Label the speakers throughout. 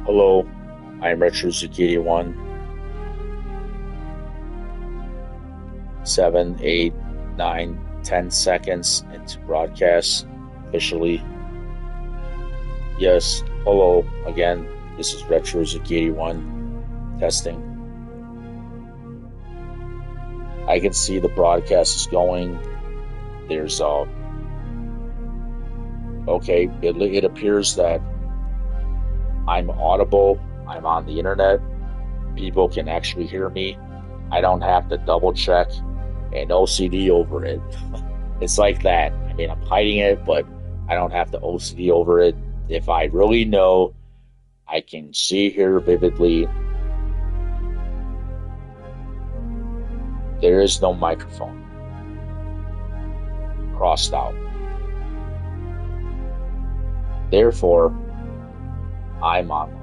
Speaker 1: Hello, I'm Ryo Hazuki 1, 7, 8, 9, 10 seconds into broadcast officially. Yes, hello again. This is Ryo Hazuki 1 testing. I can see the broadcast is going. There's okay, it appears that I'm audible. I'm on the internet. People can actually hear me. I don't have to double check and OCD over it. It's like that. I mean, I'm hiding it, but I don't have to OCD over it. If I really know, I can see here vividly. There is no microphone crossed out. Therefore, I'm online.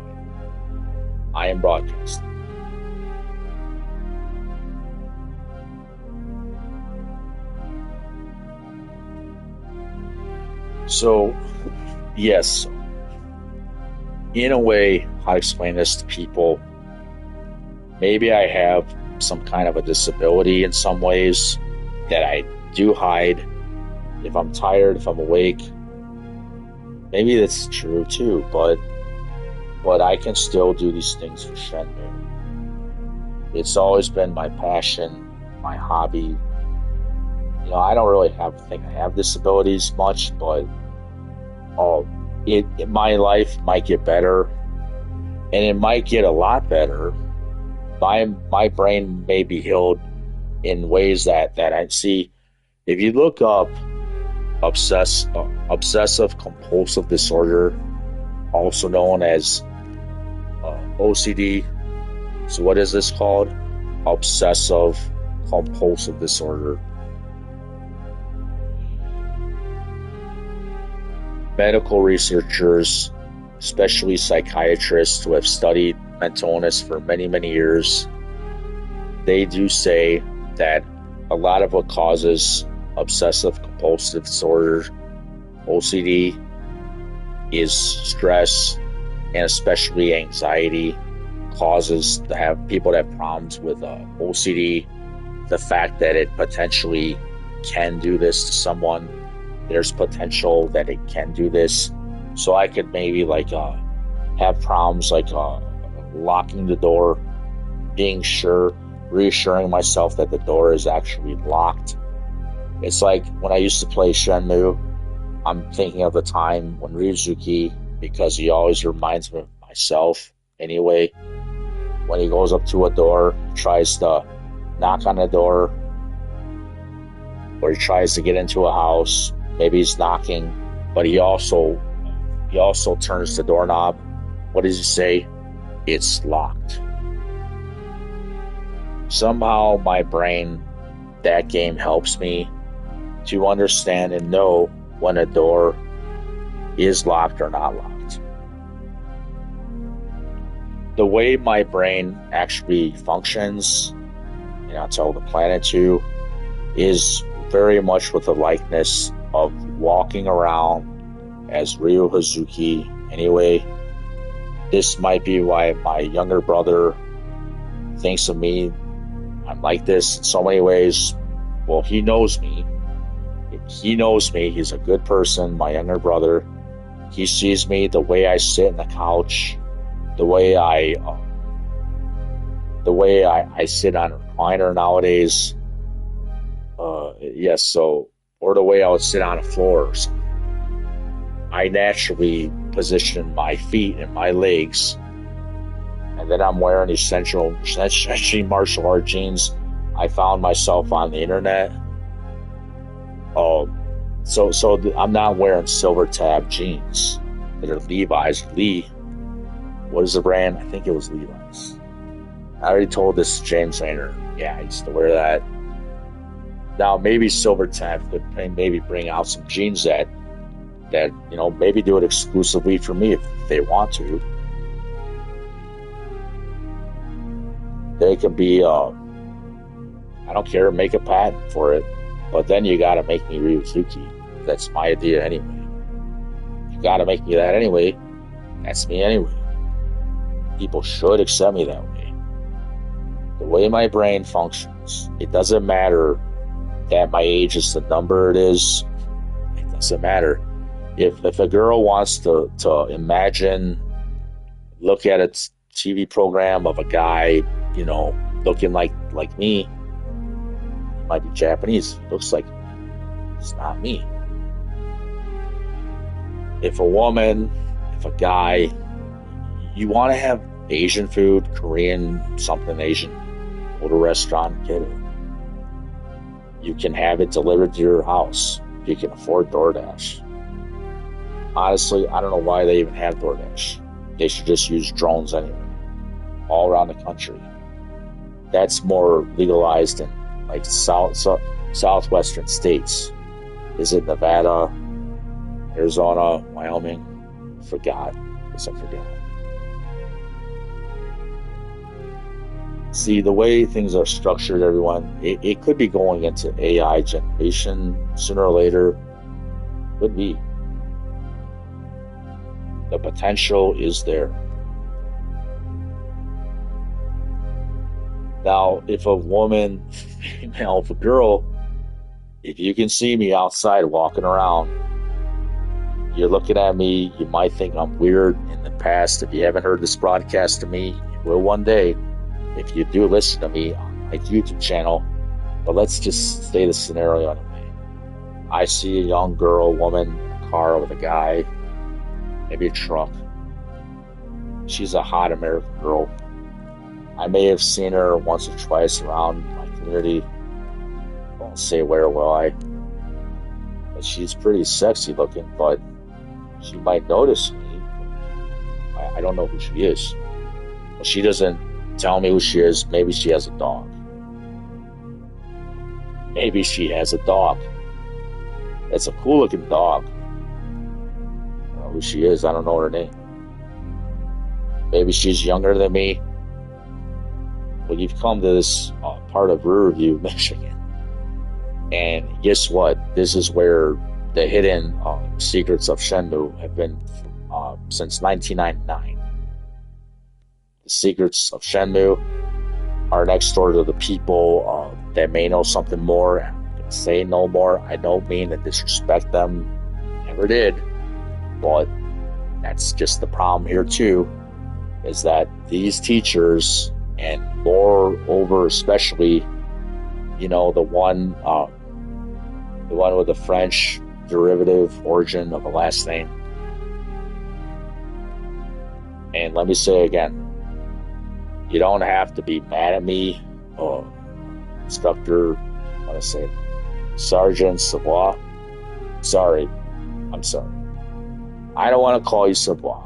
Speaker 1: I am broadcasting. So, yes, in a way, how to explain this to people, maybe I have some kind of a disability in some ways that I do hide. If I'm tired, if I'm awake, maybe that's true too, but I can still do these things for Shenmue. It's always been my passion, my hobby. You know, I don't really think I have disabilities much, but my life might get better, and it might get a lot better. My brain may be healed in ways that I see. If you look up obsessive compulsive disorder, also known as OCD. So what is this called? Obsessive compulsive disorder. Medical researchers, especially psychiatrists who have studied mental illness for many, many years, they do say that a lot of what causes obsessive compulsive disorder, OCD, is stress, and especially anxiety causes to have people that have problems with OCD. The fact that it potentially can do this to someone, there's potential that it can do this. So I could maybe have problems locking the door, being sure, reassuring myself that the door is actually locked. It's like when I used to play Shenmue, I'm thinking of the time when Ryo, because he always reminds me of myself anyway, when he goes up to a door, tries to knock on the door, or he tries to get into a house, maybe he's knocking, but he also turns the doorknob. What does he say? It's locked. Somehow my brain, that game helps me to understand and know when a door is locked or not locked. The way my brain actually functions, and I'll tell the planet too, is very much with the likeness of walking around as Ryo Hazuki. Anyway, this might be why my younger brother thinks of me. I'm like this in so many ways. Well, he knows me. He knows me. He's a good person, my younger brother. He sees me, the way I sit on the couch, the way I sit on a recliner nowadays. Or the way I would sit on a floor or something. I naturally position my feet and my legs, and then I'm wearing essentially martial art jeans. I found myself on the internet. So I'm not wearing silver tab jeans. They're Levi's. What is the brand? I think it was Levi's. I already told this to James Laner. Yeah, I used to wear that. Now maybe Silver Tab could maybe bring out some jeans that maybe do it exclusively for me if they want to. They can be I don't care, make a patent for it, but then you gotta make me Ryo Hazuki. That's my idea anyway. You gotta make me that anyway. That's me anyway. people should accept me that way. The way my brain functions, it doesn't matter that my age is the number it is. It doesn't matter. If a girl wants to imagine, look at a TV program of a guy, looking like me, he might be Japanese. He looks like me. It's not me. If a guy, you want to have Asian food, Korean, something Asian, go to a restaurant, get it. You can have it delivered to your house if you can afford DoorDash. Honestly, I don't know why they even have DoorDash. They should just use drones anyway, all around the country. That's more legalized in like southwestern states. Is it Nevada, Arizona, Wyoming? I forgot. See, the way things are structured, everyone, it could be going into AI generation sooner or later. Could be. The potential is there. Now, if a woman, female, if a girl, if you can see me outside walking around, you're looking at me, you might think I'm weird in the past. If you haven't heard this broadcast of me, you will one day. If you do listen to me on my YouTube channel, but let's just say the scenario anyway. I see a young girl, woman, in a car with a guy, maybe a truck. She's a hot American girl. I may have seen her once or twice around my community. I won't say where will I. But she's pretty sexy looking, but she might notice me. I don't know who she is. But she doesn't tell me who she is. Maybe she has a dog. Maybe she has a dog. It's a cool looking dog. I don't know who she is. I don't know her name. Maybe she's younger than me. Well, you've come to this part of Riverview, Michigan. And guess what? This is where the hidden secrets of Shenmue have been since 1999. The secrets of Shenmue are next door to the people that may know something more. I'm going to say no more. I don't mean to disrespect them. Never did. But that's just the problem here too, is that these teachers, and moreover especially, the one with the French derivative origin of a last name. And let me say again, you don't have to be mad at me, Instructor, I want to say Sergeant Savoy. Sorry. I'm sorry. I don't want to call you Savoy.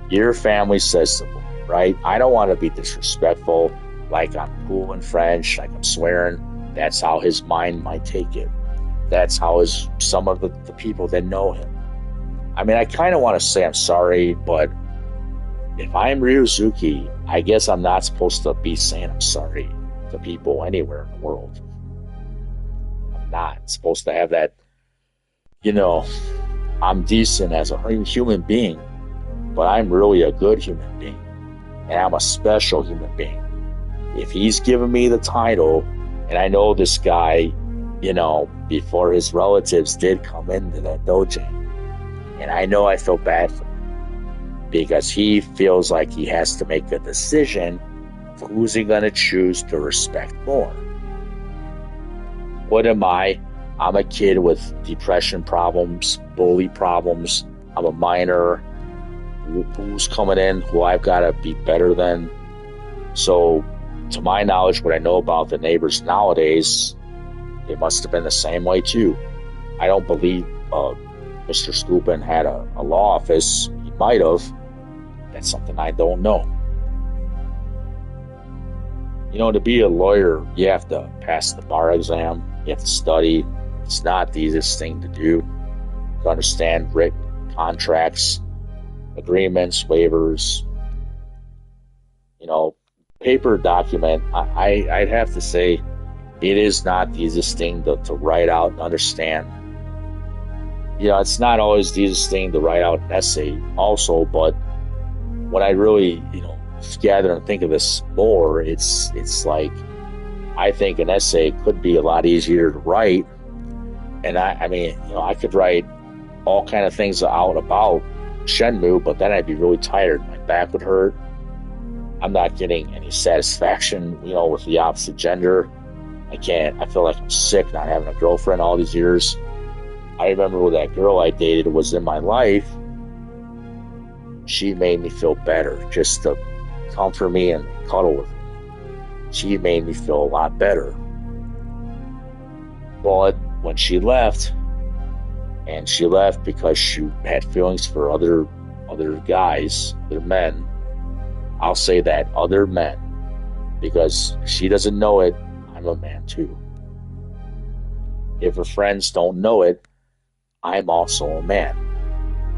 Speaker 1: Your family says Savoy, right? I don't want to be disrespectful, like I'm cool in French, like I'm swearing. That's how his mind might take it. That's how some of the people that know him. I mean, I kind of want to say I'm sorry, but if I'm Ryo Hazuki, I guess I'm not supposed to be saying I'm sorry to people anywhere in the world. I'm not supposed to have that, I'm decent as a human being, but I'm really a good human being. And I'm a special human being. If he's given me the title, and I know this guy, before his relatives did come into that dojo, and I know I feel bad for him, because he feels like he has to make a decision of who's he going to choose to respect more. What am I? I'm a kid with depression problems, bully problems. I'm a minor. Who's coming in, who I've got to be better than. So, to my knowledge, what I know about the neighbors nowadays, they must have been the same way too. I don't believe Mr. Scoopin had a law office. He might have. That's something I don't know. To be a lawyer, you have to pass the bar exam. You have to study. It's not the easiest thing to do. To understand written contracts, agreements, waivers. Paper document, I'd have to say it is not the easiest thing to write out and understand. It's not always the easiest thing to write out an essay also, but when I really, gather and think of this more, it's like, I think an essay could be a lot easier to write. And I mean, I could write all kind of things out about Shenmue, but then I'd be really tired. My back would hurt. I'm not getting any satisfaction, with the opposite gender. I feel like I'm sick not having a girlfriend all these years. I remember when that girl I dated was in my life, she made me feel better just to comfort me and cuddle with me. She made me feel a lot better. But when she left, and she left because she had feelings for other guys, other men, I'll say that, other men, because she doesn't know it, I'm a man too. If her friends don't know it, I'm also a man.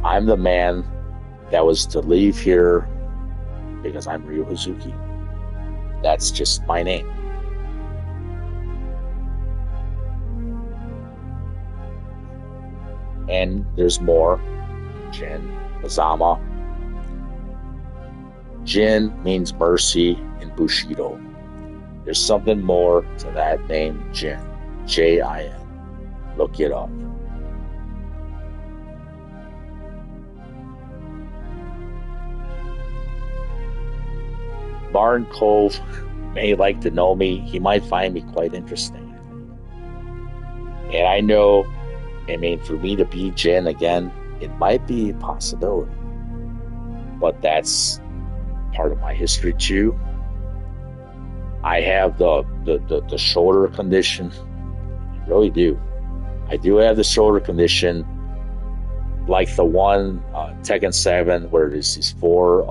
Speaker 1: I'm the man that was to leave here because I'm Ryo Hazuki. That's just my name. And there's more. Jin, Mazama. Jin means mercy in Bushido. There's something more to that name, Jin. Jin. Look it up. Martin Cove may like to know me. He might find me quite interesting. And I know, for me to be Jin again, it might be a possibility. But that's part of my history too. I have the shoulder condition. I really do. I do have the shoulder condition, like the one Tekken 7, where there's these four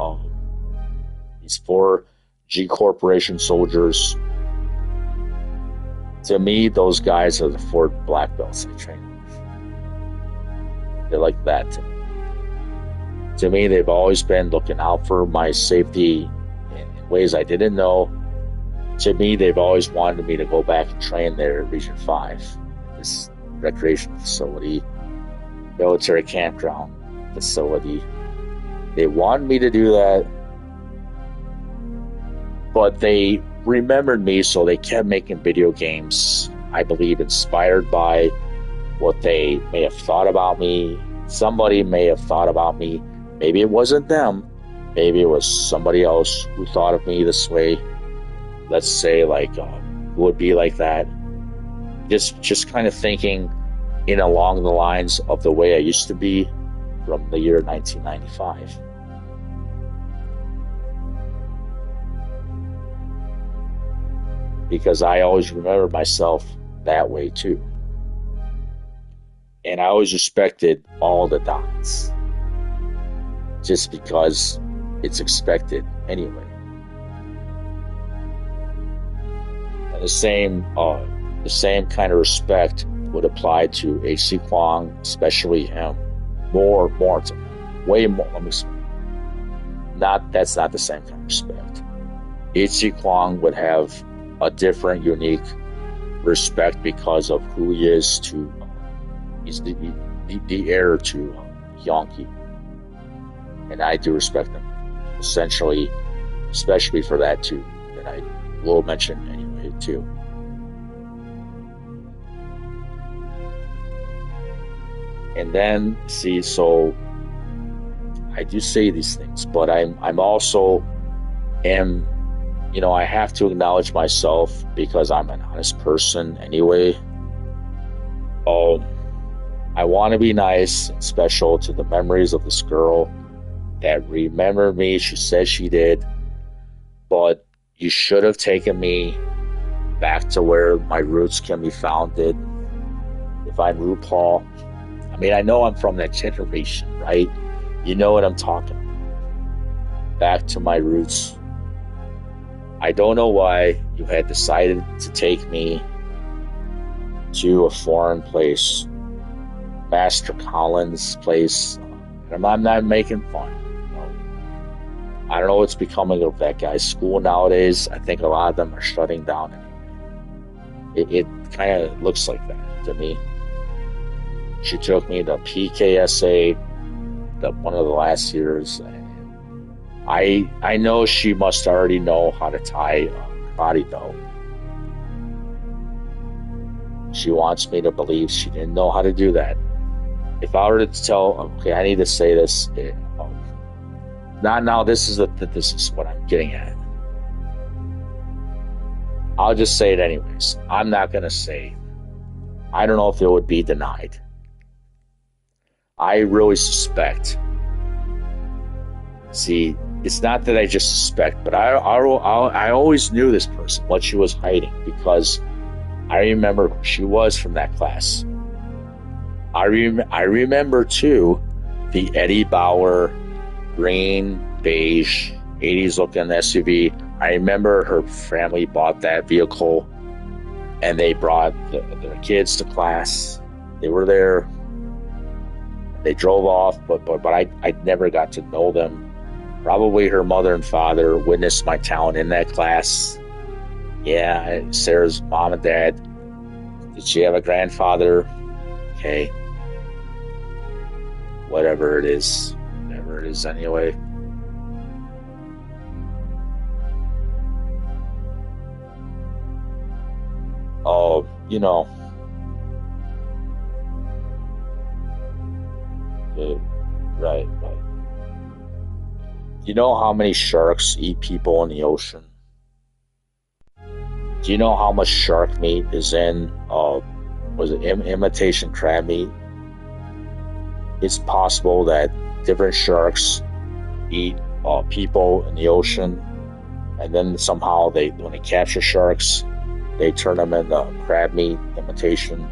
Speaker 1: G Corporation soldiers. To me, those guys are the 4 black belts I train with. They're like that to me. To me, they've always been looking out for my safety in ways I didn't know. To me, they've always wanted me to go back and train there at Region 5, this recreation facility, military campground facility. They wanted me to do that, but they remembered me, so they kept making video games, I believe, inspired by what they may have thought about me. Somebody may have thought about me. Maybe it wasn't them. Maybe it was somebody else who thought of me this way. Let's say, who would be like that. Just kind of thinking in along the lines of the way I used to be from the year 1995. Because I always remember myself that way too. And I always respected all the dots, just because it's expected anyway. And the same kind of respect would apply to H.C. Kwang, especially him. More to him. Way more. That's not the same kind of respect. H.C. Kwang would have a different, unique respect because of who he is to. He's the heir to Yonki. And I do respect him, essentially, especially for that too, that I will mention anyway too. And then, so I do say these things, but I'm also I have to acknowledge myself, because I'm an honest person anyway. I want to be nice and special to the memories of this girl that remembered me. She says she did, but you should have taken me back to where my roots can be founded. If I'm RuPaul, I know I'm from that generation, right? You know what I'm talking about. Back to my roots. I don't know why you had decided to take me to a foreign place, Master Collins' place. And I'm not making fun. I don't know what's becoming of that guy's school nowadays. I think a lot of them are shutting down anyway. It kind of looks like that to me. She took me to PKSA, one of the last years, and I know she must already know how to tie a karate belt. She wants me to believe she didn't know how to do that. If I were to tell, okay, I need to say this. Not now. This is what I'm getting at. I'll just say it anyways. I'm not gonna say. I don't know if it would be denied. I really suspect. See, it's not that I just suspect, but I always knew this person, what she was hiding, because I remember who she was from that class. I remember too the Eddie Bauer green beige 80s looking SUV. I remember her family bought that vehicle and they brought their kids to class. They were there. They drove off, but I never got to know them. Probably her mother and father witnessed my talent in that class. Yeah, Sarah's mom and dad. Did she have a grandfather? Okay. Whatever it is anyway. Oh, right. You know how many sharks eat people in the ocean? Do you know how much shark meat is in, was it imitation crab meat? It's possible that different sharks eat people in the ocean, and then somehow when they capture sharks, they turn them into crab meat imitation.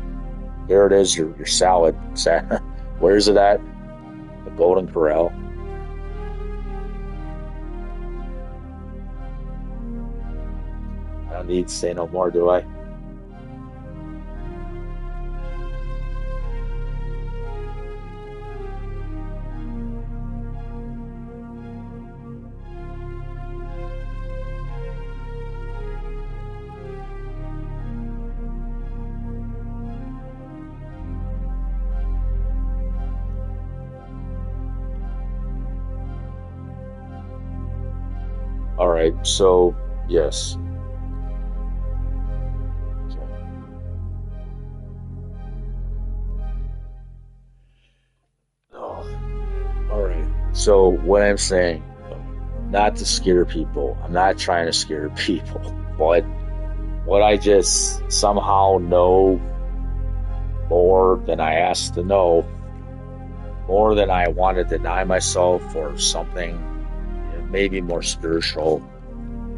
Speaker 1: Here it is, your salad. Where is it at? The Golden Corral. I don't need to say no more, do I? All right, so yes. Okay. Oh, all right. So what I'm saying, not to scare people. I'm not trying to scare people, but what I just somehow know more than I asked to know, more than I want to deny myself for something, maybe more spiritual,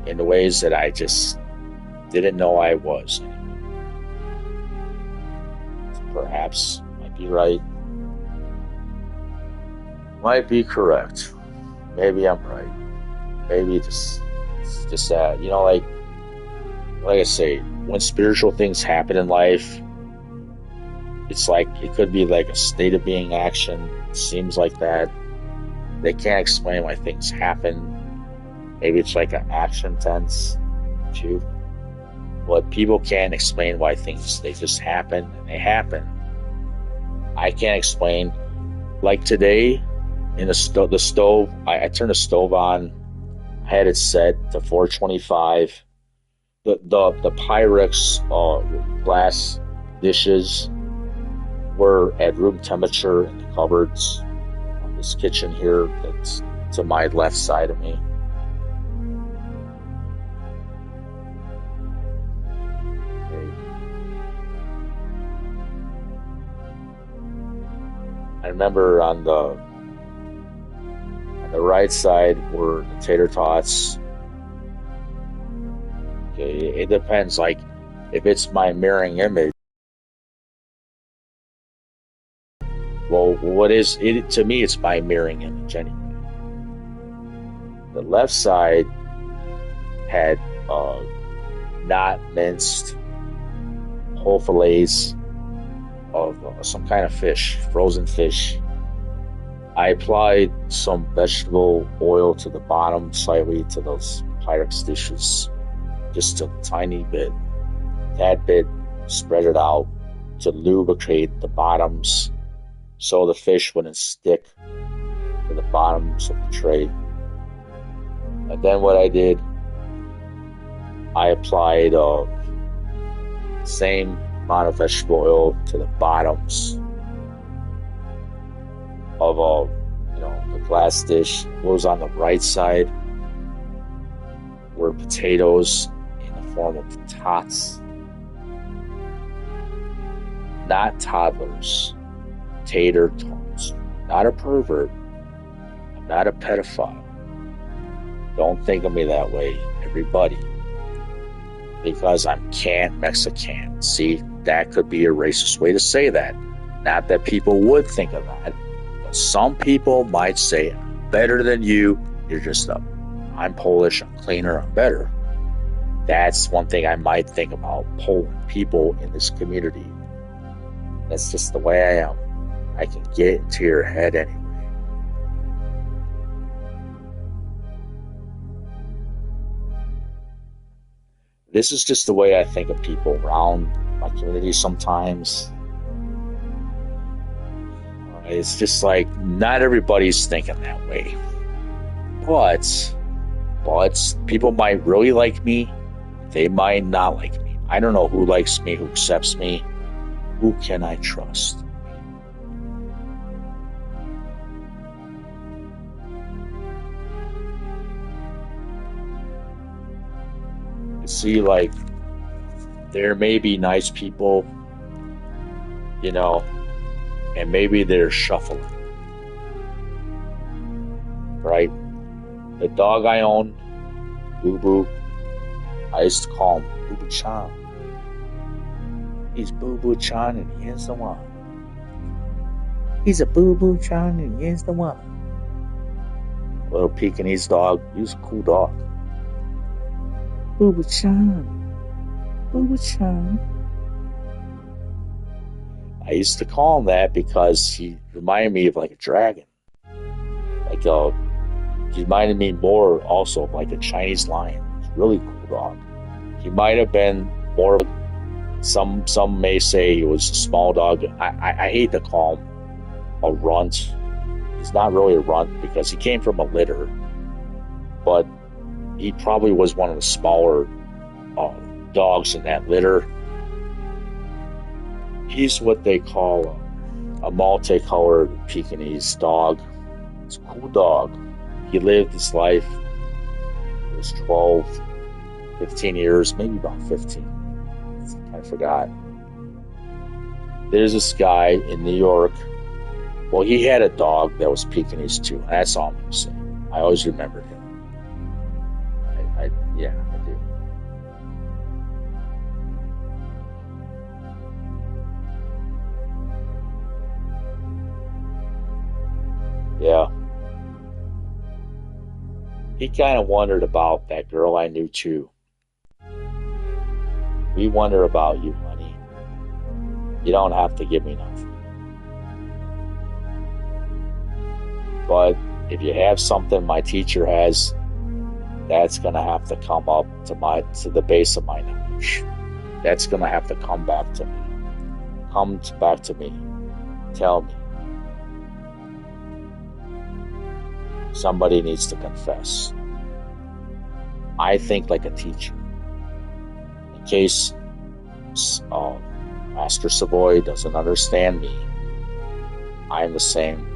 Speaker 1: in the ways that I just didn't know I was. Perhaps might be right, might be correct. Maybe I'm right. Maybe just that, like I say, when spiritual things happen in life, it's like it could be like a state of being action. It seems like that. They can't explain why things happen. Maybe it's like an action tense too. But people can't explain why things, they just happen and they happen. I can't explain. Like today, in the stove, I turned the stove on. I had it set to 425. The Pyrex glass dishes were at room temperature in the cupboards on this kitchen here that's to my left side of me. I remember on the right side were the tater tots. Okay, it depends. Like if it's my mirroring image, well, what is it to me? It's my mirroring image anyway. The left side had not minced whole fillets of some kind of fish, frozen fish. I applied some vegetable oil to the bottom slightly to those Pyrex dishes, just a tiny bit, that bit, spread it out to lubricate the bottoms so the fish wouldn't stick to the bottoms of the tray. And then what I did, I applied same amount of vegetable oil to the bottoms of the glass dish. What was on the right side were potatoes in the form of tots. Not toddlers. Tater tots. Not a pervert. I'm not a pedophile. Don't think of me that way, everybody. Because I'm can't Mexican. See, that could be a racist way to say that. Not that people would think of that. But some people might say, I'm better than you. You're just I'm Polish, I'm cleaner, I'm better. That's one thing I might think about Poland people in this community. That's just the way I am. I can get into your head anyway. This is just the way I think of people around my community sometimes. It's just like, not everybody's thinking that way. But people might really like me. They might not like me. I don't know who likes me, who accepts me. Who can I trust? See, like, there may be nice people, and maybe they're shuffling, right? The dog I own, Boo Boo, I used to call him Boo Boo Chan. He's Boo Boo Chan and he is the one. He's a Boo Boo Chan and he is the one. Little Pekingese dog, he was a cool dog. Boo Boo Chan. Boo Boo Chan. I used to call him that because he reminded me of like a dragon. He reminded me more also of like a Chinese lion. He's a really cool dog. He might have been more, some may say he was a small dog. I hate to call him a runt. He's not really a runt because he came from a litter. But he probably was one of the smaller dogs in that litter. He's what they call a multicolored Pekingese dog. It's a cool dog. He lived his life. It was 12, 15 years, maybe about 15. I forgot. There's this guy in New York. Well, he had a dog that was Pekingese too. That's all I'm going to say. I always remembered him. I do. Yeah. He kind of wondered about that girl I knew too. We wonder about you, honey. You don't have to give me nothing. But if you have something my teacher has, that's going to have to come up to the base of my knowledge. That's going to have to come back to me. Back to me. Tell me. Somebody needs to confess. I think like a teacher. In case Master Savoy doesn't understand me, I'm the same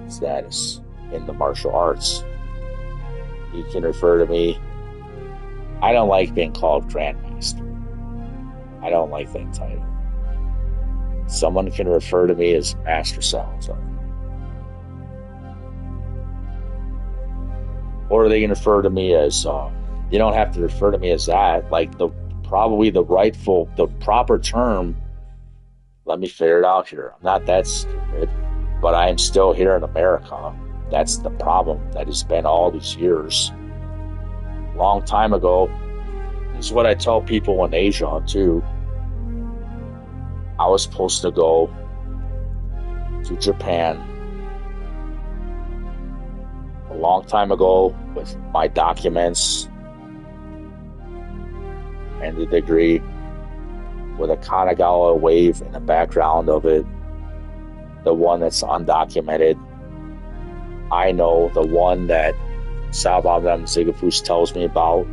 Speaker 1: status in the martial arts. You can refer to me. I don't like being called Grandmaster. I don't like that title. Someone can refer to me as Master Salazar. Or they can refer to me as, you don't have to refer to me as that. Like the proper term, let me figure it out here. I'm not that stupid, but I am still here in America. That's the problem that has been all these years. Long time ago, this is what I tell people in Asia too. I was supposed to go to Japan a long time ago with my documents and the degree with a Kanagawa wave in the background of it, the one that's undocumented. I know the one that Salvador Zigafus tells me about,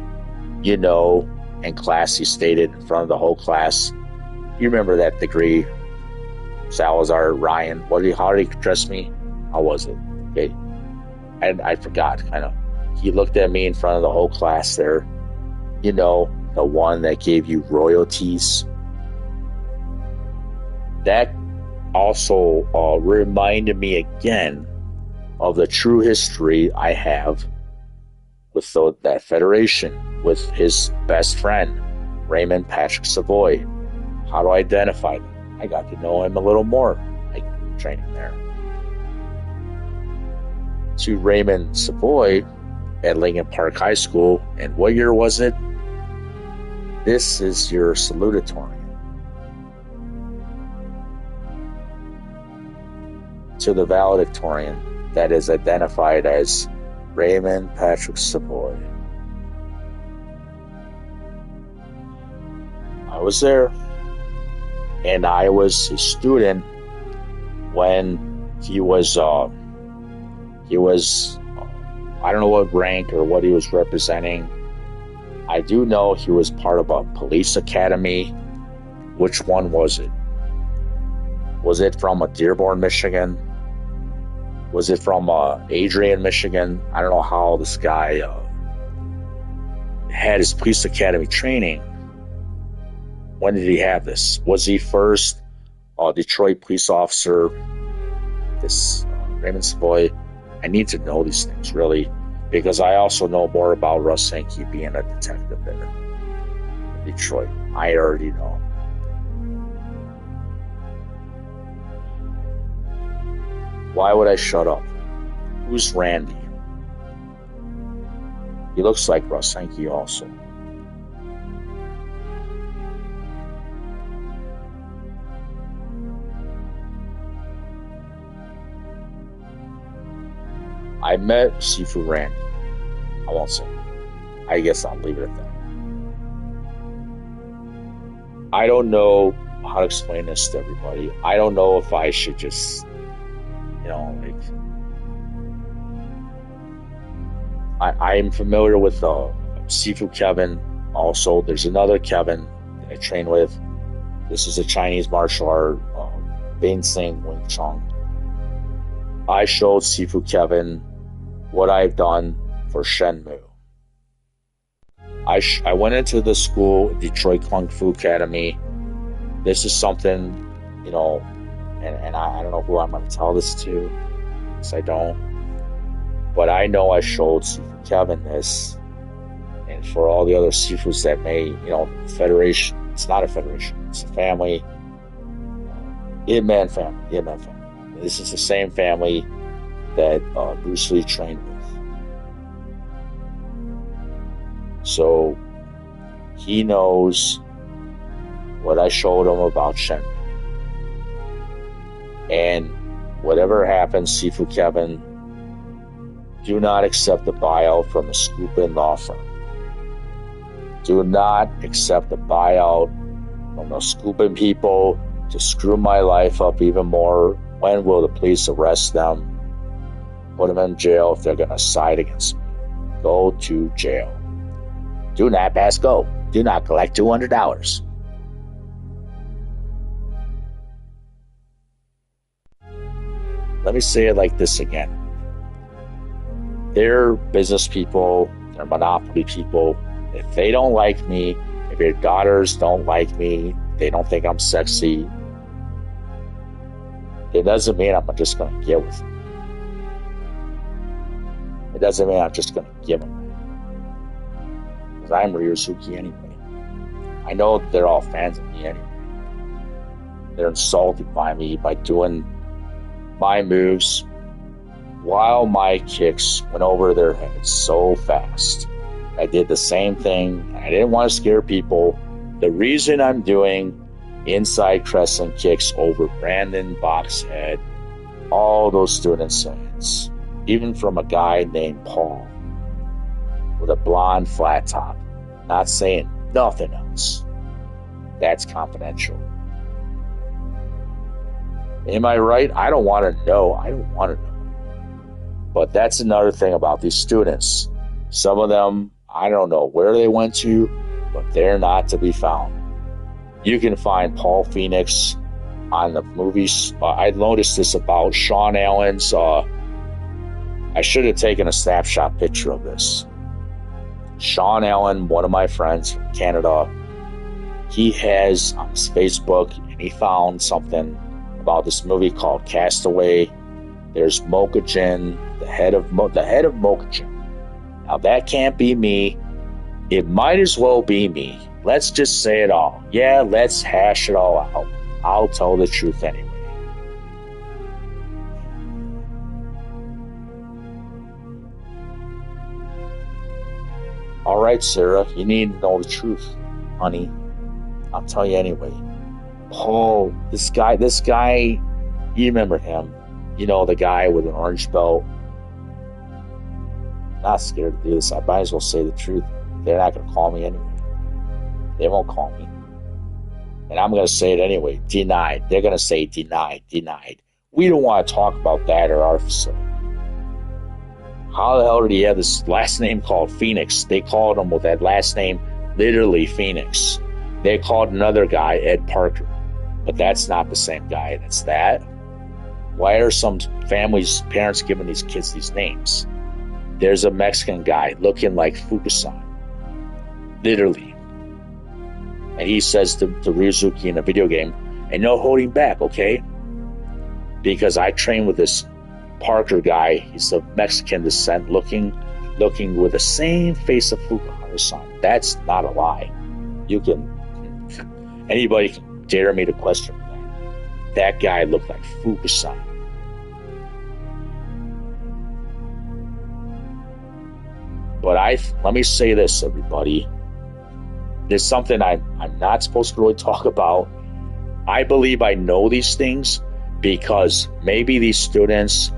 Speaker 1: in class he stated in front of the whole class. You remember that degree, Salazar Ryan? How did he address me? How was it? Okay. And I forgot, kind of. He looked at me in front of the whole class there. The one that gave you royalties. That also reminded me again of the true history I have with that federation, with his best friend, Raymond Patrick Savoy. How to identify them? I got to know him a little more, like training there. To Raymond Savoy at Lincoln Park High School, and what year was it? This is your salutatorian. To the valedictorian that is identified as Raymond Patrick Savoy. I was there, and I was his student when he was I don't know what rank or what he was representing. I do know he was part of a police academy. Which one was it? Was it from Dearborn, Michigan? Was it from Adrian, Michigan? I don't know how this guy had his police academy training. When did he have this? Was he first Detroit police officer? This Raymond Savoy? I need to know these things, really, because I also know more about Russ Sankey being a detective there in Detroit. I already know. Why would I shut up? Who's Randy? He looks like Russ Sankey also. I met Sifu Randy. I won't say. I guess I'll leave it at that. I don't know how to explain this to everybody. I don't know if I should just, I'm familiar with Sifu Kevin. Also, there's another Kevin that I train with. This is a Chinese martial art, Bing Sing Wing Chun. I showed Sifu Kevin what I've done for Shenmue. I went into the school, Detroit Kung Fu Academy. This is something, and I don't know who I'm going to tell this to, because I don't. But I know I showed Sifu Kevin this, and for all the other Sifus that may, federation, it's not a federation, it's a family, Ip Man family. This is the same family that Bruce Lee trained with. So he knows what I showed him about Shen. And whatever happens, Sifu Kevin, do not accept the buyout from the Scoopin law firm. Do not accept the buyout from the Scoopin people to screw my life up even more. When will the police arrest them? Put them in jail if they're going to side against me. Go to jail. Do not pass go. Do not collect $200. Let me say it like this again. They're business people. They're monopoly people. If they don't like me, if your daughters don't like me, they don't think I'm sexy, it doesn't mean I'm just going to get with them. It doesn't mean I'm just going to give them. Because I'm Ryo Hazuki anyway. I know they're all fans of me anyway. They're insulted by me by doing my moves while my kicks went over their heads so fast. I did the same thing. I didn't want to scare people. The reason I'm doing inside crescent kicks over Brandon Bach's head, all those students' heads, even from a guy named Paul with a blonde flat top, not saying nothing else. That's confidential. Am I right? I don't want to know. But that's another thing about these students. Some of them, I don't know where they went to, but they're not to be found. You can find Paul Phoenix on the movies. I noticed this about Sean Allen's. I should have taken a snapshot picture of this. Sean Allen, one of my friends from Canada, he has on his Facebook, and he found something about this movie called Castaway. There's Mokujin, the head of Mokujin. Now that can't be me. It might as well be me. Let's just say it all. Yeah, let's hash it all out. I'll tell the truth anyway. All right, Sarah, you need to know the truth, honey. I'll tell you anyway. Paul, this guy, you remember him. You know, the guy with an orange belt. Not scared to do this. I might as well say the truth. They're not going to call me anyway. They won't call me. And I'm going to say it anyway. Denied. They're going to say denied. We don't want to talk about that at our facility. How the hell did he have this last name called Phoenix? They called him with that last name, literally Phoenix. They called another guy Ed Parker. But that's not the same guy. That's that. Why are some parents giving these kids these names? There's a Mexican guy looking like Fukusan. Literally. And he says to Ryo Hazuki in a video game, and no holding back, okay? Because I trained with this Parker guy. He's of Mexican descent, looking with the same face of Fukuhara-san. That's not a lie. Anybody can dare me to question that. That guy looked like Fukusan. But let me say this, everybody. There's something I'm not supposed to really talk about. I believe I know these things because maybe these students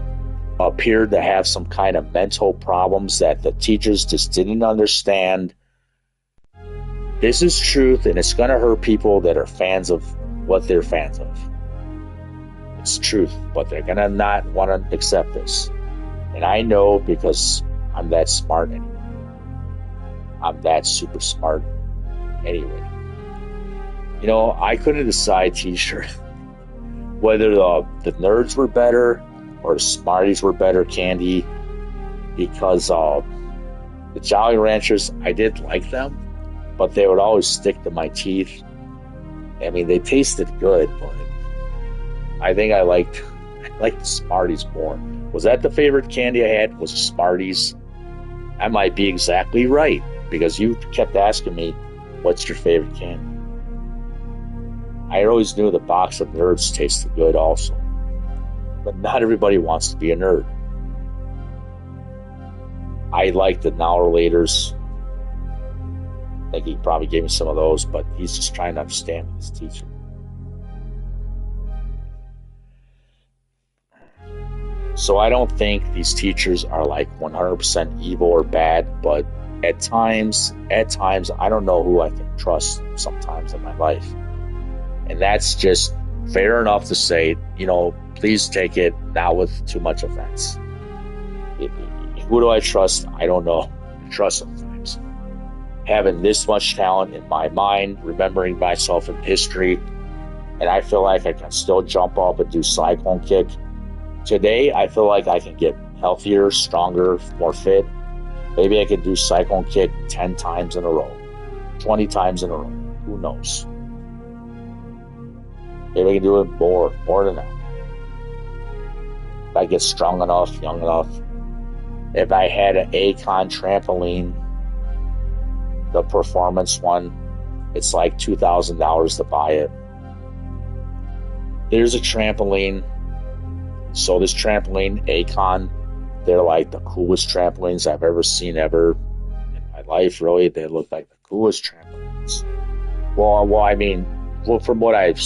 Speaker 1: appeared to have some kind of mental problems that the teachers just didn't understand. This is truth, and it's going to hurt people that are fans of what they're fans of. It's truth, but they're going to not want to accept this. And I know because I'm that smart anyway. I'm that super smart anyway. You know, I couldn't decide, teacher, whether the nerds were better or the smarties were better candy, because the Jolly Ranchers, I did like them, but they would always stick to my teeth. I mean, they tasted good, but I think I liked the Smarties more. Was that the favorite candy I had? Was the Smarties? I might be exactly right, because you kept asking me, what's your favorite candy? I always knew the box of Nerds tasted good also. But not everybody wants to be a nerd. I like the Now or Laters. I think he probably gave me some of those, but he's just trying to understand his teacher. So I don't think these teachers are like 100% evil or bad, but at times, I don't know who I can trust sometimes in my life. And that's just fair enough to say, you know, please take it not with too much offense. Who do I trust? I don't know. I trust sometimes. Having this much talent in my mind, remembering myself in history, and I feel like I can still jump up and do cyclone kick. Today, I feel like I can get healthier, stronger, more fit. Maybe I could do cyclone kick 10 times in a row, 20 times in a row. Who knows? Maybe I can do it more than that. If I get strong enough, young enough. If I had an Acon trampoline, the performance one, it's like $2,000 to buy it. There's a trampoline. So this trampoline, Acon, they're like the coolest trampolines I've ever seen ever in my life. Really, they look like the coolest trampolines. Well, from what I've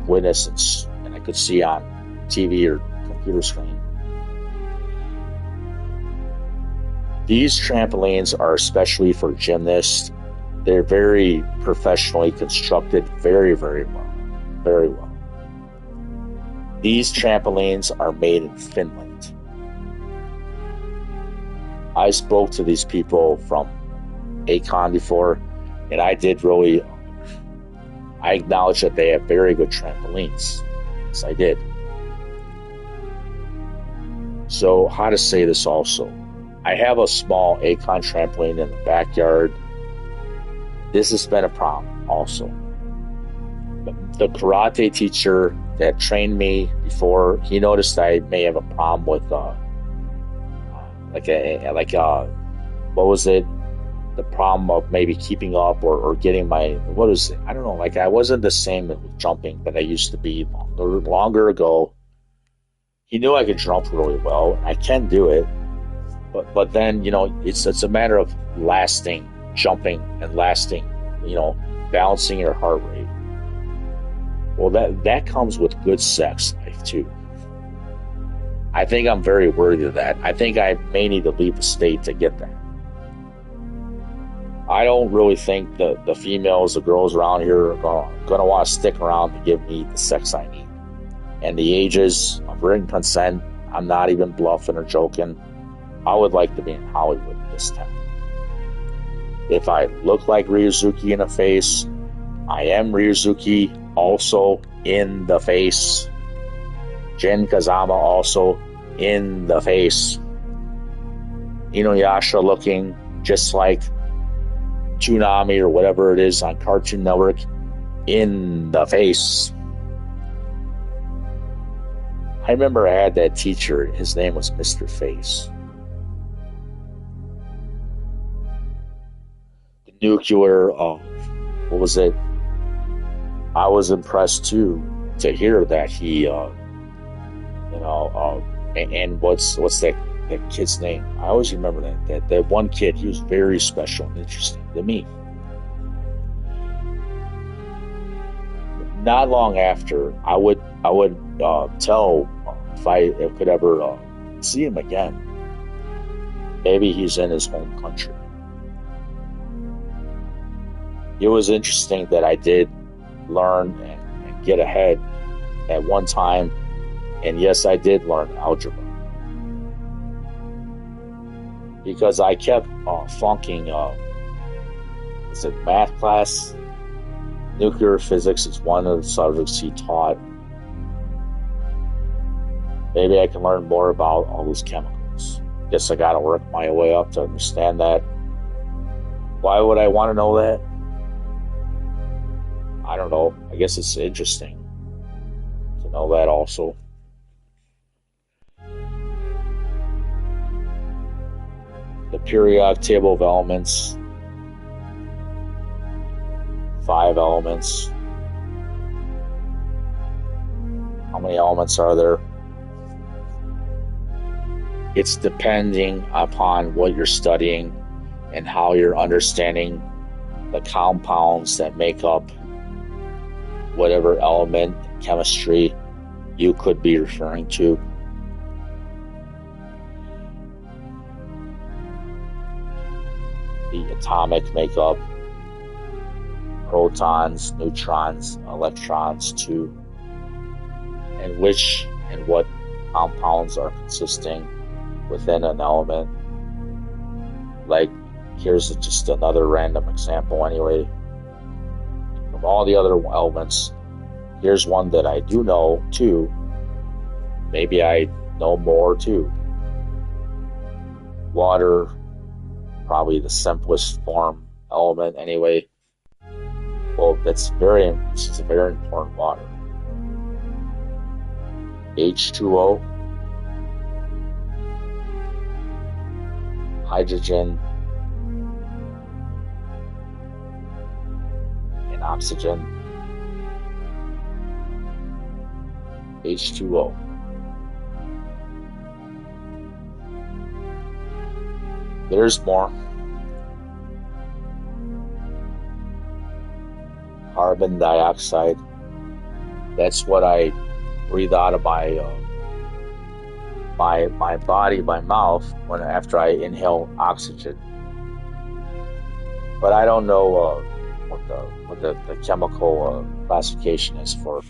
Speaker 1: witnessed and I could see on TV or computer screen, these trampolines are especially for gymnasts. They're very professionally constructed, very, very well, very well. These trampolines are made in Finland. I spoke to these people from Acon before, and I acknowledge that they have very good trampolines. Yes, I did. So, how to say this also? I have a small Acon trampoline in the backyard. This has been a problem also. The karate teacher that trained me before, he noticed I may have a problem with what was it? The problem of maybe keeping up or getting my, what is it? I don't know. Like I wasn't the same with jumping that I used to be longer ago. He knew I could jump really well. I can do it, but then it's a matter of lasting jumping and lasting, balancing your heart rate. Well, that comes with good sex life too. I think I'm very worthy of that. I think I may need to leave the state to get that. I don't really think the females, the girls around here are going to want to stick around to give me the sex I need. And the ages of written consent, I'm not even bluffing or joking. I would like to be in Hollywood this time. If I look like Ryozuki in the face, I am Ryozuki also in the face. Jin Kazama also in the face. Inuyasha looking just like Toonami or whatever it is on Cartoon Network in the face. I remember I had that teacher. His name was Mr. Face. The nuclear, what was it? I was impressed too to hear that he, and what's that kid's name? I always remember that one kid. He was very special and interesting to me. Not long after, I would tell if I could ever see him again. Maybe he's in his home country. It was interesting that I did learn and get ahead at one time, and yes, I did learn algebra because I kept flunking. Is it math class? Nuclear physics is one of the subjects he taught. Maybe I can learn more about all those chemicals. Guess I gotta work my way up to understand that. Why would I want to know that? I don't know. I guess it's interesting to know that also. The periodic table of elements. 5 elements. How many elements are there? It's depending upon what you're studying and how you're understanding the compounds that make up whatever element in chemistry you could be referring to. The atomic makeup, protons, neutrons, electrons too, and what compounds are consisting within an element. Like, here's just another random example anyway. From all the other elements, here's one that I do know too. Maybe I know more too. Water, probably the simplest form element anyway. Well, it's a very important water. H2O, hydrogen, and oxygen. H2O. There's more. Carbon dioxide. That's what I breathe out of my body, my mouth, after I inhale oxygen. But I don't know what the chemical classification is for.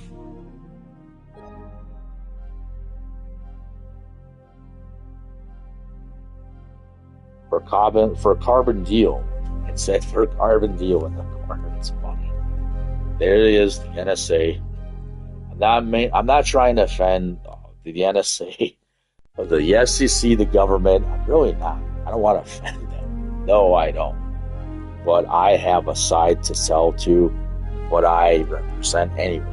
Speaker 1: for a carbon deal. It said for a carbon deal in the corner. It's funny. There it is, the NSA. I'm not trying to offend the NSA or the FCC, the government. I'm really not. I don't want to offend them. No, I don't. But I have a side to sell to what I represent anyway.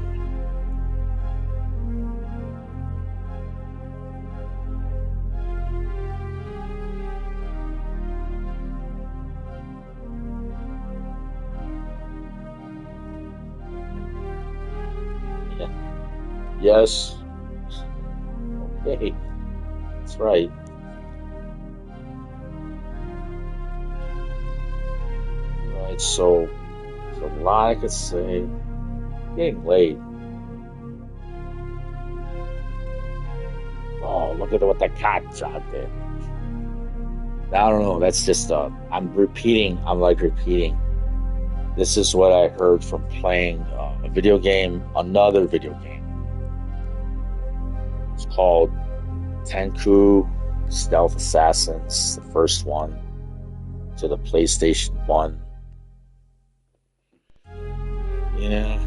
Speaker 1: Yeah. Yes. Okay. That's right. Right. So, there's a lot I could say. Getting late. Oh, look at what the cat shot did. I don't know. That's just I'm repeating. I'm like repeating. This is what I heard from playing a video game, another video game. It's called Tenku Stealth Assassins, the first one to the PlayStation 1. Yeah,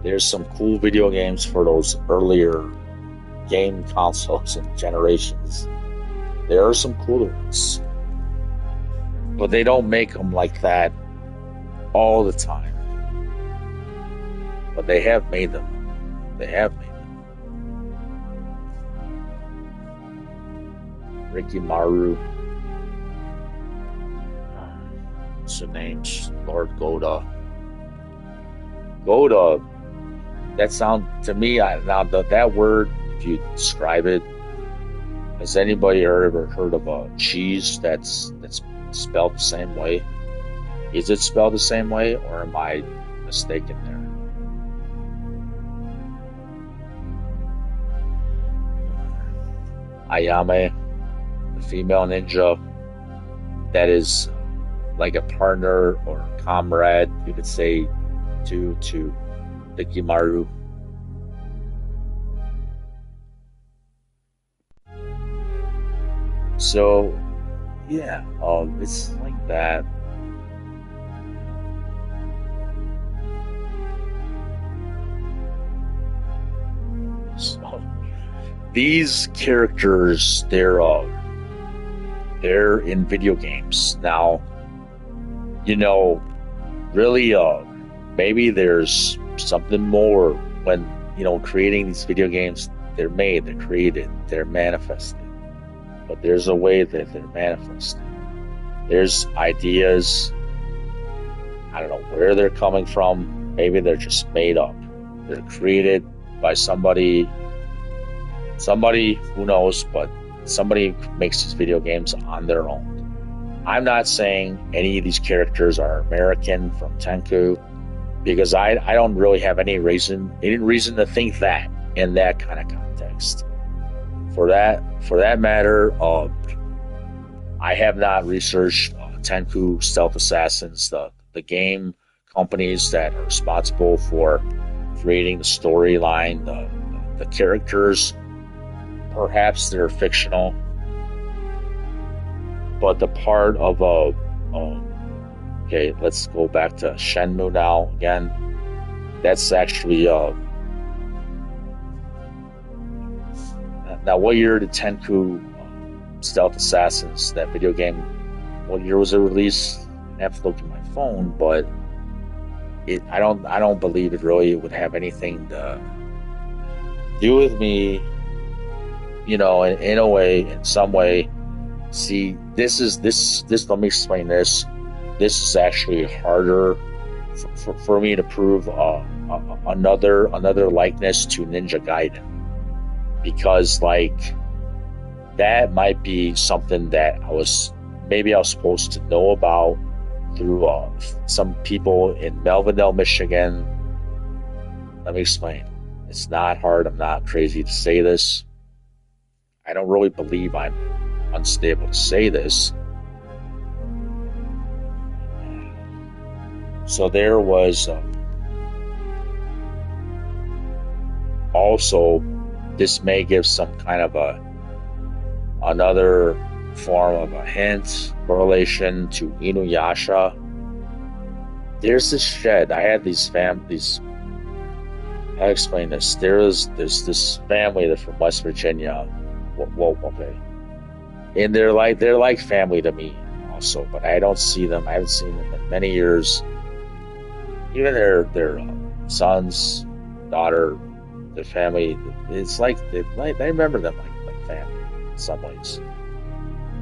Speaker 1: there's some cool video games for those earlier game consoles and generations. There are some cooler ones, but they don't make them like that all the time. But they have made them. They have made them. Ricky Maru. What's her name? Lord Goda. Goda. That sound to me. That word. If you describe it, has anybody ever heard of a cheese that's spelled the same way? Is it spelled the same way, or am I mistaken there? Ayame, the female ninja, that is like a partner or a comrade, you could say, to Hikimaru. So, yeah, it's like that. So, these characters, they're in video games now. Really, maybe there's something more when creating these video games. They're made, they're created, they're manifested. But there's a way that they're manifested. There's ideas. I don't know where they're coming from. Maybe they're just made up. They're created by somebody who knows, but somebody makes these video games on their own. I'm not saying any of these characters are American from Tenku, because I don't really have any reason to think that in that kind of context. For that matter, I have not researched Tenku Stealth Assassins, the game companies that are responsible for creating the storyline, the characters. Perhaps they're fictional, but the part of okay, let's go back to Shenmue now again. That's actually now, what year did Tenku Stealth Assassins, that video game, what year was it released? I have to look at my phone, but I don't believe it really would have anything to do with me, in a way, in some way. See, this. Let me explain this. This is actually harder for me to prove another likeness to Ninja Gaiden, because that might be something that I was supposed to know about through some people in Melvindale, Michigan. Let me explain. It's not hard. I'm not crazy to say this. I don't really believe I'm unstable to say this. So there was also, this may give some kind of another form of a hint, correlation to Inuyasha. There's this shed. I had these. How to explain this? There's this family that's from West Virginia. Well, okay, and they're like family to me also, but I don't see them. I haven't seen them in many years. Even their sons, daughter, their family. It's like I remember them like family in some ways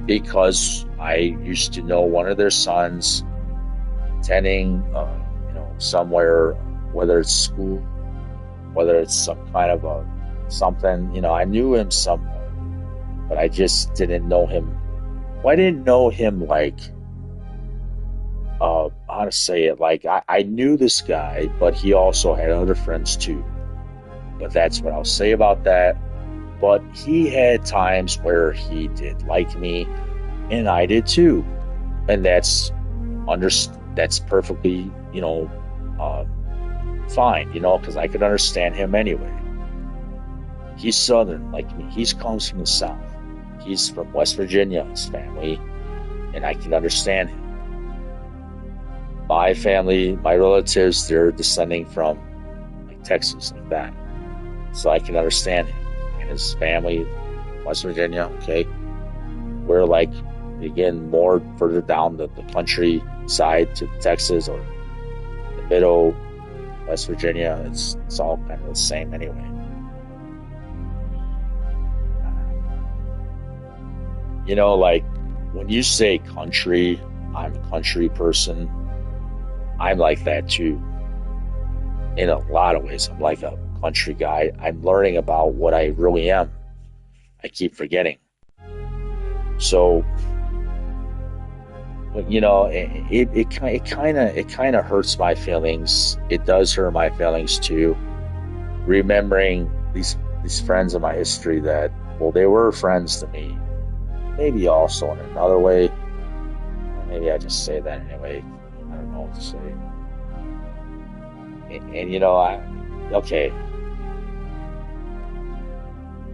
Speaker 1: because I used to know one of their sons attending, somewhere, whether it's school, whether it's some kind of a something. I knew him somewhat, but I just didn't know him. Well, I didn't know him like, how to say it, like I knew this guy, but he also had other friends too. But that's what I'll say about that. But he had times where he did like me, and I did too, and that's perfectly, fine, because I could understand him anyway. He's Southern like me. He comes from the South. He's from West Virginia, his family, and I can understand him. My family, my relatives, they're descending from like Texas, like that. So I can understand him and his family, West Virginia. Okay, we're like, again, more further down the countryside to Texas, or the middle, West Virginia. It's all kind of the same anyway. Like when you say country, I'm a country person. I'm like that too. In a lot of ways, I'm like a country guy. I'm learning about what I really am. I keep forgetting. So, it kind of hurts my feelings. It does hurt my feelings too. Remembering these friends in my history that, well, they were friends to me. Maybe also in another way. Maybe I just say that anyway. I don't know what to say. And okay.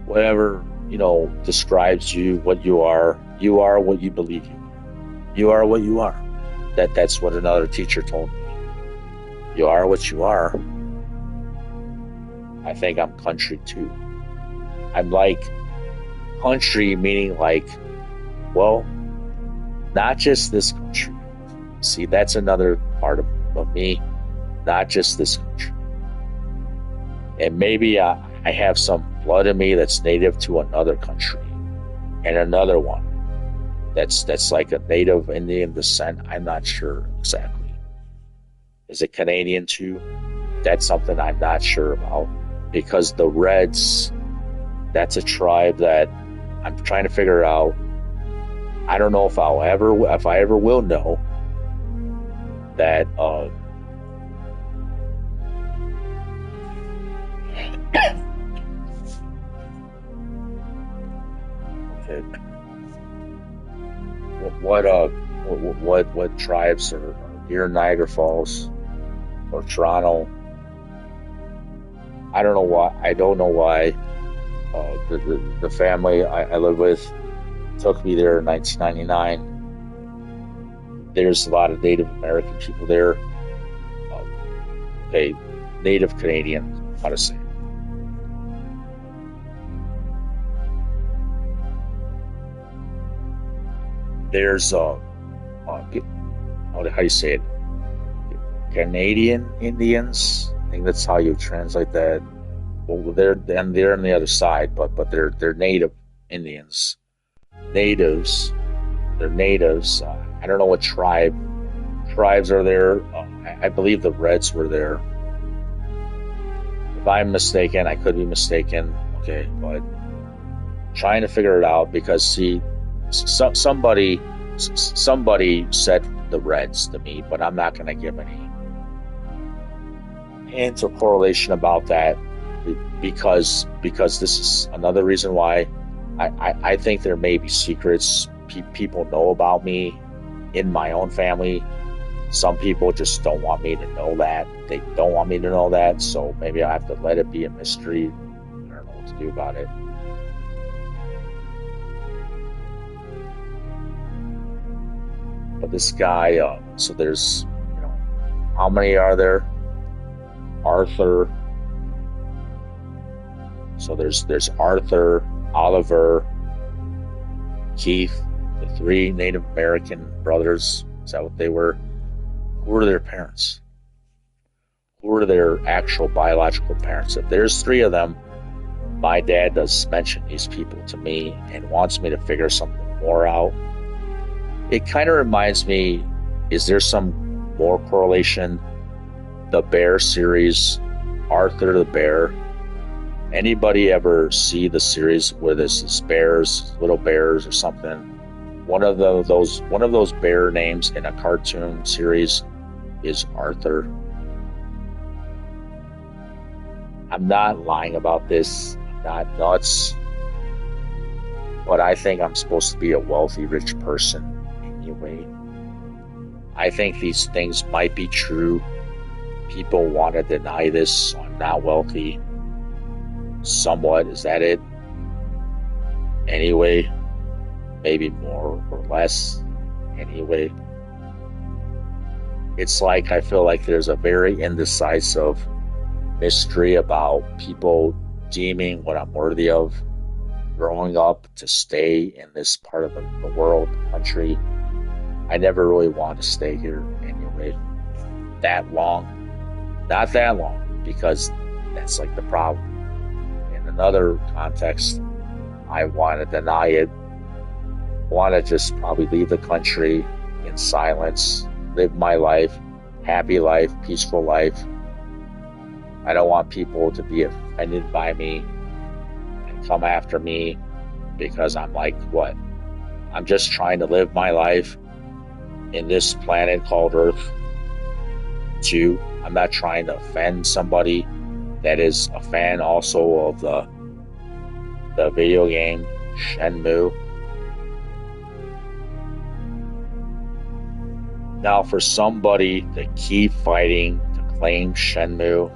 Speaker 1: Whatever, describes you, what you are what you believe you are. You are what you are. That's what another teacher told me. You are what you are. I think I'm country too. I'm like country, meaning like, well, not just this country. See, that's another part of me. Not just this country. And maybe I have some blood in me that's native to another country. And another one that's like a native Indian descent. I'm not sure exactly. Is it Canadian too? That's something I'm not sure about. Because the Reds, that's a tribe that I'm trying to figure out. I don't know if I ever will know that okay. What tribes are near Niagara Falls or Toronto? I don't know why. The family I live with took me there in 1999. There's a lot of Native American people there. Native Canadian, how to say it. There's how do you say it? Canadian Indians. I think that's how you translate that. Well, they're on the other side, but they're Native Indians. Natives. They're natives. I don't know what tribes are there. I believe the Reds were there. If I'm mistaken, I could be mistaken. Okay, but trying to figure it out because see, somebody said the Reds to me, but I'm not going to give any hint or correlation about that because this is another reason why I think there may be secrets people know about me in my own family. Some people just don't want me to know that. They don't want me to know that, so maybe I have to let it be a mystery. I don't know what to do about it. But this guy, so there's, how many are there? Arthur. So there's Arthur, Oliver, Keith, the three Native American brothers. Is that what they were? Who were their parents? Who were their actual biological parents? If there's three of them, my dad does mention these people to me and wants me to figure something more out. It kind of reminds me, is there some more correlation? The Bear series, Arthur the Bear. Anybody ever see the series where this is bears, little bears or something? One of those bear names in a cartoon series is Arthur. I'm not lying about this. I'm not nuts. But I think I'm supposed to be a wealthy, rich person anyway. I think these things might be true. People want to deny this, so I'm not wealthy. Somewhat, is that it? Anyway, maybe more or less. Anyway, it's like I feel like there's a very indecisive mystery about people deeming what I'm worthy of growing up to stay in this part of the world, country. I never really wanted to stay here anyway that long. Not that long, because that's like the problem. In another context, I want to deny it. Want to just probably leave the country in silence, live my life, happy life, peaceful life. I don't want people to be offended by me and come after me because I'm like, what? I'm just trying to live my life in this planet called Earth. Too. I'm not trying to offend somebody that is a fan also of the video game Shenmue. Now, for somebody to keep fighting to claim Shenmue,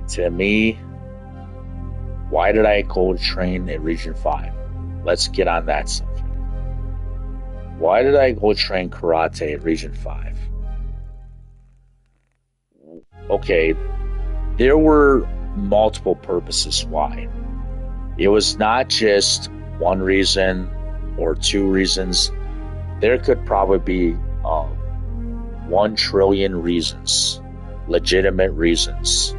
Speaker 1: to me, why did I go train at Region 5? Let's get on that subject. Why did I go train karate at Region 5? Okay, there were multiple purposes why. It was not just one reason or two reasons. There could probably be 1 trillion reasons, legitimate reasons.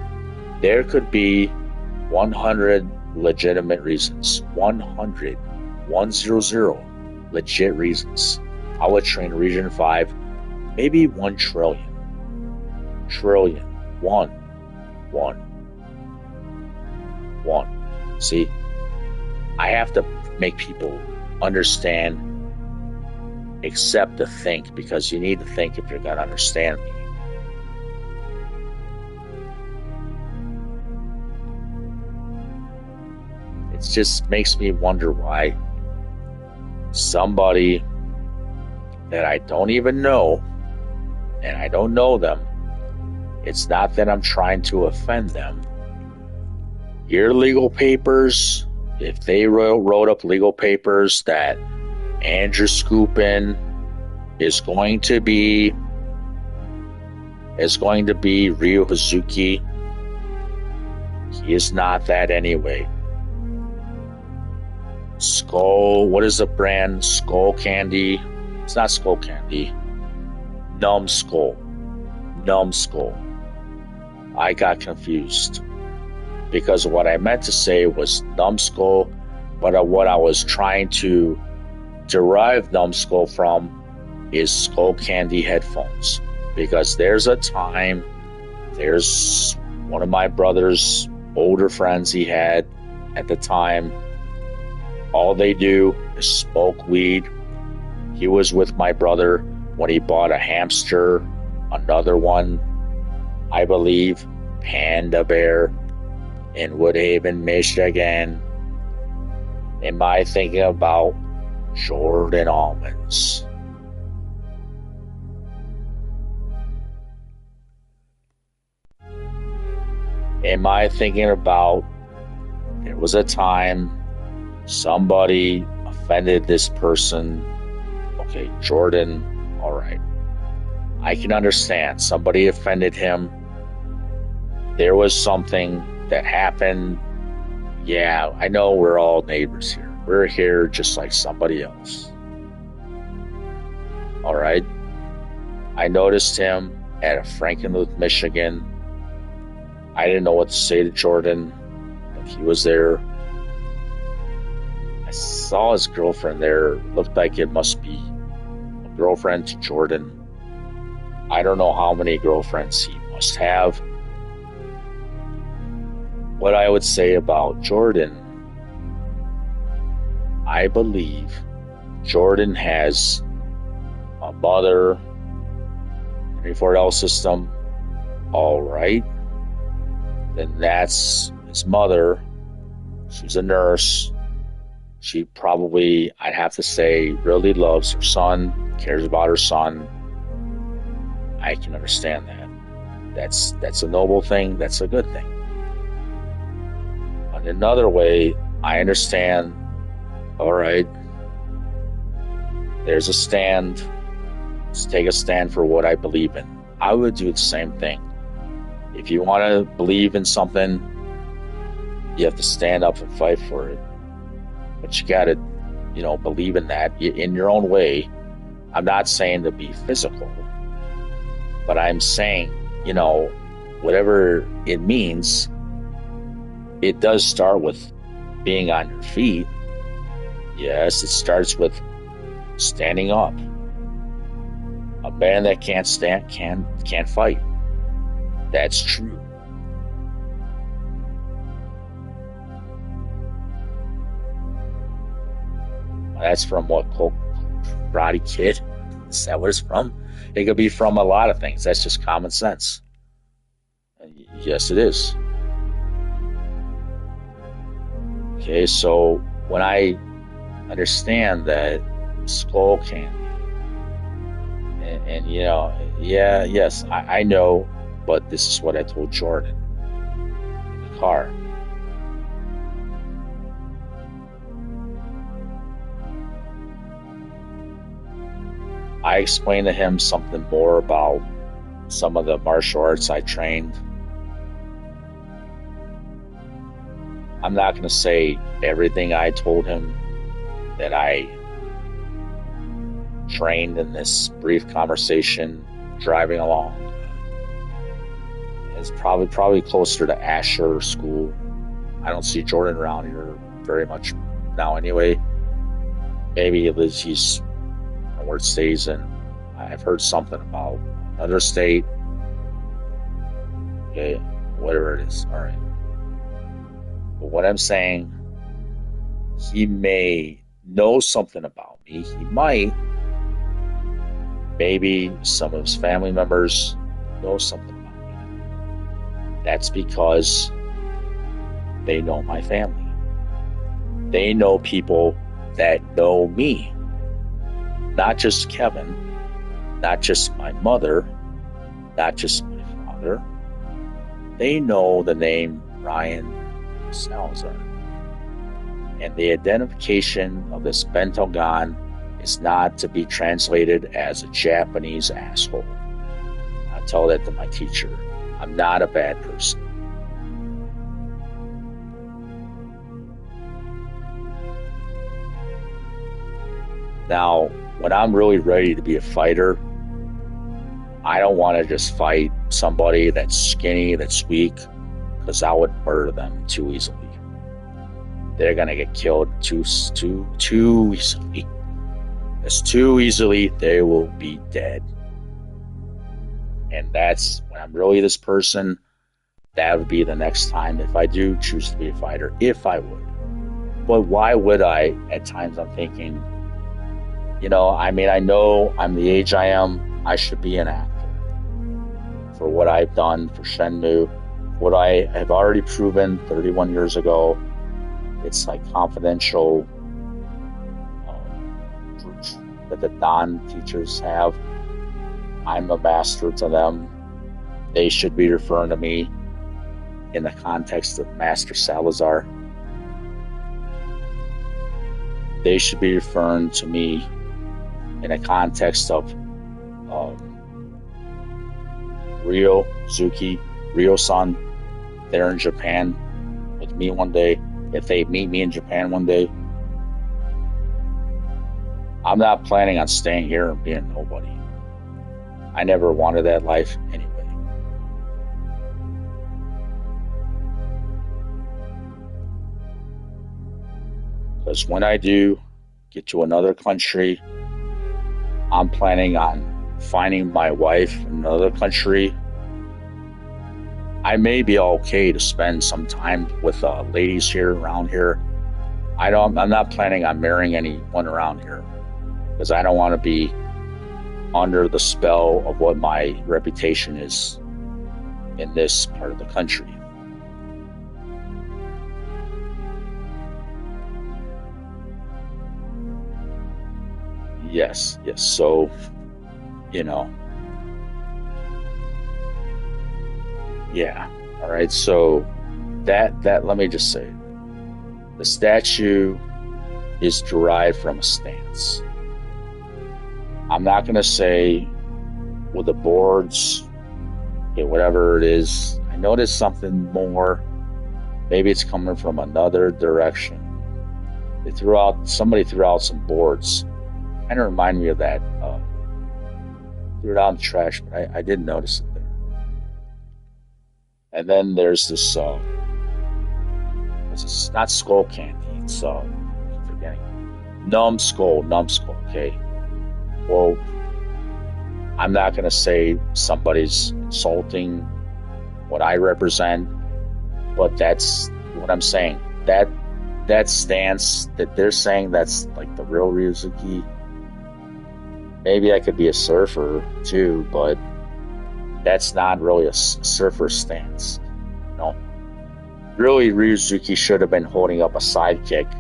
Speaker 1: There could be 100 legitimate reasons. 100 legit reasons. I would train Region 5, maybe 1 trillion. One. See, I have to make people understand, accept to think, because you need to think if you're going to understand me. It just makes me wonder why somebody that I don't even know, and I don't know them, it's not that I'm trying to offend them. Your legal papers, if they wrote up legal papers that Andrew Scoopin is going to be Ryo Hazuki, he is not that anyway. Skull, what is the brand? Skull Candy? It's not Skull Candy. Numbskull. I got confused because what I meant to say was numbskull, but what I was trying to derive numbskull from is Skull Candy headphones, because there's a time, there's one of my brother's older friends he had at the time, all they do is smoke weed. He was with my brother when he bought a hamster, another one, I believe, Panda Bear, in Woodhaven, Michigan. Am I thinking about Jordan almonds? Am I thinking about there was a time somebody offended this person Okay, Jordan, all right. I can understand. Somebody offended him. There was something that happened. Yeah, I know we're all neighbors here. We're here just like somebody else. All right. I noticed him at Frankenmuth, Michigan. I didn't know what to say to Jordan, but he was there. I saw his girlfriend there. Looked like it must be a girlfriend to Jordan. I don't know how many girlfriends he must have. What I would say about Jordan, I believe Jordan has a mother, 24L system, all right. Then that's his mother. She's a nurse. She probably, I'd have to say, really loves her son, cares about her son. I can understand that. That's a noble thing. That's a good thing. In another way, I understand, all right, there's a stand. Let's take a stand for what I believe in. I would do the same thing. If you want to believe in something, you have to stand up and fight for it. But you got to, believe in that in your own way. I'm not saying to be physical, but I'm saying, whatever it means, it does start with being on your feet. Yes, it starts with standing up. A man that can't stand can't fight. That's true. That's from what, Karate Kid? Is that what it's from? It could be from a lot of things. That's just common sense. And yes, it is. Okay, so when I understand that skull candy, and yes, I know, but this is what I told Jordan in the car. I explained to him something more about some of the martial arts I trained. I'm not going to say everything I told him that I trained in this brief conversation driving along. It's probably closer to Asher School. I don't see Jordan around here very much now anyway. Maybe he's where it stays, and I've heard something about another state. Okay, whatever it is, all right. But what I'm saying, he may know something about me. He might. Maybe some of his family members know something about me. That's because they know my family. They know people that know me. Not just Kevin, not just my mother, not just my father. They know the name Ryan Salazar. And the identification of this Bentogan is not to be translated as a Japanese asshole. I tell that to my teacher. I'm not a bad person. Now, when I'm really ready to be a fighter, I don't want to just fight somebody that's skinny, that's weak, because I would murder them too easily. They're going to get killed too easily. As too easily, they will be dead. And that's when I'm really this person, that would be the next time if I do choose to be a fighter, if I would. But why would I? At times I'm thinking, I know I'm the age I am. I should be an actor. For what I've done for Shenmue, what I have already proven 31 years ago, it's like confidential proof that the Dan teachers have. I'm a master to them. They should be referring to me in the context of Master Salazar. They should be referring to me in a context of um, Ryo Hazuki, Ryo-san, there in Japan with me one day. If they meet me in Japan one day, I'm not planning on staying here and being nobody. I never wanted that life anyway. Because when I do get to another country, I'm planning on finding my wife in another country. I may be okay to spend some time with ladies here around here. I'm not planning on marrying anyone around here because I don't want to be under the spell of what my reputation is in this part of the country. Yes. So, you know, yeah. All right. So that let me just say, the statue is derived from a stance. I'm not going to say with the boards, okay, whatever it is. I noticed something more. Maybe it's coming from another direction. Somebody threw out some boards. Kind of remind me of that. Threw it out in the trash, but I didn't notice it there. And then there's this, it's not skull candy. It's, I'm forgetting. Numbskull, okay? Well, I'm not going to say somebody's insulting what I represent, but that's what I'm saying. That stance that they're saying that's like the real Ryuzuki. Maybe I could be a surfer too, but that's not really a surfer stance. You know, really, Ryuzuki should have been holding up a sidekick.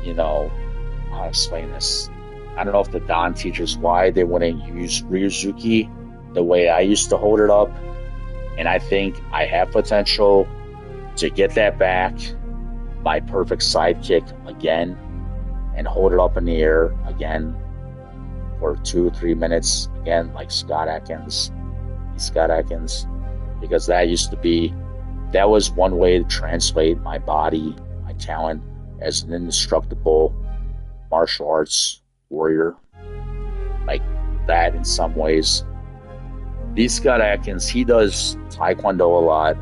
Speaker 1: You know, how to explain this? I don't know if the Dan teaches why they wouldn't use Ryuzuki the way I used to hold it up, and I think I have potential to get that back, my perfect sidekick again, and hold it up in the air again for 2-3 minutes again, like Scott Adkins, because that was one way to translate my body, my talent as an indestructible martial arts warrior, like that in some ways. These Scott Adkins, he does Taekwondo a lot.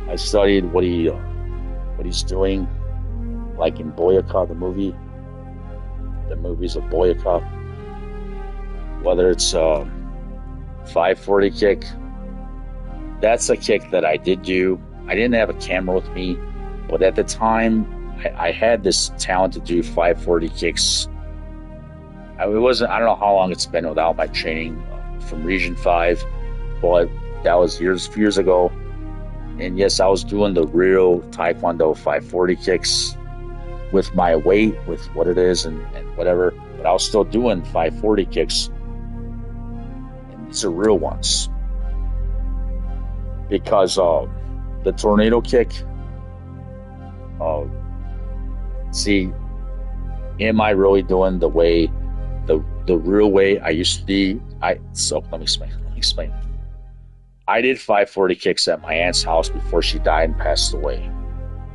Speaker 1: I studied what he's doing, like in Boyaka, the movies of Boyaka. Whether it's 540 kick, that's a kick that I did do. I didn't have a camera with me, but at the time, I had this talent to do 540 kicks. I don't know how long it's been without my training from Region 5, but that was years ago. And yes, I was doing the real Taekwondo 540 kicks with my weight, with what it is and whatever, but I was still doing 540 kicks. And these are real ones. Because the tornado kick, see, am I really doing the real way I used to be? Let me explain. I did 540 kicks at my aunt's house before she died and passed away.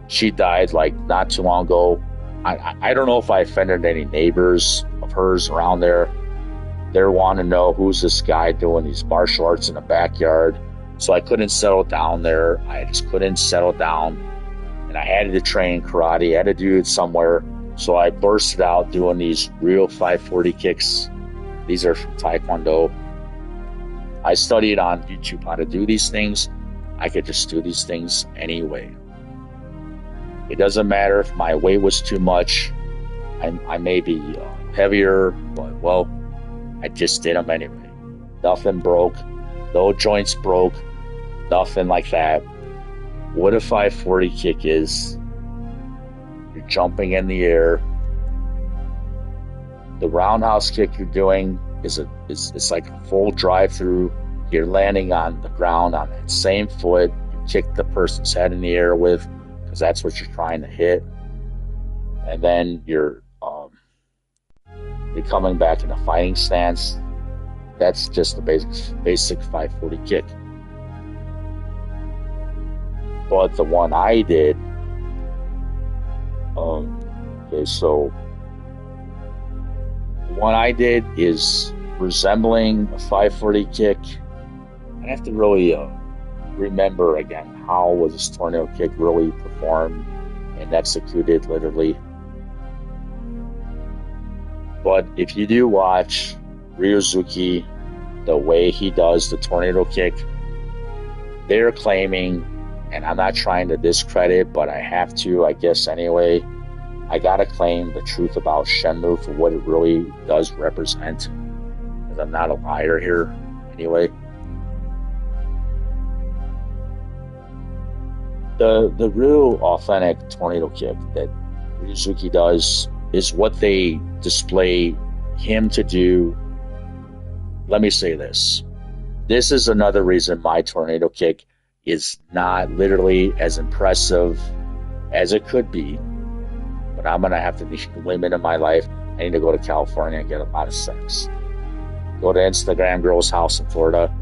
Speaker 1: She died like not too long ago. I don't know if I offended any neighbors of hers around there. They're wanting to know who's this guy doing these martial arts in the backyard. So I couldn't settle down there. I just couldn't settle down. And I had to train karate. I had to do it somewhere. So I bursted out doing these real 540 kicks. These are from Taekwondo. I studied on YouTube how to do these things. I could just do these things anyway. It doesn't matter if my weight was too much. I may be heavier, but well, I just did them anyway. Nothing broke. No joints broke. Nothing like that. What a 540 kick is. You're jumping in the air. The roundhouse kick you're doing it's like a full drive through. You're landing on the ground on that same foot. You kick the person's head in the air with, because that's what you're trying to hit. And then They coming back in a fighting stance. That's just the basic 540 kick. But the one I did, okay, so the one I did is resembling a 540 kick. I have to really remember again how was this tornado kick really performed and executed, literally. But if you do watch Ryo Hazuki, the way he does the tornado kick, they're claiming, and I'm not trying to discredit, but I have to, I guess anyway, I gotta claim the truth about Shenmue for what it really does represent, because I'm not a liar here anyway. The real authentic tornado kick that Ryo Hazuki does is what they display him to do. Let me say this. This is another reason my tornado kick is not literally as impressive as it could be. But I'm going to have to be women in my life. I need to go to California and get a lot of sex. Go to Instagram girl's house in Florida.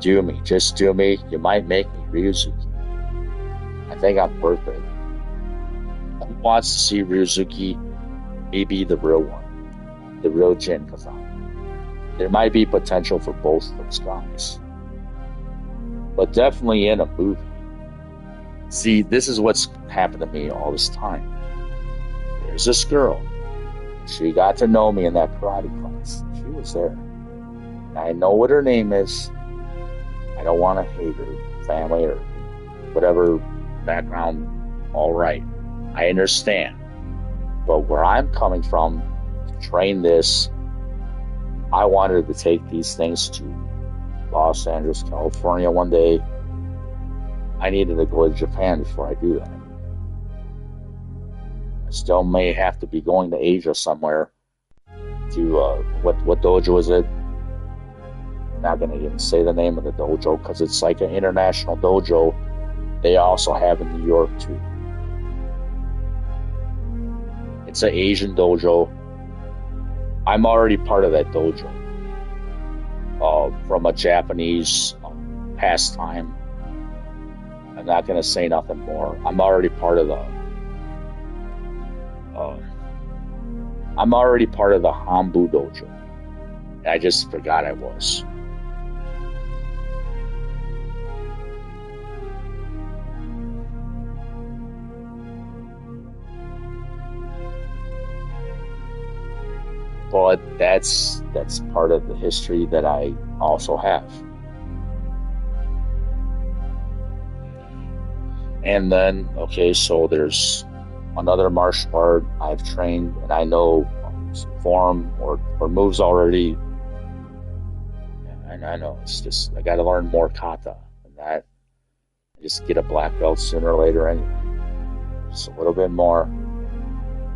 Speaker 1: Do me. Just do me. You might make me Ryo Hazuki. I think I'm worth it. Who wants to see Ryo Hazuki? Maybe the real one. The real Jin Kazan. There might be potential for both those guys. But definitely in a movie. See, this is what's happened to me all this time. There's this girl. She got to know me in that karate class. She was there. And I know what her name is. I don't want to hate her family or whatever background. All right. I understand. But where I'm coming from, to train this, I wanted to take these things to Los Angeles, California one day. I needed to go to Japan before I do that. I still may have to be going to Asia somewhere to, what dojo is it? I'm not going to even say the name of the dojo because it's like an international dojo. They also have in New York too. It's an Asian dojo. I'm already part of that dojo. From a Japanese pastime. I'm not going to say nothing more. I'm already part of the Hanbu dojo. I just forgot I was. But that's part of the history that I also have. And then, okay, so there's another martial art I've trained, and I know some form or moves already. And I know it's just, I got to learn more kata than that. I just get a black belt sooner or later anyway. Just a little bit more.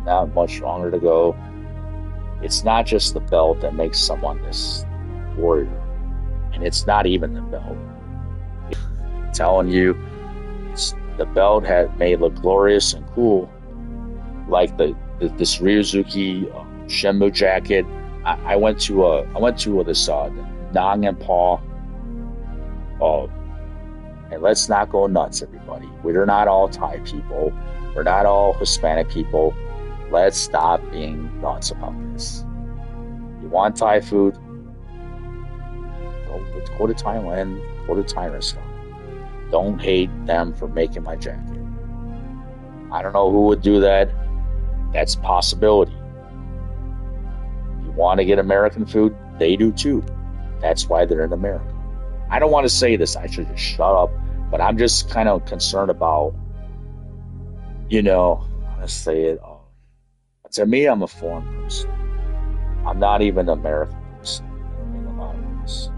Speaker 1: Not much longer to go. It's not just the belt that makes someone this warrior. And it's not even the belt. I'm telling you, the belt may look glorious and cool. Like this Ryo Hazuki Shenmue jacket. I went to this Nang and Paw. And let's not go nuts, everybody. We're not all Thai people. We're not all Hispanic people. Let's stop being nuts about this. You want Thai food? Go to Thailand. Go to Thai restaurant. Don't hate them for making my jacket. I don't know who would do that. That's a possibility. You want to get American food? They do too. That's why they're in America. I don't want to say this. I should just shut up. But I'm just kind of concerned about, let's say it. To me, I'm a foreign person. I'm not even an American person in a lot of ways.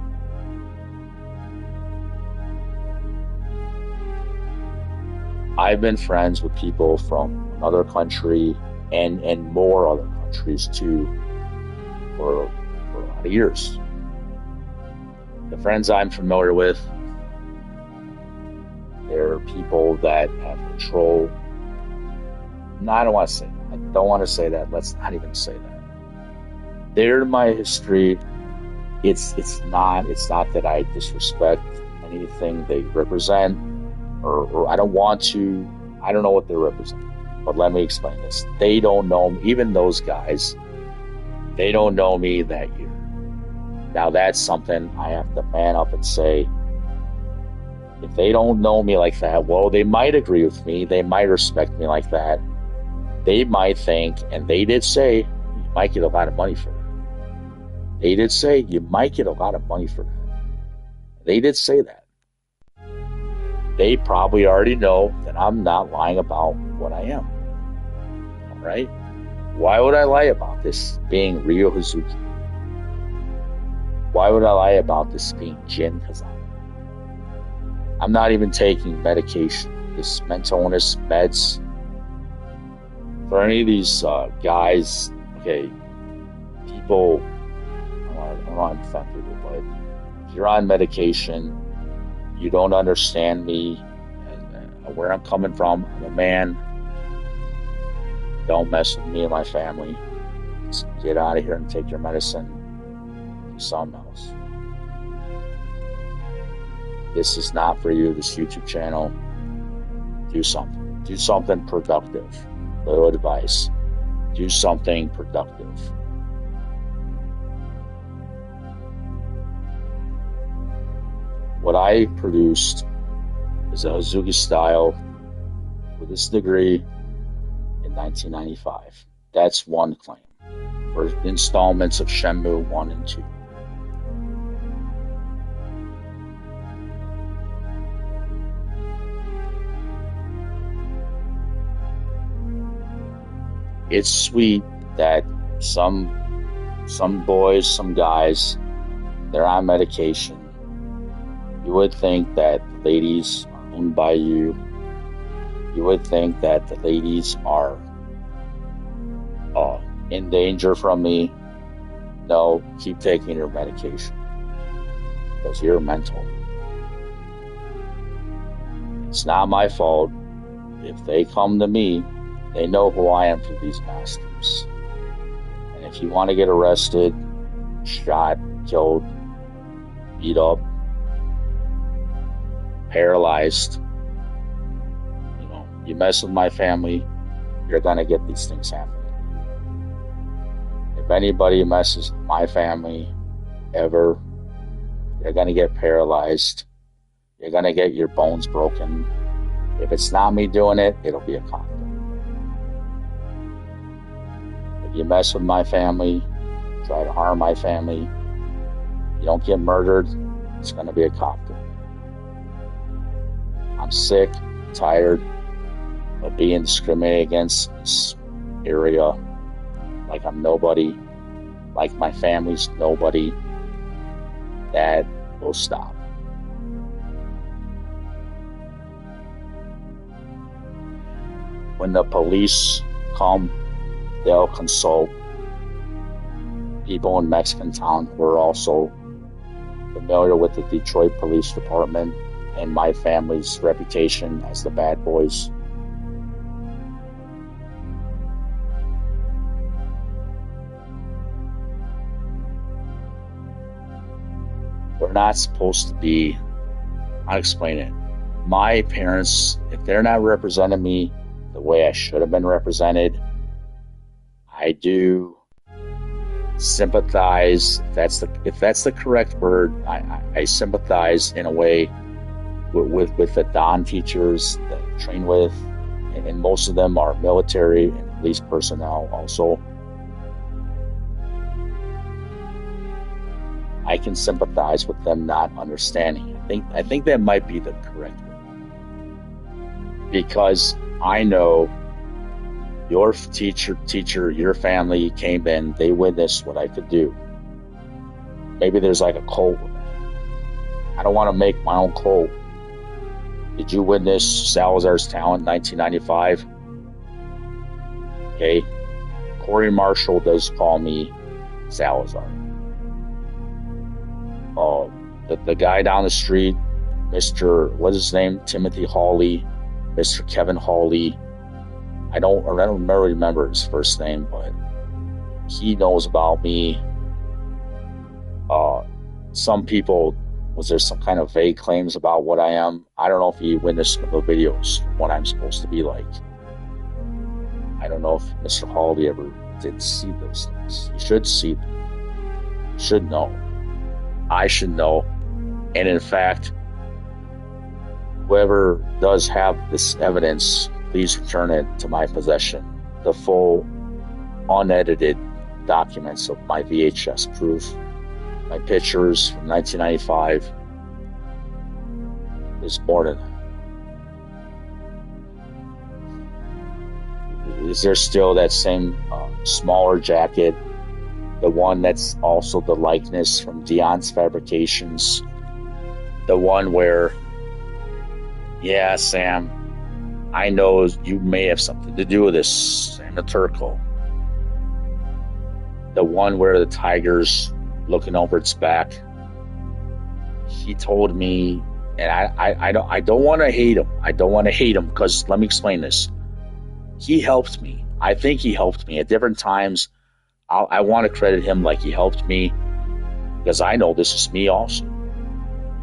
Speaker 1: I've been friends with people from another country and more other countries too for a lot of years. The friends I'm familiar with, they're people that have control. No, I don't want to say that. Let's not even say that. They're my history. It's not that I disrespect anything they represent, or I don't want to. I don't know what they represent. But let me explain this. They don't know me, even those guys, they don't know me that year. Now that's something I have to man up and say, if they don't know me like that, well, they might agree with me. They might respect me like that. They might think, and they did say, you might get a lot of money for it. They did say, you might get a lot of money for that. They did say that. They probably already know that I'm not lying about what I am. All right? Why would I lie about this being Ryo Hazuki? Why would I lie about this being Jin Kazama? I'm not even taking medication. This mental illness meds. For any of these guys, okay, people, I don't want to offend people, but if you're on medication, you don't understand me and where I'm coming from. I'm a man. Don't mess with me and my family. Just get out of here and take your medicine. Do something else. This is not for you, this YouTube channel. Do something. Do something productive. Little advice. Do something productive. What I produced is a Hazuki style with this degree in 1995. That's one claim. For installments of Shenmue I and II. It's sweet that some boys, some guys, they're on medication. You would think that the ladies are owned by you. You would think that the ladies are in danger from me. No, keep taking your medication because you're mental. It's not my fault. If they come to me, they know who I am for these masters. And if you want to get arrested, shot, killed, beat up, paralyzed, you mess with my family, you're going to get these things happening. If anybody messes with my family ever, you're going to get paralyzed. You're going to get your bones broken. If it's not me doing it, it'll be a cop. If you mess with my family, try to harm my family, you don't get murdered, it's going to be a cop. I'm sick, tired of being discriminated against in this area, like I'm nobody, like my family's nobody. That will stop. When the police come, they'll consult people in Mexican town who are also familiar with the Detroit Police Department and my family's reputation as the bad boys. We're not supposed to be, I'll explain it. My parents, if they're not representing me the way I should have been represented, I do sympathize. If that's the correct word, I sympathize in a way with the Don teachers that I train with, and most of them are military and police personnel also. I can sympathize with them not understanding. I think that might be the correct word, because I know your teacher, your family came in, they witnessed what I could do. Maybe there's like a cult with that. I don't want to make my own cult. Did you witness Salazar's talent in 1995? Okay. Corey Marshall does call me Salazar. The guy down the street, Mr. what's his name? Timothy Hawley, Mr. Kevin Hawley. I don't remember his first name, but he knows about me. Some people, was there some kind of vague claims about what I am? I don't know if he witnessed some of the videos, what I'm supposed to be like. I don't know if Mr. Hawley ever did see those things. He should see them. He should know. I should know. And in fact, whoever does have this evidence, please return it to my possession. The full, unedited documents of my VHS proof. My pictures from 1995 is more than. Is there still that same smaller jacket? The one that's also the likeness from Dion's Fabrications. The one where, yeah, Sam, I know you may have something to do with this, Sam the Turco. The one where the tiger's looking over its back. He told me, and I don't want to hate him. I don't want to hate him because let me explain this. He helped me. I think he helped me at different times. I want to credit him like he helped me because I know this is me also.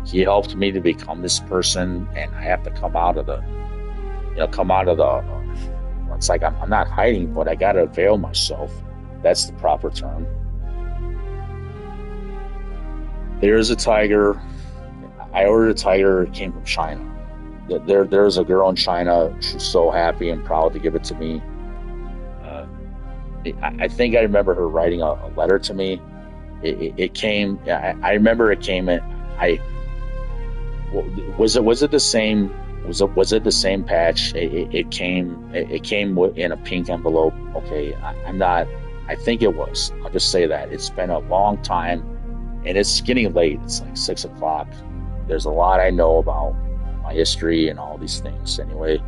Speaker 1: He helped me to become this person, and I have to come out of the. It's like I'm not hiding, but I got to veil myself. That's the proper term. There's a tiger. I ordered a tiger. It came from China. There's a girl in China. She's so happy and proud to give it to me. I think I remember her writing a letter to me. It came. I remember it came. Was it the same? Was it the same patch? It came. It came in a pink envelope. Okay, I'm not. I think it was. I'll just say that it's been a long time. And it's getting late. It's like 6 o'clock. There's a lot I know about my history and all these things. Anyway.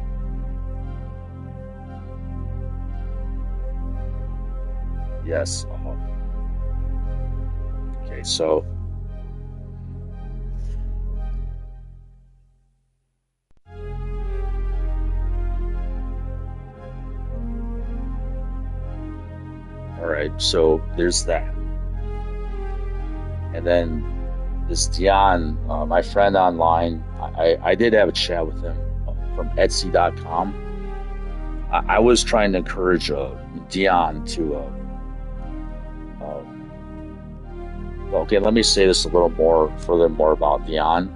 Speaker 1: Yes. Okay, so. All right, so there's that. And then this Dion, my friend online, I did have a chat with him from Etsy.com. I was trying to encourage Dion to. Okay, let me say this a little more, furthermore about Dion.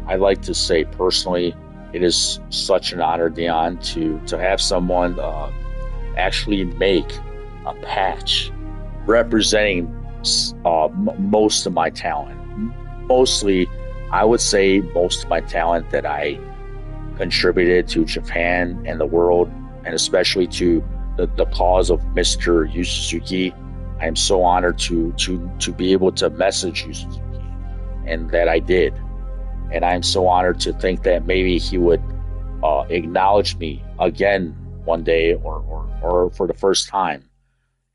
Speaker 1: I'd like to say personally, it is such an honor, Dion, to have someone actually make a patch representing most of my talent. Mostly, I would say most of my talent that I contributed to Japan and the world, and especially to the cause of Mr. Yu Suzuki. I am so honored to be able to message Yu Suzuki, and that I did. And I'm so honored to think that maybe he would acknowledge me again one day, or for the first time.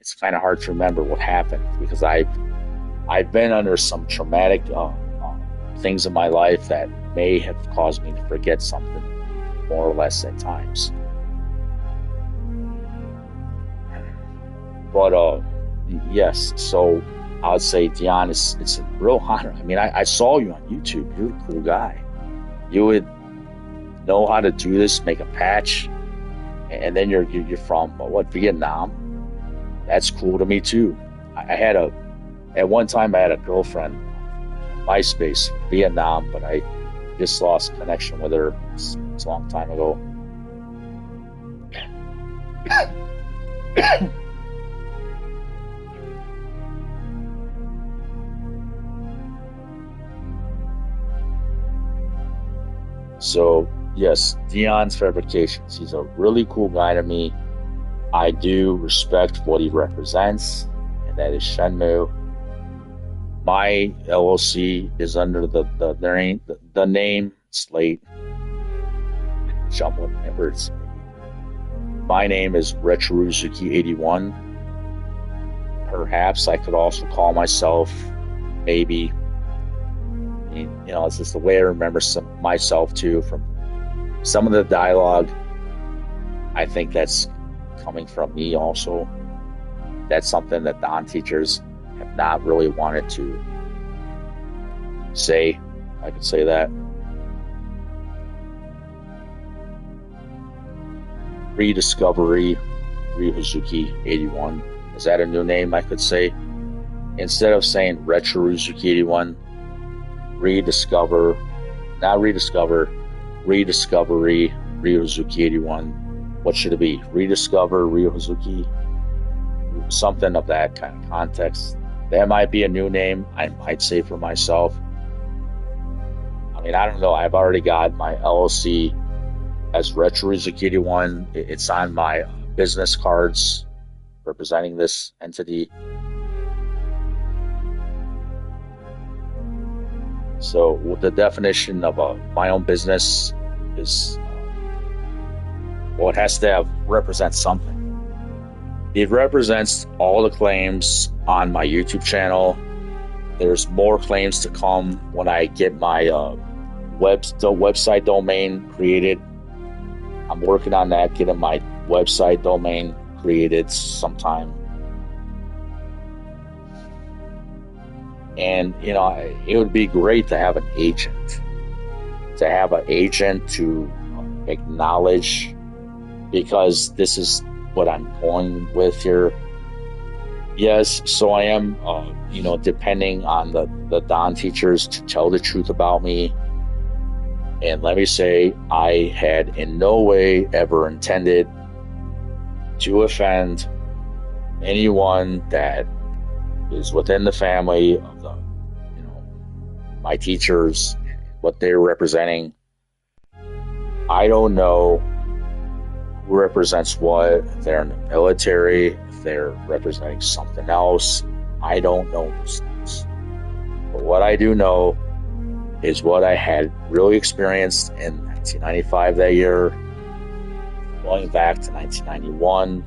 Speaker 1: It's kind of hard to remember what happened because I've been under some traumatic things in my life that may have caused me to forget something more or less at times. But yes, so I would say, Dion, it's a real honor. I mean, I saw you on YouTube. You're a cool guy. You would know how to do this, make a patch, and then you're from Vietnam. That's cool to me too. At one time I had a girlfriend, MySpace, Vietnam, but I just lost connection with her. It's a long time ago. So yes, Dion's Fabrications. He's a really cool guy to me. I do respect what he represents, and that is Shenmue. My LLC is under the name Slate. Jumbling numbers. My name is Retrouzuki81. Perhaps I could also call myself, maybe. It's just the way I remember myself too from some of the dialogue. I think that's coming from me also. that's something that non-teachers have not really wanted to say. I could say that. Rediscovery, Ryo Hazuki 81. Is that a new name I could say? Instead of saying Retro Hazuki 81, rediscover, not rediscover, rediscovery, Ryo Hazuki 81. What should it be? Rediscover Ryo Hazuki? Something of that kind of context. That might be a new name, I might say for myself. I mean, I don't know. I've already got my LLC as Retro Hazuki 81. It's on my business cards representing this entity. So the definition of my own business is, well, it has to represent something. It represents all the claims on my YouTube channel. There's more claims to come when I get my website domain created. I'm working on that, getting my website domain created sometime. And, you know, it would be great to have an agent. To acknowledge, because this is what I'm going with here. Yes, so I am, depending on the non-teachers to tell the truth about me. And let me say, I had in no way ever intended to offend anyone that is within the family of my teachers, what they're representing. I don't know who represents what, if they're in the military, if they're representing something else. I don't know those things. But what I do know is what I had really experienced in 1995 that year, going back to 1991.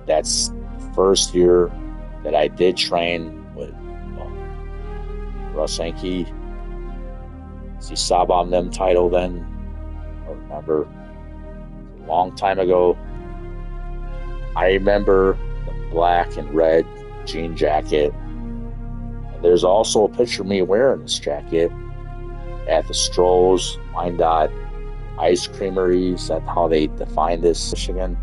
Speaker 1: That's the first year that I did train with Ryo Hazuki. See Sabam them title then. I remember a long time ago. I remember the black and red jean jacket. And there's also a picture of me wearing this jacket at the Strolls, Wyandotte Ice Creameries. That's how they define this, Michigan.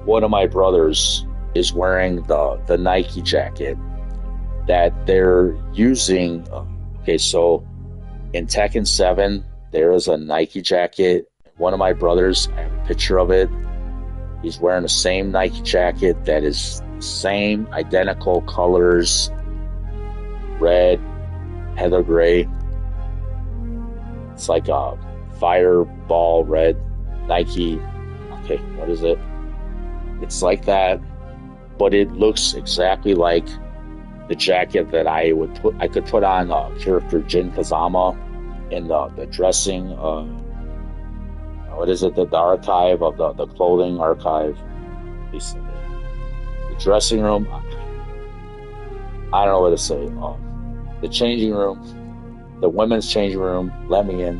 Speaker 1: One of my brothers is wearing the Nike jacket that they're using. Okay, so in Tekken 7, there is a Nike jacket. One of my brothers, I have a picture of it. He's wearing the same Nike jacket that is same identical colors, red, heather gray. It's like a fireball red Nike. Okay, what is it? It's like that, but it looks exactly like the jacket that I could put on character Jin Kazama in the dressing. What is it? The archive of the clothing archive. The dressing room. I don't know what to say. The changing room, the women's changing room. Let me in.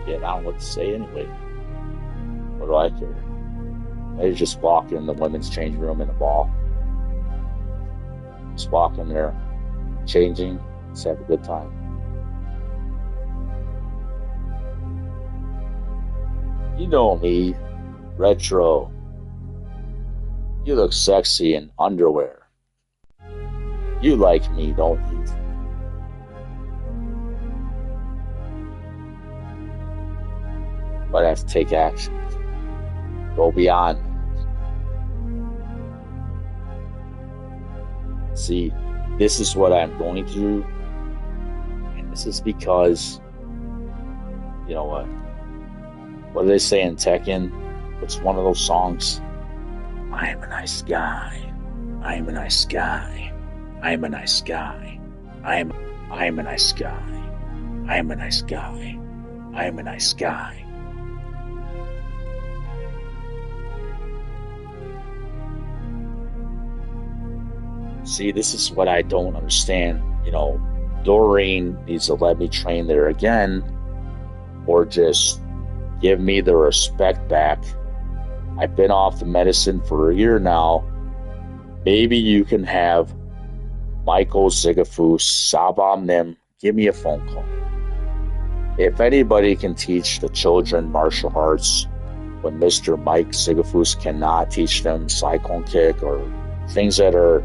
Speaker 1: Yeah, I don't know what to say anyway. What do I care? I just walk in the women's changing room in a ball. Just walk in there, changing, just have a good time. You know me, retro. You look sexy in underwear. You like me, don't you? But I have to take action. Go beyond. See, this is what I'm going through, and this is because, you know what do they say in Tekken? It's one of those songs. I'm a nice guy. I'm a nice guy. I'm a nice guy. I'm a nice guy. I'm a nice guy. I'm a nice guy. See, this is what I don't understand. Doreen needs to let me train there again, or just give me the respect back. I've been off the medicine for a year now. Maybe you can have Michael Zigafus, Sabam Nim, give me a phone call. If anybody can teach the children martial arts when Mr. Mike Zigafus cannot teach them cyclone kick or things that are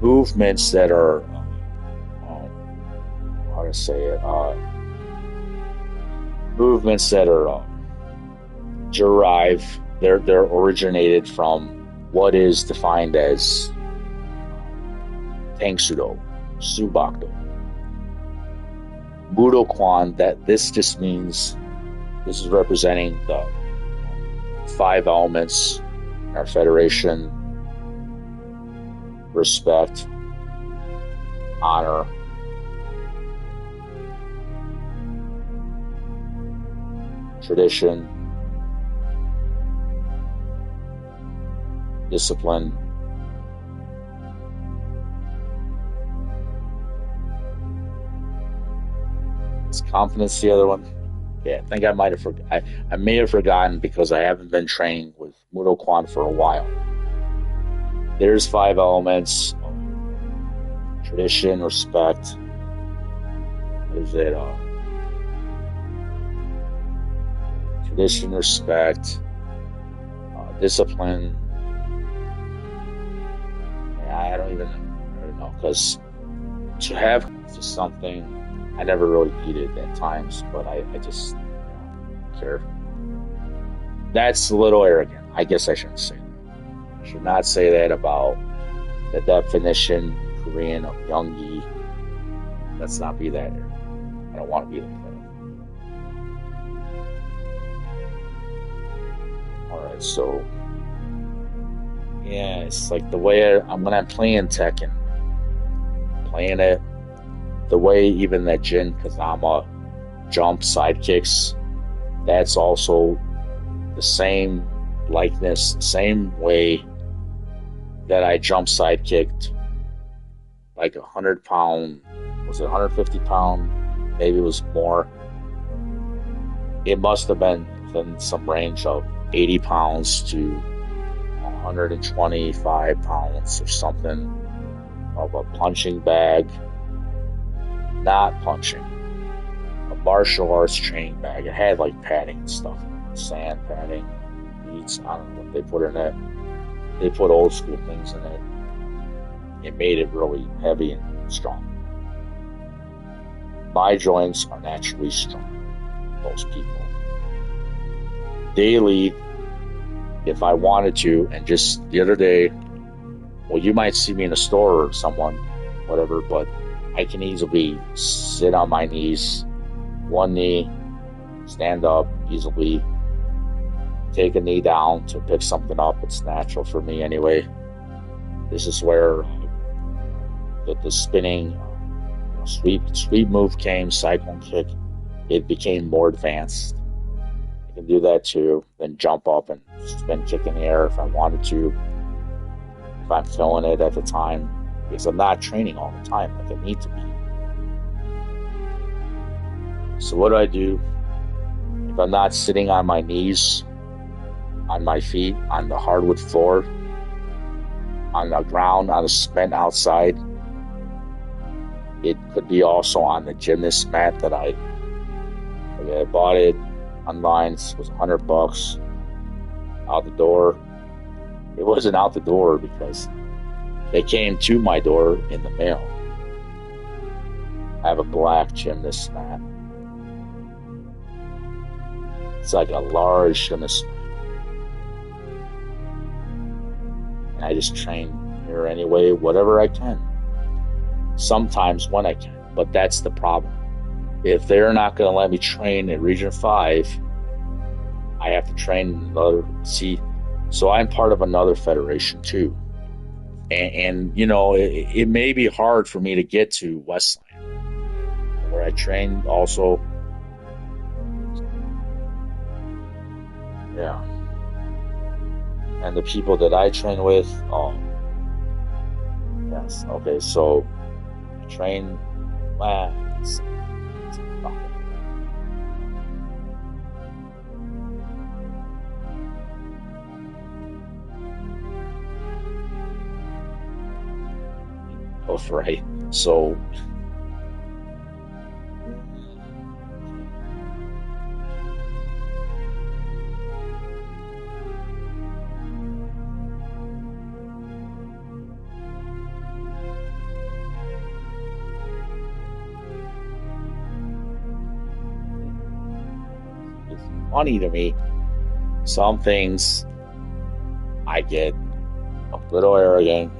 Speaker 1: movements that are, how to say it, movements that are they're originated from what is defined as Tangsudo, Subakdo. Budokan, that this just means this is representing the 5 elements in our federation: respect, honor, tradition, discipline, is confidence the other one? Yeah, I think I might have I may have forgotten because I haven't been training with Mudo Kwan for a while. There's 5 elements: tradition, respect. What is it? Tradition, respect, discipline. Yeah, I don't even know, because to have just something I never really needed at times, but I just don't care. That's a little arrogant. I guess I shouldn't say that. I should not say that about the definition Korean of Youngie. Let's not be that arrogant. I don't want to be like that. Alright, so yeah, it's like the way when I'm playing Tekken, playing it, the way even that Jin Kazama jump sidekicks, that's also the same likeness, same way that I jump sidekicked like 100-pound, was it 150-pound? Maybe it was more. It must have been within some range of 80 pounds to 125 pounds or something of a punching bag. Not punching, a martial arts training bag. It had like padding and stuff, sand padding, beads. I don't know what they put in it. They put old school things in it. It made it really heavy and strong. My joints are naturally strong. Most people. Daily, if I wanted to, and just the other day, well, you might see me in a store or someone, whatever, but I can easily sit on my knees, one knee, stand up easily, take a knee down to pick something up. It's natural for me anyway. This is where the spinning sweep move came, cyclone kick. It became more advanced. I can do that too, then jump up and spin kick in the air if I wanted to, if I'm feeling it at the time. Because I'm not training all the time like I need to be. So what do? If I'm not sitting on my knees, on my feet, on the hardwood floor, on the ground, on the cement outside, it could be also on the gymnast mat that I bought it online. It was $100 out the door. It wasn't out the door because they came to my door in the mail. I have a black gymnast mat. It's like a large gymnast mat. And I just train here anyway, whatever I can. Sometimes when I can, but that's the problem. If they're not going to let me train in Region 5, I have to train another. See, so I'm part of another federation too. And you know, it may be hard for me to get to Westland, where I train also. Yeah. And the people that I train with, yes, okay, so I train, both, right? So it's funny to me. Some things I get a little arrogant.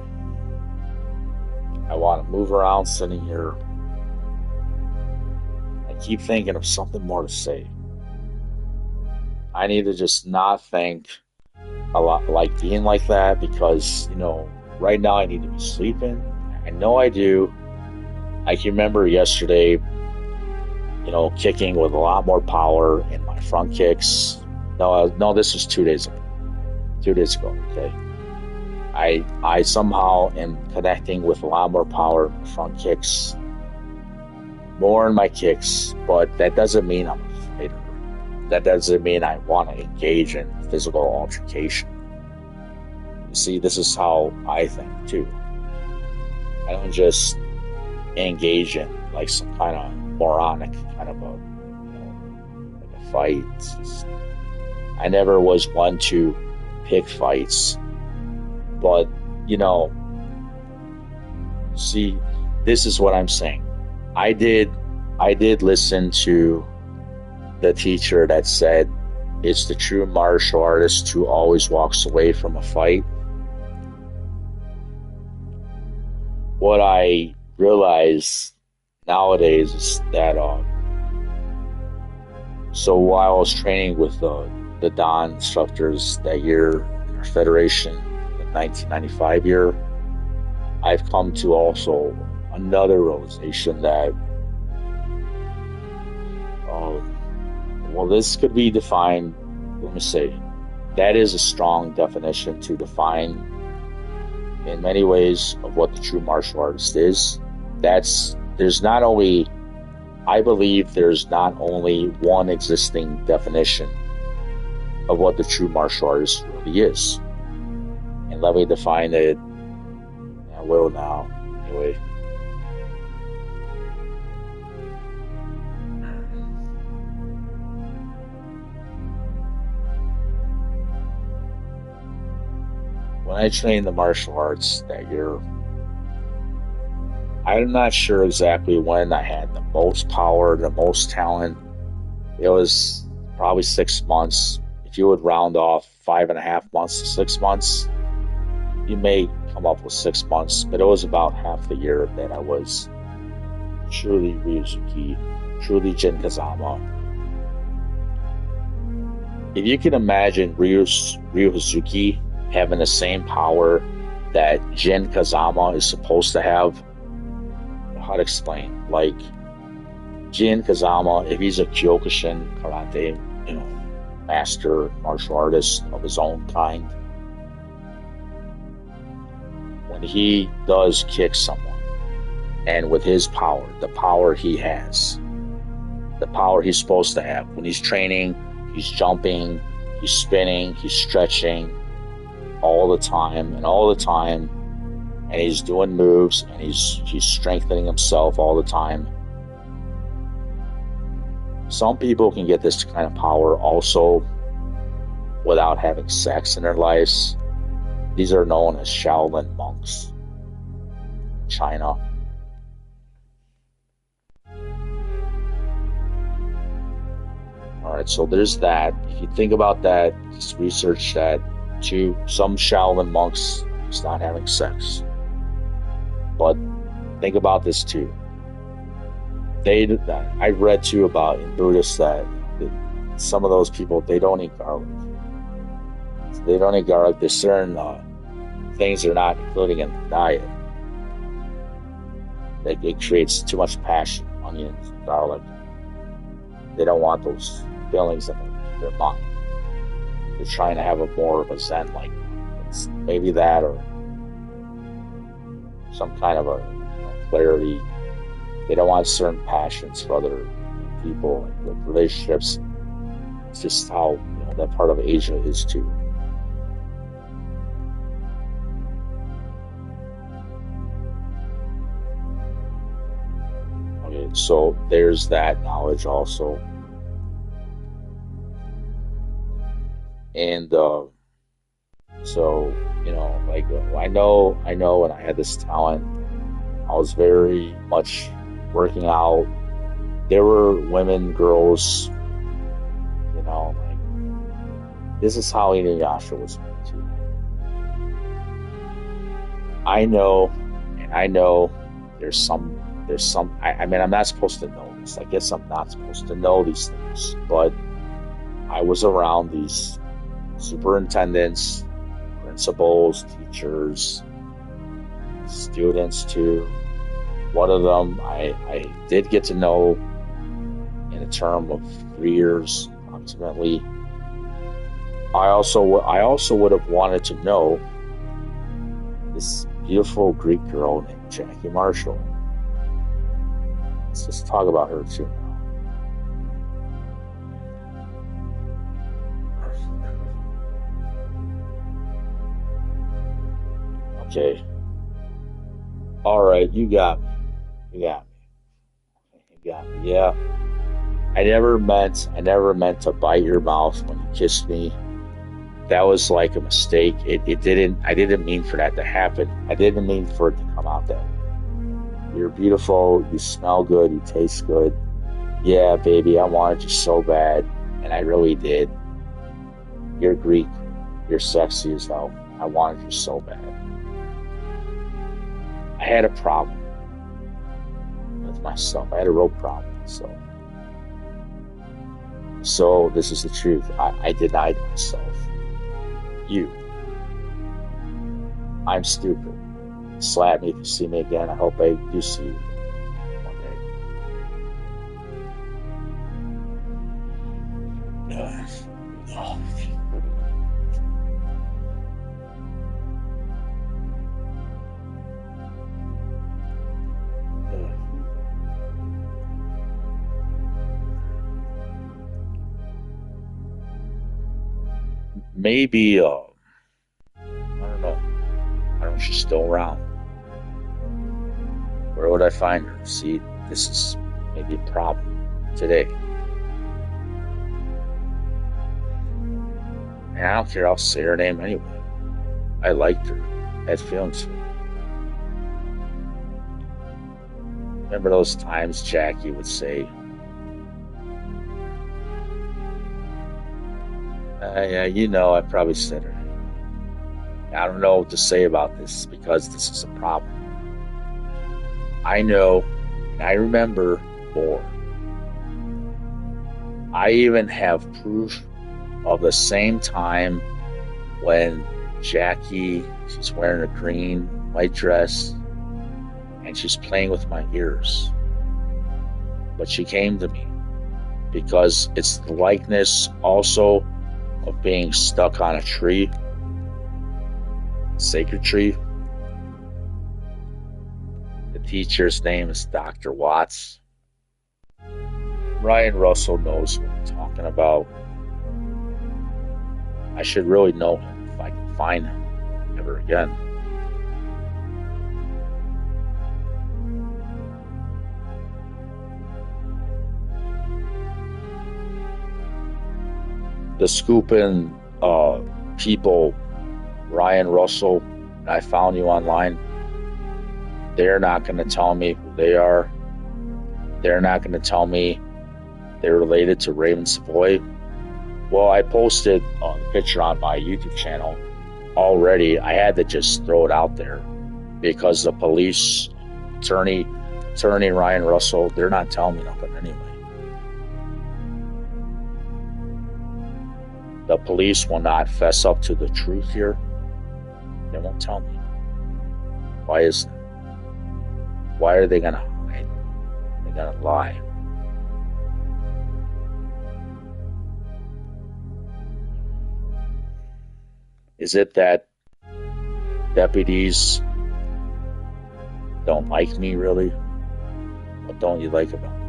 Speaker 1: I want to move around sitting here. I keep thinking of something more to say. I need to just not think a lot like being like that because, right now I need to be sleeping. I know I do. I can remember yesterday, kicking with a lot more power in my front kicks. No, this was 2 days ago. 2 days ago, okay? I somehow am connecting with a lot more power in my front kicks, more in my kicks, but that doesn't mean I'm a fighter. That doesn't mean I want to engage in physical altercation. You see, this is how I think too. I don't just engage in like some kind of moronic kind of like a fight. I never was one to pick fights, but see, this is what I'm saying. I did listen to the teacher that said it's the true martial artist who always walks away from a fight. What I realize nowadays is that so while I was training with the Dan instructors that year in our federation, the 1995 year, I've come to also another realization that this could be defined, let me say, that is a strong definition to define in many ways of what the true martial artist is. I believe there's not only one existing definition of what the true martial artist really is. And let me define it. I will now, anyway. When I trained the martial arts that year, I'm not sure exactly when I had the most power, the most talent. It was probably 6 months. If you would round off 5.5 months to 6 months, you may come up with 6 months, but it was about half the year that I was truly Ryo Hazuki, truly Jin Kazama. If you can imagine Ryo Hazuki having the same power that Jin Kazama is supposed to have, how to explain? Like, Jin Kazama, if he's a Kyokushin karate, master martial artist of his own kind, when he does kick someone, and with his power, the power he has, the power he's supposed to have, when he's training, he's jumping, he's spinning, he's stretching all the time, and he's doing moves, and he's strengthening himself all the time. Some people can get this kind of power also without having sex in their lives. These are known as Shaolin monks in China. Alright, so there's that. If you think about that, just research that too. Some Shaolin monks is not having sex. But think about this too. I read too about in Buddhists that some of those people, they don't eat garlic. They don't eat garlic. There's certain things they're not including in the diet. It creates too much passion, onions, garlic. They don't want those feelings in their mind. They're trying to have a more of a Zen, like it's maybe that or some kind of a clarity. They don't want certain passions for other people, like relationships. It's just how that part of Asia is too. So there's that knowledge also. And so, like I know when I had this talent, I was very much working out. There were women, girls, like this is how Inuyasha was made too. I know, and I know there's some, I mean, I'm not supposed to know this. I guess I'm not supposed to know these things, but I was around these superintendents, principals, teachers, students too. One of them I did get to know in a term of 3 years approximately. I also would have wanted to know this beautiful Greek girl named Jackie Marshall. Let's just talk about her too now. Okay. All right, you got me. You got me. You got me. Yeah. I never meant to bite your mouth when you kissed me. That was like a mistake. I didn't mean for that to happen. I didn't mean for it to come out that way. You're beautiful, you smell good, you taste good. Yeah, baby, I wanted you so bad, and I really did. You're Greek, you're sexy as hell. I wanted you so bad. I had a problem with myself. I had a real problem. So this is the truth. I denied myself. I'm stupid. Slap me if you see me again. I hope I do see you one day. Maybe, I don't know. I don't know if she's still around. Where would I find her? See, this is maybe a problem today. And I don't care, I'll say her name anyway. I liked her. I had feelings for her. Remember those times Jackie would say, yeah, I probably said her. I don't know what to say about this because this is a problem. I know, and I remember more. I even have proof of the same time when Jackie, she's wearing a green white dress and she's playing with my ears. But she came to me because it's the likeness also of being stuck on a tree, sacred tree. The teacher's name is Dr. Watts. Ryan Russell knows what I'm talking about. I should really know him if I can find him ever again. The scooping people, Ryan Russell, I found you online. They're not going to tell me who they are. They're not going to tell me they're related to Raven Savoy. Well, I posted a picture on my YouTube channel already. I had to just throw it out there because the police, attorney Ryan Russell, they're not telling me nothing anyway. The police will not fess up to the truth here. They won't tell me. Why is that? Why are they going to hide? They're going to lie. Is it that deputies don't like me, really? What don't you like about me?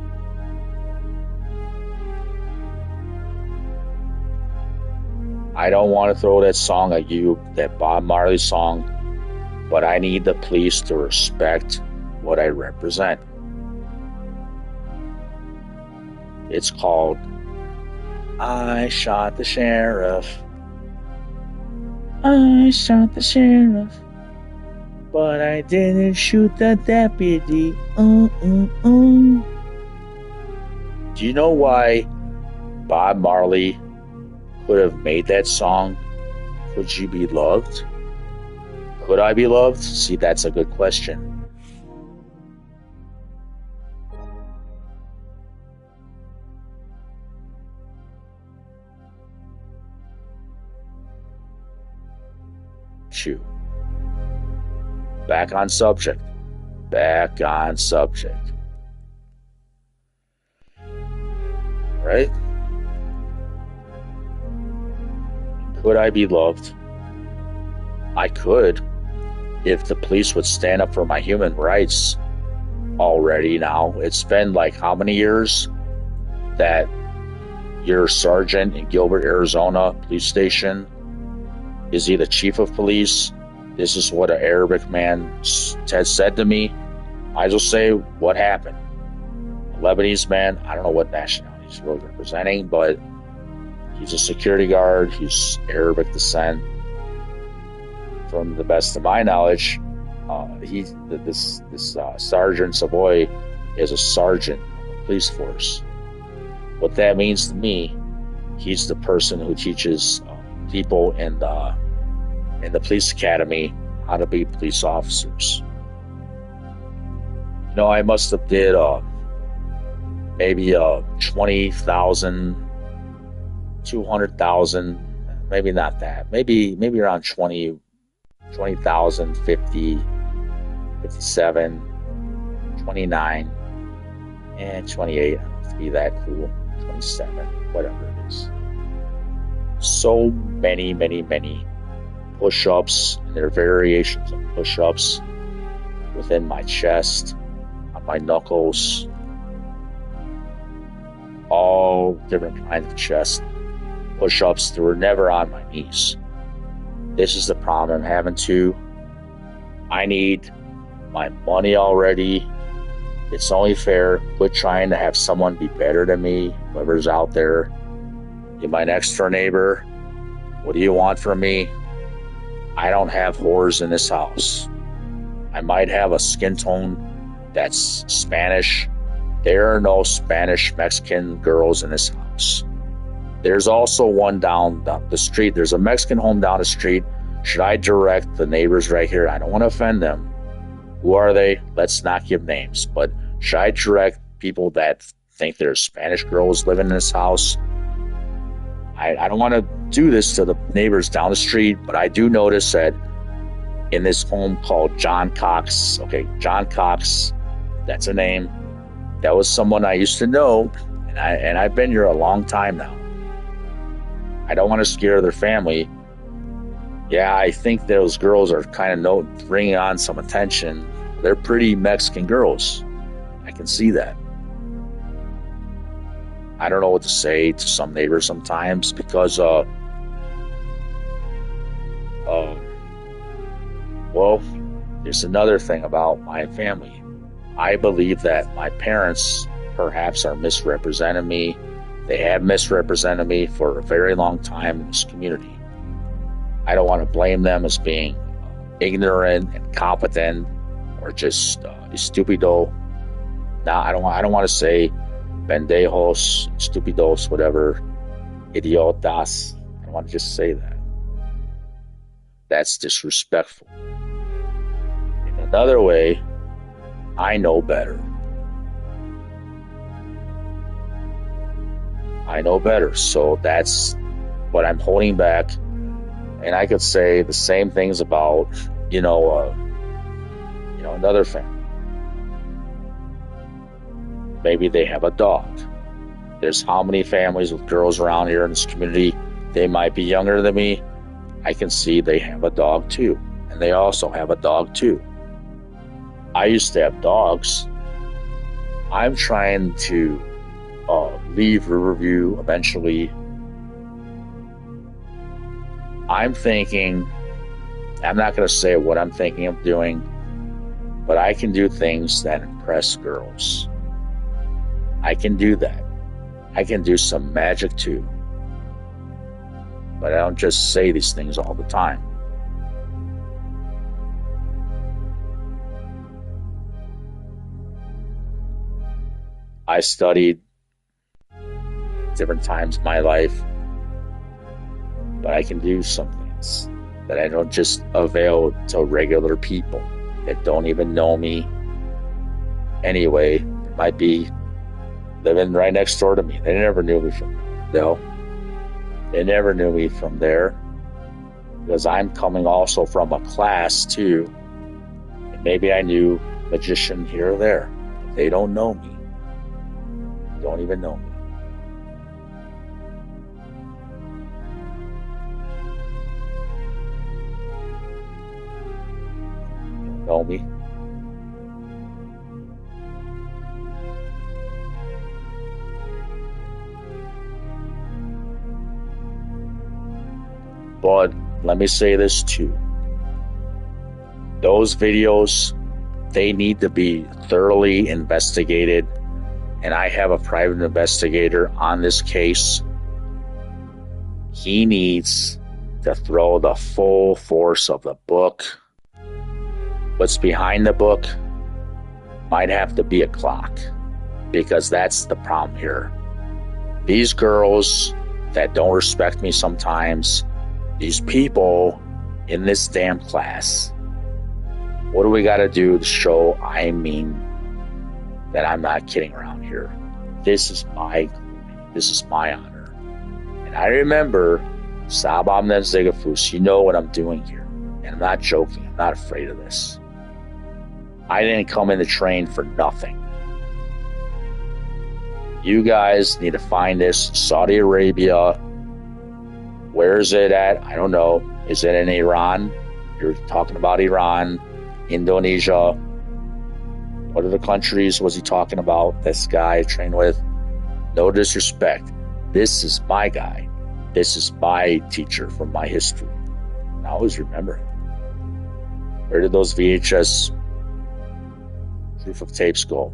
Speaker 1: I don't want to throw that song at you, that Bob Marley song, but I need the police to respect what I represent. It's called I Shot the Sheriff. I shot the sheriff, but I didn't shoot the deputy. Do you know why Bob Marley could have made that song? Could you be loved? Could I be loved? See, that's a good question. Shoot. Back on subject. Back on subject. Right? Could I be loved? I could, if the police would stand up for my human rights already now. It's been like how many years that your sergeant in Gilbert, Arizona police station, is he the chief of police? This is what an Arabic man has said to me. I just say, what happened? A Lebanese man, I don't know what nationality he's really representing, but he's a security guard. He's Arabic descent. From the best of my knowledge, this Sergeant Savoy is a sergeant of the police force. What that means to me, he's the person who teaches people in the police academy how to be police officers. You know, I must have did maybe 20,000, 200,000, maybe not that, maybe around 20,000, 50, 57, 29, and 28. I don't have to be that cool. 27, whatever it is. So many push-ups, and there are variations of push-ups within my chest, on my knuckles, all different kinds of chest push-ups that were never on my knees. This is the problem I'm having too. I need my money already. It's only fair. Quit trying to have someone be better than me, whoever's out there. You're my next door neighbor. What do you want from me? I don't have whores in this house. I might have a skin tone that's Spanish. There are no Spanish Mexican girls in this house. There's also one down the street. There's a Mexican home down the street. Should I direct the neighbors right here? I don't want to offend them. Who are they? Let's not give names. But should I direct people that think there's Spanish girls living in this house? I don't want to do this to the neighbors down the street, but I do notice that in this home called John Cox, John Cox, that's a name. That was someone I used to know, and I've been here a long time now. I don't want to scare their family. Yeah, I think those girls are kind of bringing on some attention. They're pretty Mexican girls. I can see that. I don't know what to say to some neighbors sometimes because, well, there's another thing about my family. I believe that my parents perhaps are misrepresenting me. They have misrepresented me for a very long time in this community. I don't want to blame them as being ignorant, incompetent, or just estupido. Now, I don't want to say pendejos, estupidos, whatever, idiotas. I don't want to just say that. That's disrespectful. In another way, I know better. I know better, so that's what I'm holding back. And I could say the same things about, another family. Maybe they have a dog. There's how many families with girls around here in this community, they might be younger than me. I can see they have a dog too. And they also have a dog too. I used to have dogs. I'm trying to leave Riverview eventually. I'm thinking, I'm not going to say what I'm thinking of doing, but I can do things that impress girls. I can do that. I can do some magic too. But I don't just say these things all the time. I studied different times in my life, but I can do some things that I don't just avail to regular people that don't even know me anyway. They might be living right next door to me. They never knew me from no. They never knew me from there because I'm coming also from a class too. And maybe I knew a magician here or there. They don't know me. Don't even know me. Don't know me. But let me say this too. Those videos, they need to be thoroughly investigated. And I have a private investigator on this case. He needs to throw the full force of the book. What's behind the book might have to be a clock, because that's the problem here. These girls that don't respect me sometimes, these people in this damn class, what do we got to do to show I mean that I'm not kidding around here? This is my glory. This is my honor. And I remember Sabam Nen Zigafus, you know what I'm doing here. And I'm not joking. I'm not afraid of this. I didn't come in the train for nothing. You guys need to find this. Saudi Arabia. Where is it at? I don't know. Is it in Iran? You're talking about Iran, Indonesia. What other countries was he talking about? This guy I trained with? No disrespect. This is my guy. This is my teacher from my history. And I always remember him. Where did those VHS proof of tapes go?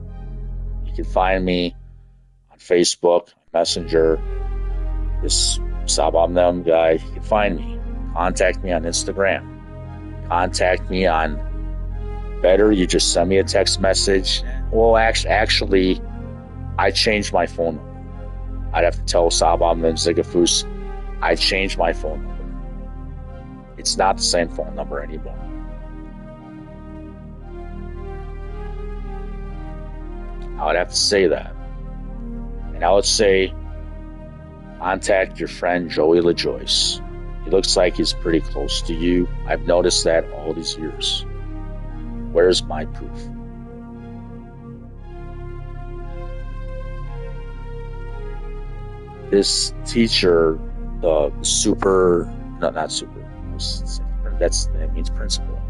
Speaker 1: You can find me on Facebook, Messenger, this Sabam Nem guy. You can find me. Contact me on Instagram. Contact me on, better you just send me a text message. Well, actually, I changed my phone number. I'd have to tell Sabam Nem Zigafus I changed my phone number. It's not the same phone number anymore. I would have to say that. And I would say, contact your friend Joey LaJoyce. He looks like he's pretty close to you. I've noticed that all these years. Where's my proof? This teacher, the super, no, not super, that means principal.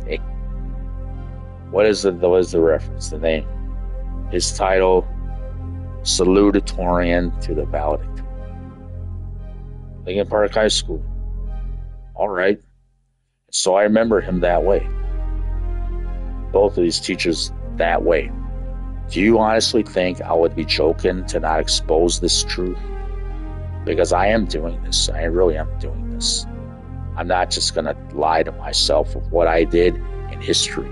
Speaker 1: Okay. What is the reference, the name? His title, salutatorian to the valedictorian. Lincoln Park High School. All right. So I remember him that way. Both of these teachers that way. Do you honestly think I would be joking to not expose this truth? Because I am doing this. I really am doing this. I'm not just going to lie to myself of what I did in history.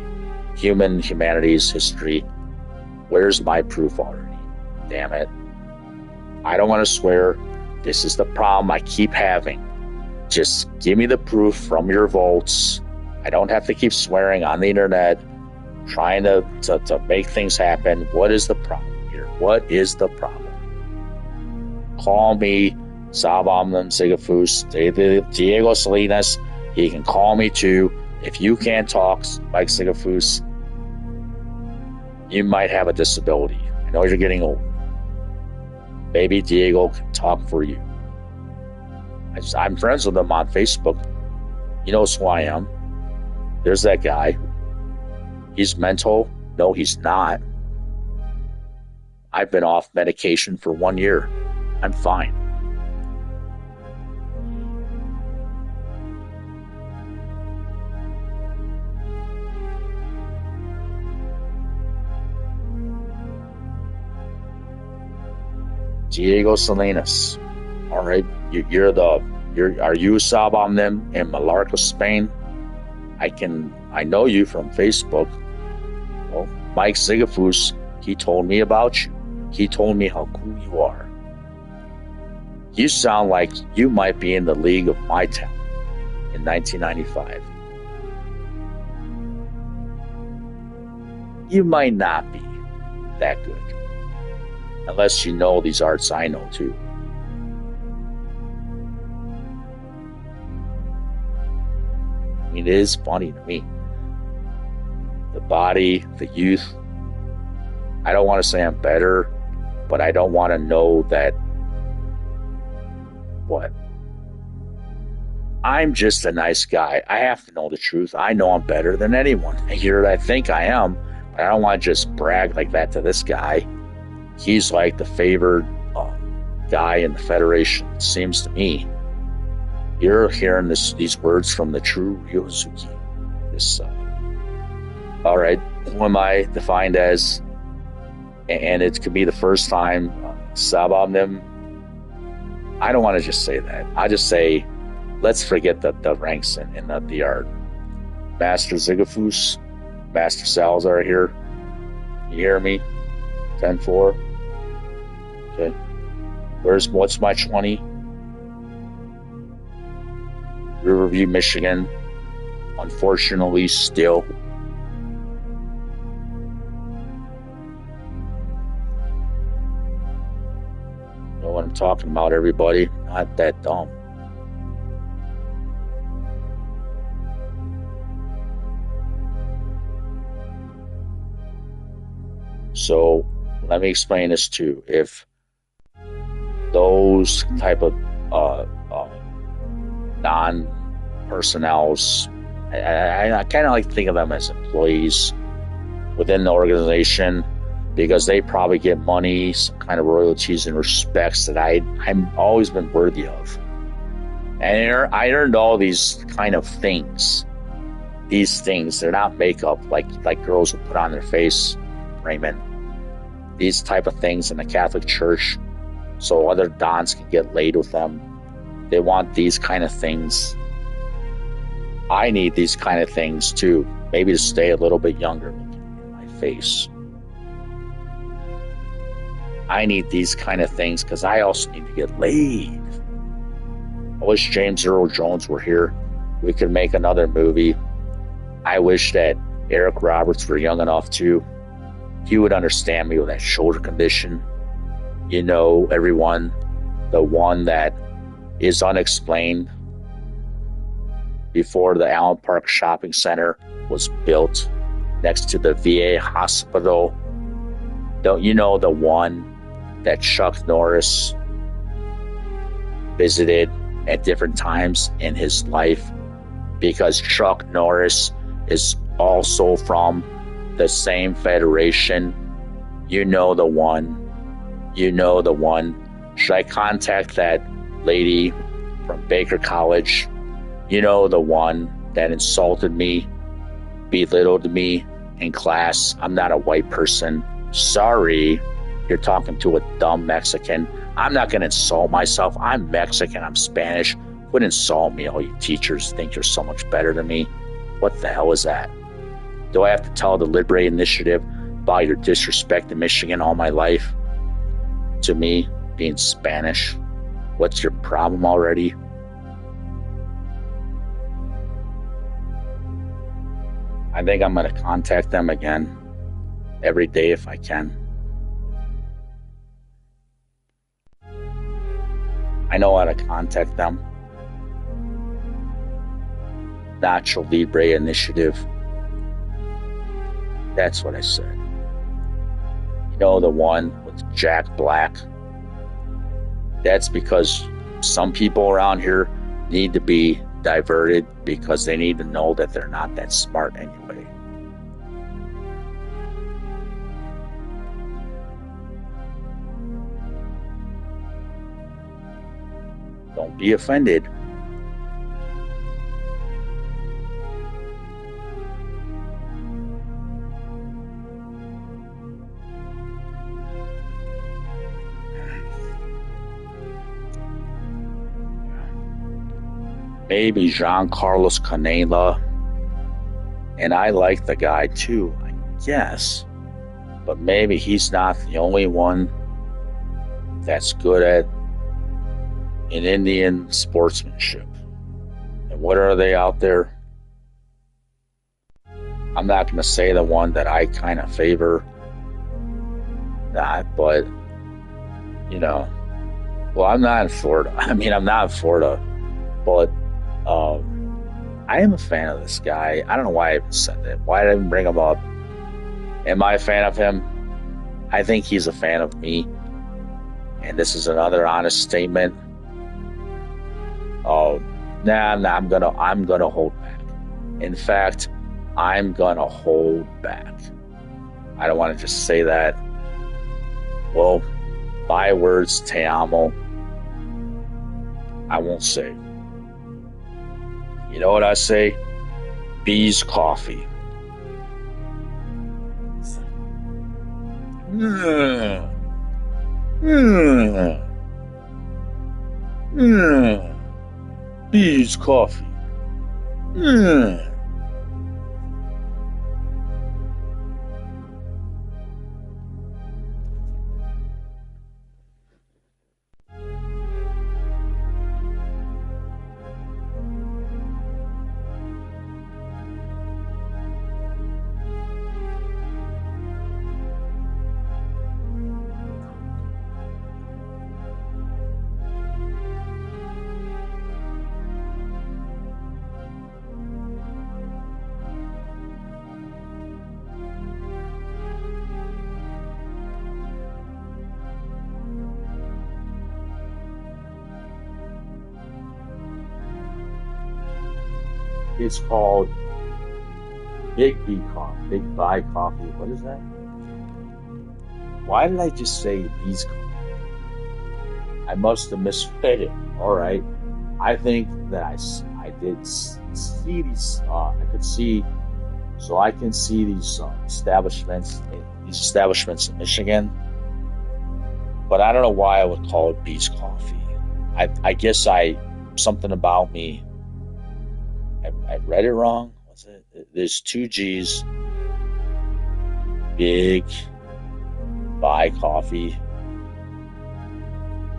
Speaker 1: Humanities history. Where's my proof already? Damn it. I don't want to swear. This is the problem I keep having. Just give me the proof from your vaults. I don't have to keep swearing on the internet, trying to make things happen. What is the problem here? What is the problem? Call me, Sabam Nem Zigafus, Diego Salinas. He can call me too. If you can't talk, Mike Zigafus, you might have a disability. I know you're getting old. Maybe Diego can talk for you. I'm friends with him on Facebook. He knows who I am. There's that guy. He's mental. No, he's not. I've been off medication for 1 year. I'm fine. Diego Salinas. All right, are you Sabam them in Mallorca, Spain? I know you from Facebook. Well, Mike Zigafus, he told me about you. He told me how cool you are. You sound like you might be in the league of my talent in 1995. You might not be that good. Unless you know these arts I know too. I mean, it is funny to me. The body, the youth. I don't want to say I'm better, but I don't want to know that what? I'm just a nice guy. I have to know the truth. I know I'm better than anyone here. I think I am, but I don't want to just brag like that to this guy. He's like the favored guy in the Federation, it seems to me. You're hearing these words from the true Ryo Hazuki. All right, who am I defined as? And it could be the first time Sabam them. I don't want to just say that. I just say, let's forget the ranks and the art. Master Zigafus, Master Salazar here. You hear me? 10-4. Okay. What's my 20? Riverview, Michigan. Unfortunately, still. Know what I'm talking about, everybody. Not that dumb. So let me explain this too. If those type of non-personnels, I kind of like to think of them as employees within the organization, because they probably get money, some kind of royalties and respects that I'm always been worthy of. And I earned all these kind of things. These things, they're not makeup like girls will put on their face, Raymond. These type of things in the Catholic Church, so other dons can get laid with them. They want these kind of things. I need these kind of things too. Maybe to stay a little bit younger in my face. I need these kind of things because I also need to get laid. I wish James Earl Jones were here. We could make another movie. I wish that Eric Roberts were young enough too. He would understand me with that shoulder condition. You know, everyone, the one that is unexplained before the Allen Park Shopping Center was built next to the VA hospital. Don't you know the one that Chuck Norris visited at different times in his life? Because Chuck Norris is also from the same federation. You know the one. You know the one. Should I contact that lady from Baker College? You know the one that insulted me, belittled me in class. I'm not a white person. Sorry, you're talking to a dumb Mexican. I'm not going to insult myself. I'm Mexican. I'm Spanish. Quit insult me. All you teachers think you're so much better than me. What the hell is that? Do I have to tell the Liberate Initiative about your disrespect in Michigan all my life? To me, being Spanish? What's your problem already? I think I'm going to contact them again every day if I can. I know how to contact them. Nacho Libre Initiative. That's what I said. You know, the one with Jack Black. That's because some people around here need to be diverted because they need to know that they're not that smart anyway. Don't be offended. maybe Jean Carlos Canela. And I like the guy too, I guess. But maybe he's not the only one that's good at an Indian sportsmanship. And what are they out there? I'm not going to say the one that I kind of favor. Not, but, you know, well, I'm not in Florida. I'm not in Florida, but I am a fan of this guy. I don't know why I even said that. Why did I even bring him up? Am I a fan of him? I think he's a fan of me. And this is another honest statement. I'm gonna hold back. In fact, I'm gonna hold back. I don't want to just say that. Well, my words, te amo, I won't say. You know what I say? Bees coffee. Bees coffee. It's called Big B Coffee. Big Buy Coffee. What is that? Why did I just say Bees Coffee? I must have misread it. All right. I think that I did see these. I could see, so I can see these establishments in Michigan. But I don't know why I would call it Bees Coffee. I guess something about me. I read it wrong. Was it? There's two G's. Big Buy Coffee.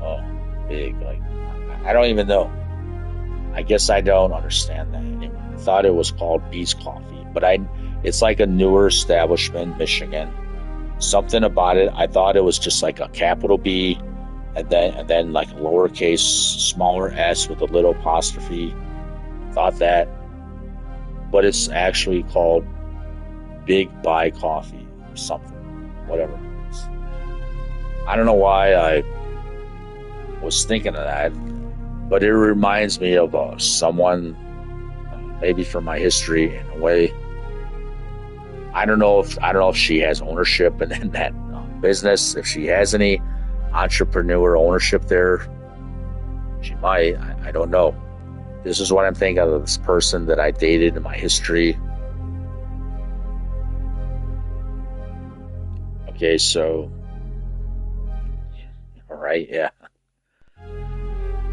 Speaker 1: Oh, big. Like, I don't even know. I guess I don't understand that anyway. I thought it was called Bees Coffee, but it's like a newer establishment in Michigan. Something about it, I thought it was just like a capital B and then like a lowercase smaller s with a little apostrophe. Thought that. But it's actually called Big Buy Coffee or something. Whatever it is. I don't know why I was thinking of that, but it reminds me of someone, maybe from my history in a way. I don't know if she has ownership in that business. If she has any entrepreneur ownership there, she might. I don't know. This is what I'm thinking of this person that I dated in my history. Okay, so, all right, yeah.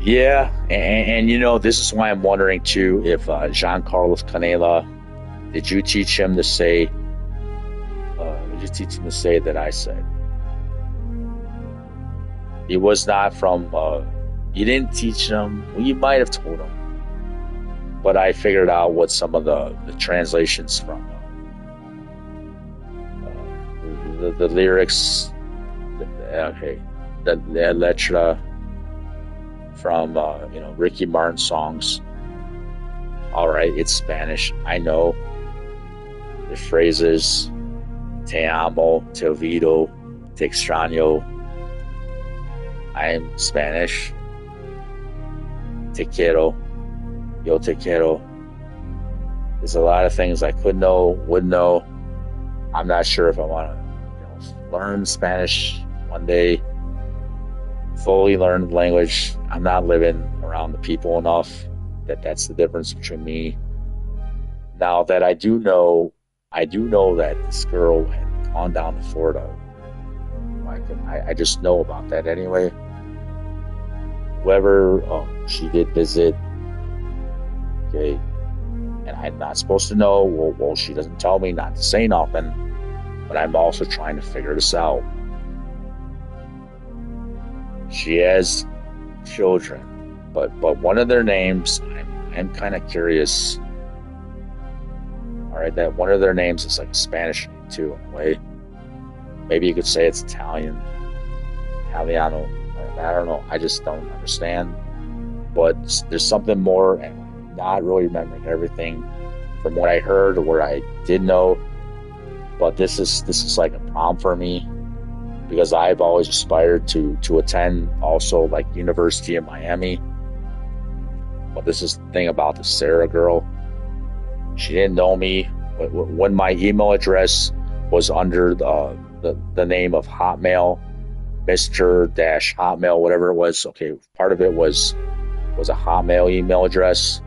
Speaker 1: Yeah, and this is why I'm wondering too if Jean Carlos Canela, did you teach him to say that I said? He was not from, you didn't teach him, well, you might have told him. But I figured out what some of the translations from the lyrics, the letra from Ricky Martin songs. All right, it's Spanish. I know the phrases: "Te amo," "Te olvido," "Te extraño." I'm Spanish. "Te quiero." Yo te quiero. There's a lot of things I could know, would know. I'm not sure if I want to learn Spanish one day, fully learn the language. I'm not living around the people enough that's the difference between me. Now that I do know that this girl had gone down to Florida. I just know about that anyway. Whoever she did visit, okay, and I'm not supposed to know. Well, she doesn't tell me not to say nothing, but I'm also trying to figure this out. She has children, but one of their names, I'm kind of curious. All right, that one of their names is like a Spanish name too, in a way. Maybe you could say it's Italian, Italiano. I don't know. I just don't understand. But there's something more, and I'm not really remembering everything from what I heard or what I did know. But this is like a problem for me, because I've always aspired to attend also like University of Miami. But this is the thing about the Sarah girl. She didn't know me when my email address was under the name of Hotmail, Mr. Hotmail, whatever it was. Okay, part of it was a Hotmail email address.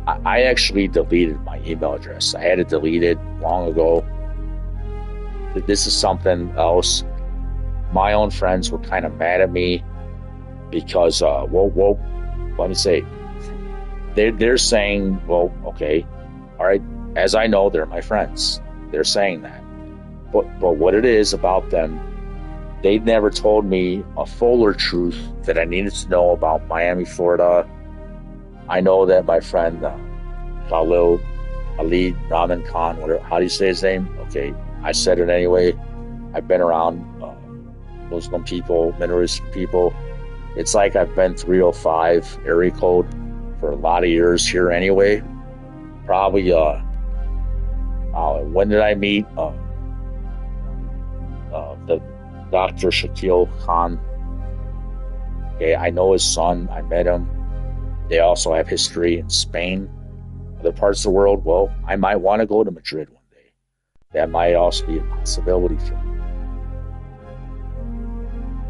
Speaker 1: I actually deleted my email address. I had it deleted long ago. This is something else. My own friends were kind of mad at me because, well, let me say, they're saying, well, okay, all right, as I know, they're my friends. They're saying that. But what it is about them, they never told me a fuller truth that I needed to know about Miami, Florida. I know that my friend Khalil Ali Rahman Khan, whatever, how do you say his name? Okay, I said it anyway. I've been around Muslim people, Middle Eastern people. It's like I've been 305 area code for a lot of years here anyway. Probably, when did I meet the Dr. Shakil Khan? Okay, I know his son. I met him. They also have history in Spain, other parts of the world. Well, I might want to go to Madrid one day. That might also be a possibility for me.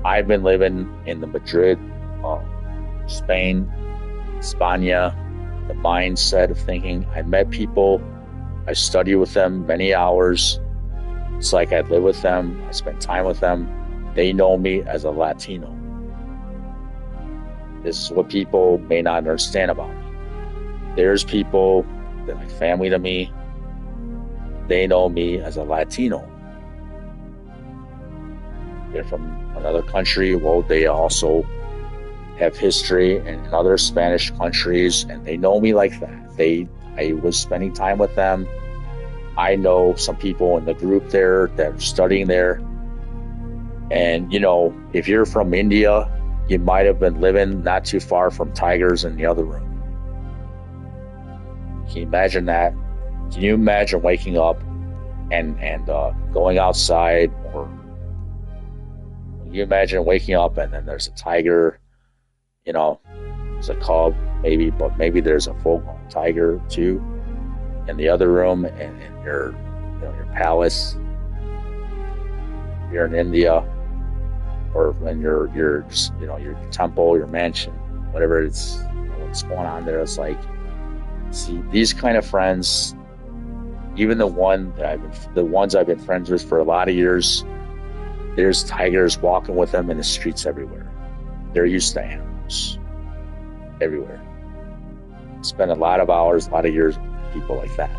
Speaker 1: I've been living in the Madrid, Spain, España, the mindset of thinking. I met people. I study with them many hours. It's like I live with them. I spend time with them. They know me as a Latino. This is what people may not understand about me. There's people that are like family to me. They know me as a Latino. They're from another country. Well, they also have history in other Spanish countries, and they know me like that. I was spending time with them. I know some people in the group there that are studying there. And, if you're from India, you might have been living not too far from tigers in the other room. Can you imagine that? Can you imagine waking up and going outside? Or can you imagine waking up and then there's a tiger, there's a cub maybe, but maybe there's a full-grown tiger too in the other room, and in your palace. You're in India, or in your your temple, your mansion, whatever it's what's going on there. It's like, see, these kind of friends, even the ones I've been friends with for a lot of years, there's tigers walking with them in the streets everywhere. They're used to animals everywhere. Spend a lot of hours, a lot of years with people like that.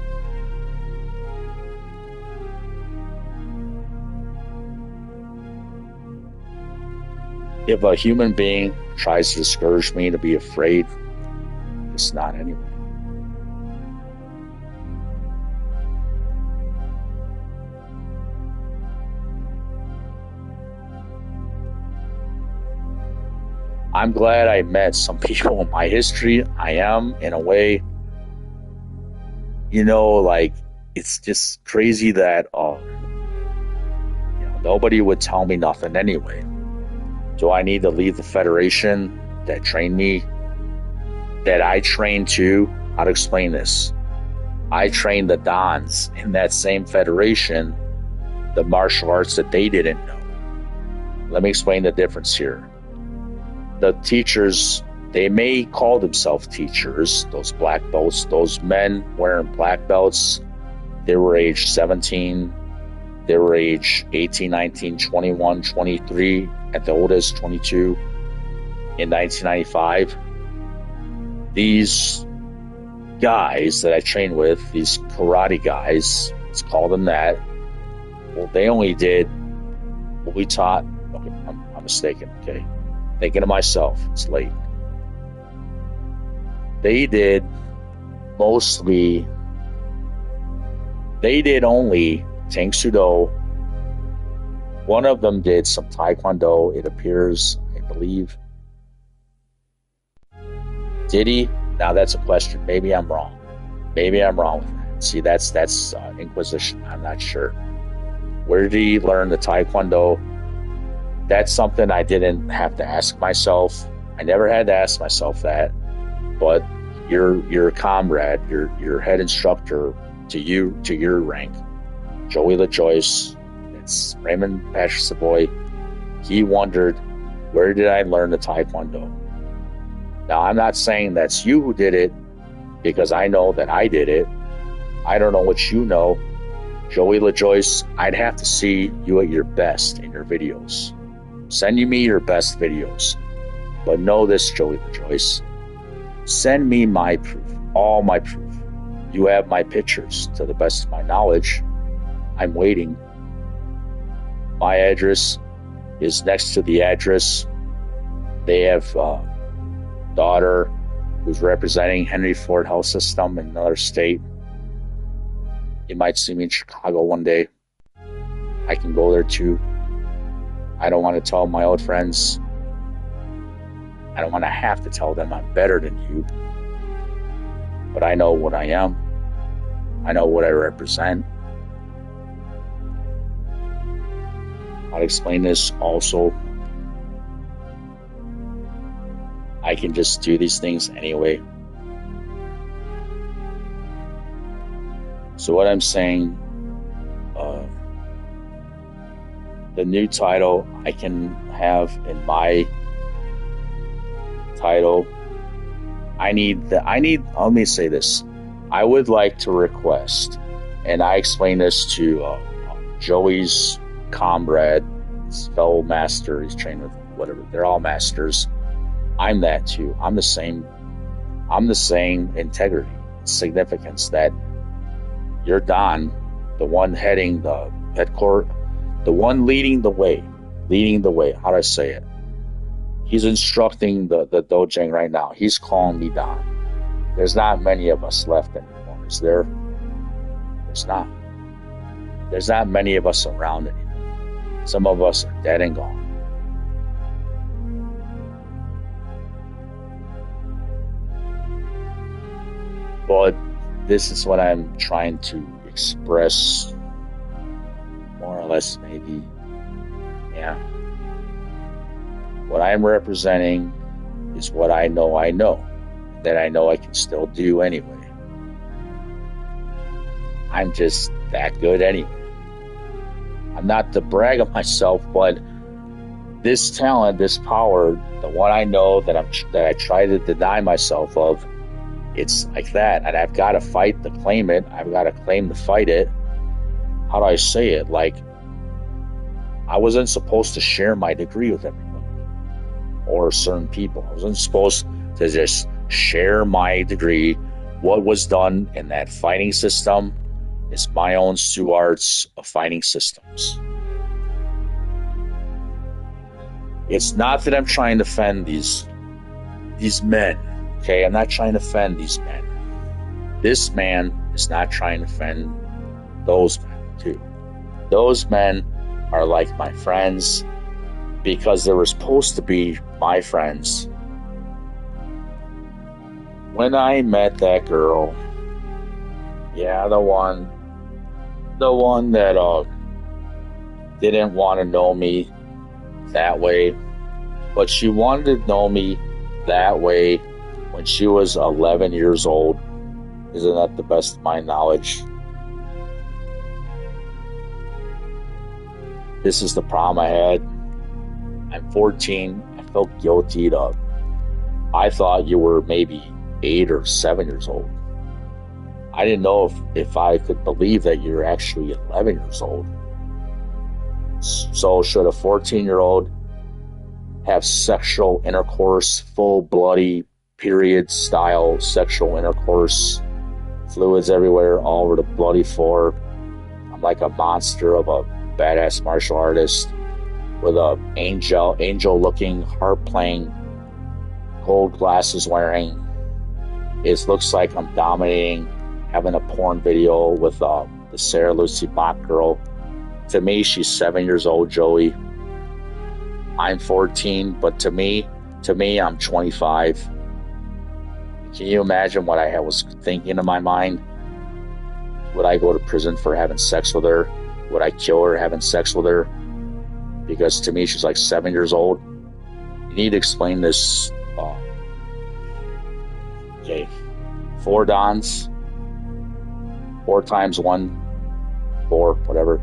Speaker 1: If a human being tries to discourage me to be afraid, it's not anyway. I'm glad I met some people in my history. I am, in a way, it's just crazy that nobody would tell me nothing anyway. Do I need to leave the federation that trained me, that I trained too? How to explain this? I trained the Dons in that same federation, the martial arts that they didn't know. Let me explain the difference here. The teachers, they may call themselves teachers, those black belts, those men wearing black belts, they were age 17, they were age 18, 19, 21, 23, at the oldest 22 in 1995. These guys that I train with, these karate guys, let's call them that, well, they only did what we taught. Okay, I'm mistaken, okay? Thinking to myself, it's late. They did only Tang Sudo. One of them did some Taekwondo, it appears, I believe. Did he? Now that's a question. Maybe I'm wrong. Maybe I'm wrong with that. See, that's Inquisition. I'm not sure. Where did he learn the Taekwondo? That's something I didn't have to ask myself. I never had to ask myself that. But your comrade, your head instructor to your rank, Joey LaJoyce, it's Raymond Patrick Savoy, he wondered, where did I learn the Taekwondo? Now, I'm not saying that's you who did it, because I know that I did it. I don't know what you know. Joey LaJoyce, I'd have to see you at your best in your videos. Send me your best videos. But know this, Joey LaJoyce. Send me my proof, all my proof. You have my pictures, to the best of my knowledge. I'm waiting. My address is next to the address. They have a daughter who's representing Henry Ford Health System in another state. You might see me in Chicago one day. I can go there too. I don't want to tell my old friends. I don't want to have to tell them I'm better than you. But I know what I am. I know what I represent. I'll explain this also. I can just do these things anyway. So what I'm saying, the new title I can have in my title, let me say this. I would like to request, and I explained this to Joey's comrade, his fellow master, he's trained with whatever, they're all masters. I'm that too. I'm the same integrity, significance that you're Don, the one heading the head court, the one leading the way. How do I say it? He's instructing the dojang right now. He's calling me Don. There's not many of us left anymore, is there? There's not. There's not many of us around anymore. Some of us are dead and gone. But this is what I'm trying to express, more or less, maybe. Yeah. What I'm representing is what I know, that I know I can still do anyway. I'm just that good anyway. I'm not to brag of myself, but this talent, this power, the one I know that I try to deny myself of, it's like that, and I've got to fight to claim it. I've got to claim to fight it. How do I say it? Like, I wasn't supposed to share my degree with everybody or certain people. I wasn't supposed to just share my degree. What was done in that fighting system is my own stewards of fighting systems. It's not that I'm trying to offend these men. Okay, I'm not trying to offend these men. This man is not trying to offend those men too. Those men are like my friends because they were supposed to be my friends. When I met that girl, yeah, the one that didn't want to know me that way, but she wanted to know me that way when she was 11 years old. Isn't that the best of my knowledge? This is the problem I had. I'm 14. I felt guilty. I thought you were maybe 8 or 7 years old. I didn't know if I could believe that you're actually 11 years old. So should a 14-year-old have sexual intercourse, full bloody period style sexual intercourse fluids everywhere, all over the bloody floor. I'm like a monster of a badass martial artist with a angel looking, harp playing, gold glasses wearing. It looks like I'm dominating, having a porn video with the Sarah Lucy Bach girl. To me, she's 7 years old, Joey. I'm 14, but to me, I'm 25. Can you imagine what I was thinking in my mind? Would I go to prison for having sex with her? Would I kill her having sex with her? Because to me, she's like 7 years old. You need to explain this. Okay, 4 Dons, 4 times 1, 4, whatever.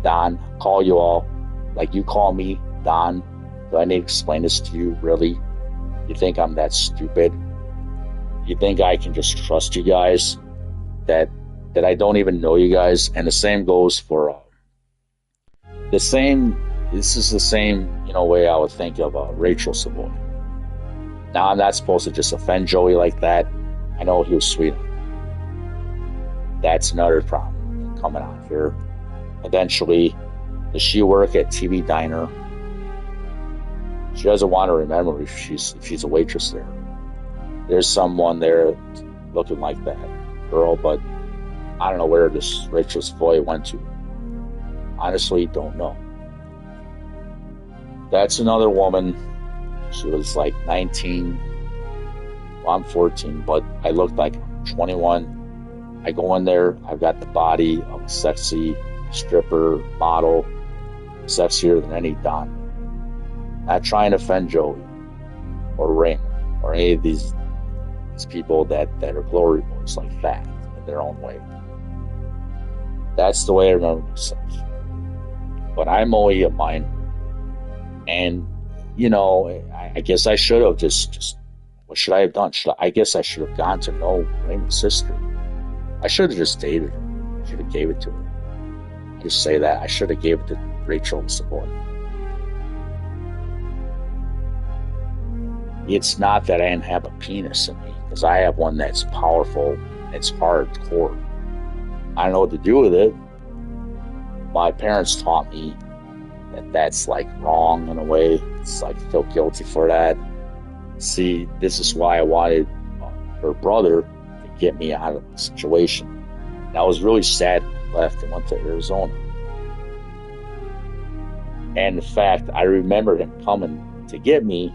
Speaker 1: Don, call you all like you call me Don. Do I need to explain this to you? Really? You think I'm that stupid? You think I can just trust you guys? That I don't even know you guys? And the same goes for this is the same, way I would think of Rachel Savoy. Now, I'm not supposed to just offend Joey like that. I know he was sweet. That's another problem coming on here. Eventually, does she work at TV Diner? She doesn't want to remember if she's a waitress there. There's someone there looking like that girl, but I don't know where this Rachel Savoy went to. Honestly, don't know. That's another woman. She was like 19. Well, I'm 14, but I looked like 21. I go in there, I've got the body of a sexy stripper, model, sexier than any Don. Not trying to offend Joey or Raymond or any of these people that are glory boys like that in their own way. That's the way I remember myself. But I'm only a minor. And, I guess I should have just what should I have done? I guess I should have gone to know Raymond's sister. I should have just dated her. I should have gave it to her. I just say that. I should have gave it to Rachel Savoy. It's not that I didn't have a penis in me, because I have one that's powerful. It's hardcore. I don't know what to do with it. My parents taught me that that's like wrong in a way. It's like I feel guilty for that. See, this is why I wanted her brother to get me out of the situation. And I was really sad when I left and went to Arizona. And in fact, I remember him coming to get me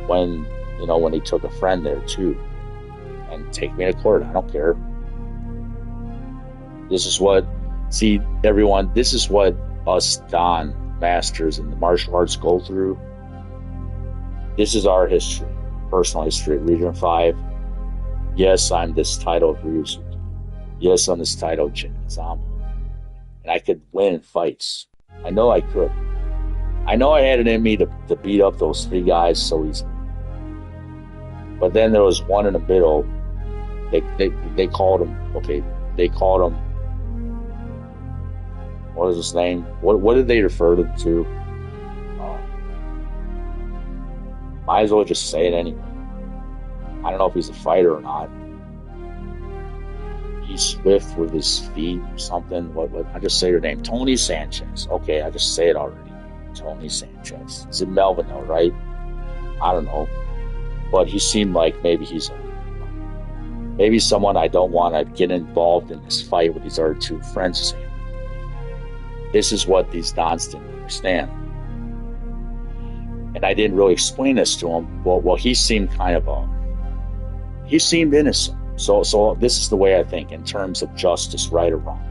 Speaker 1: when he took a friend there too, and take me to court. I don't care. This is what us Don masters in the martial arts go through. This is our history, personal history at Region 5. Yes, I'm this title of Ryo Hazuki. Yes, I'm this title of Jin Kazama. And I could win fights. I know I could. I know I had it in me to beat up those 3 guys so easily. But then there was one in the middle. They called him, what was his name? What did they refer to him to? Might as well just say it anyway. I don't know if he's a fighter or not. He's swift with his feet or something. I just say your name. Tony Sanchez. Okay, I just say it already. Tony Sanchez. He's in Melbourne though, right? I don't know. But he seemed like maybe he's someone I don't want to get involved in this fight with these other 2 friends. This is what these Dons didn't understand. And I didn't really explain this to him. Well, he seemed he seemed innocent. So this is the way I think in terms of justice, right or wrong.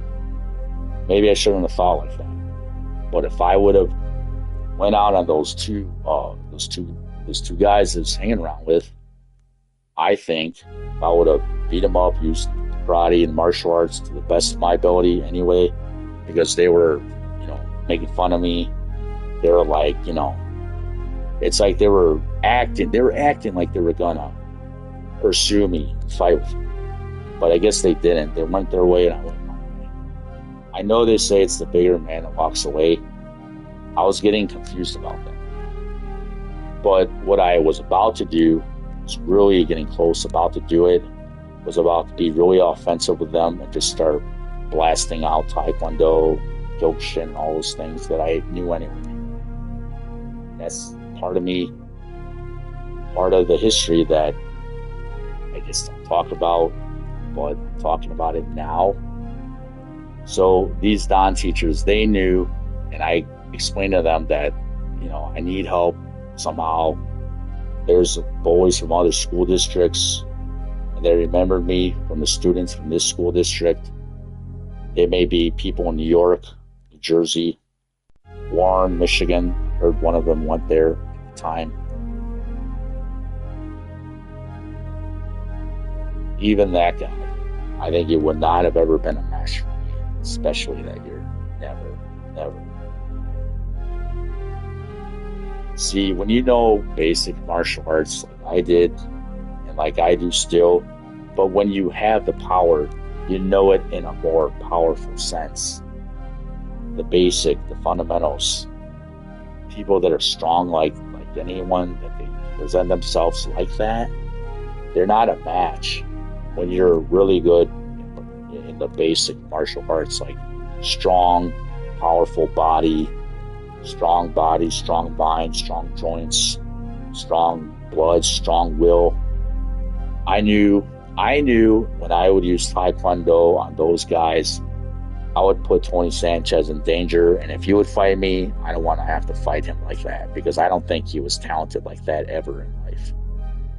Speaker 1: Maybe I shouldn't have thought like that. But if I would have went out on those two guys I was hanging around with, I think if I would have beat them up, used karate and martial arts to the best of my ability anyway, because they were, making fun of me. They were like, it's like they were acting like they were gonna pursue me and fight with me. But I guess they didn't. They went their way and I went my way. I know they say it's the bigger man that walks away. I was getting confused about that. But what I was about to do was really getting close, about to do it. was about to be really offensive with them and just start blasting out Taekwondo, Gyokushin, all those things that I knew anyway. That's part of me, part of the history that I just don't talk about, but talking about it now. So these Dan teachers, they knew, and I explained to them that, I need help somehow. There's boys from other school districts, and they remembered me from the students from this school district. There may be people in New York, New Jersey, Warren, Michigan. I heard one of them went there at the time. Even that guy, I think it would not have ever been a match for me, especially that year. Never, never. See, when you know basic martial arts like I did, and like I do still, but when you have the power, you know it in a more powerful sense. The basic, the fundamentals. People that are strong like anyone, that they present themselves like that, they're not a match when you're really good in the basic martial arts, like strong, powerful body, strong mind, strong joints, strong blood, strong will. I knew when I would use Taekwondo on those guys, I would put Tony Sanchez in danger. And if he would fight me, I don't want to have to fight him like that, because I don't think he was talented like that ever in life.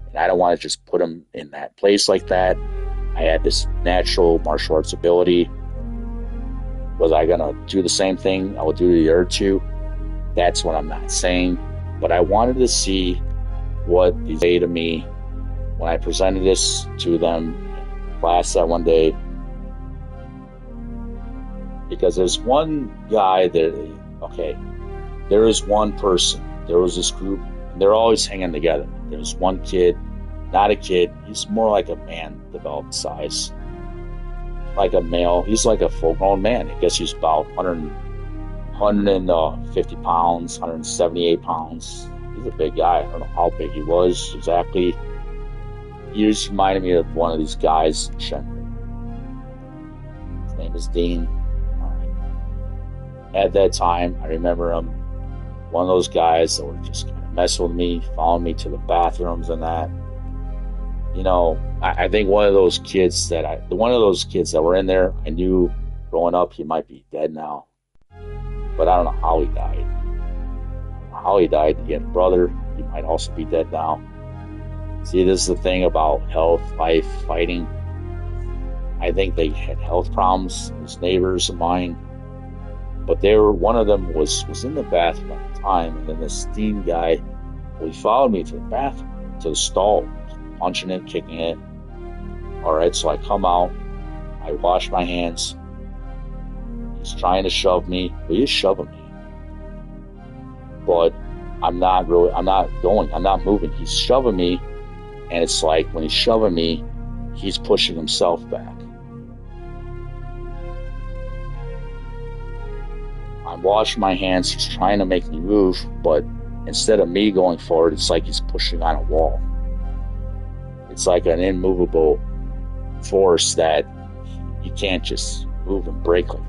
Speaker 1: And I don't want to just put him in that place like that. I had this natural martial arts ability. Was I going to do the same thing I would do to the other two? That's what I'm not saying. But I wanted to see what they say to me when I presented this to them in class that one day. Because there's one guy that, there is one person. There was this group, and they're always hanging together. There's one kid, not a kid. He's more like a man developed size. Like a male. He's like a full-grown man. I guess he's about 150 pounds, 178 pounds. He's a big guy. I don't know how big he was exactly. He just reminded me of one of these guys in Shenmue. His name is Dean. At that time, I remember him, one of those guys that were just kind of messing with me, following me to the bathrooms and that. I think one of those kids that were in there, I knew growing up he might be dead now. But I don't know how he died. He had a brother. He might also be dead now. See, this is the thing about health, life, fighting. I think they had health problems, his neighbors of mine. But one of them was in the bathroom at the time, and then this Dean guy, he followed me to the bathroom, to the stall, punching it, kicking it. All right, so I come out, I wash my hands. He's trying to shove me. Well, he's shoving me. But I'm not moving. He's shoving me, and it's like when he's shoving me, he's pushing himself back. I'm washing my hands, he's trying to make me move, but instead of me going forward, it's like he's pushing on a wall. It's like an immovable force that you can't just move and break like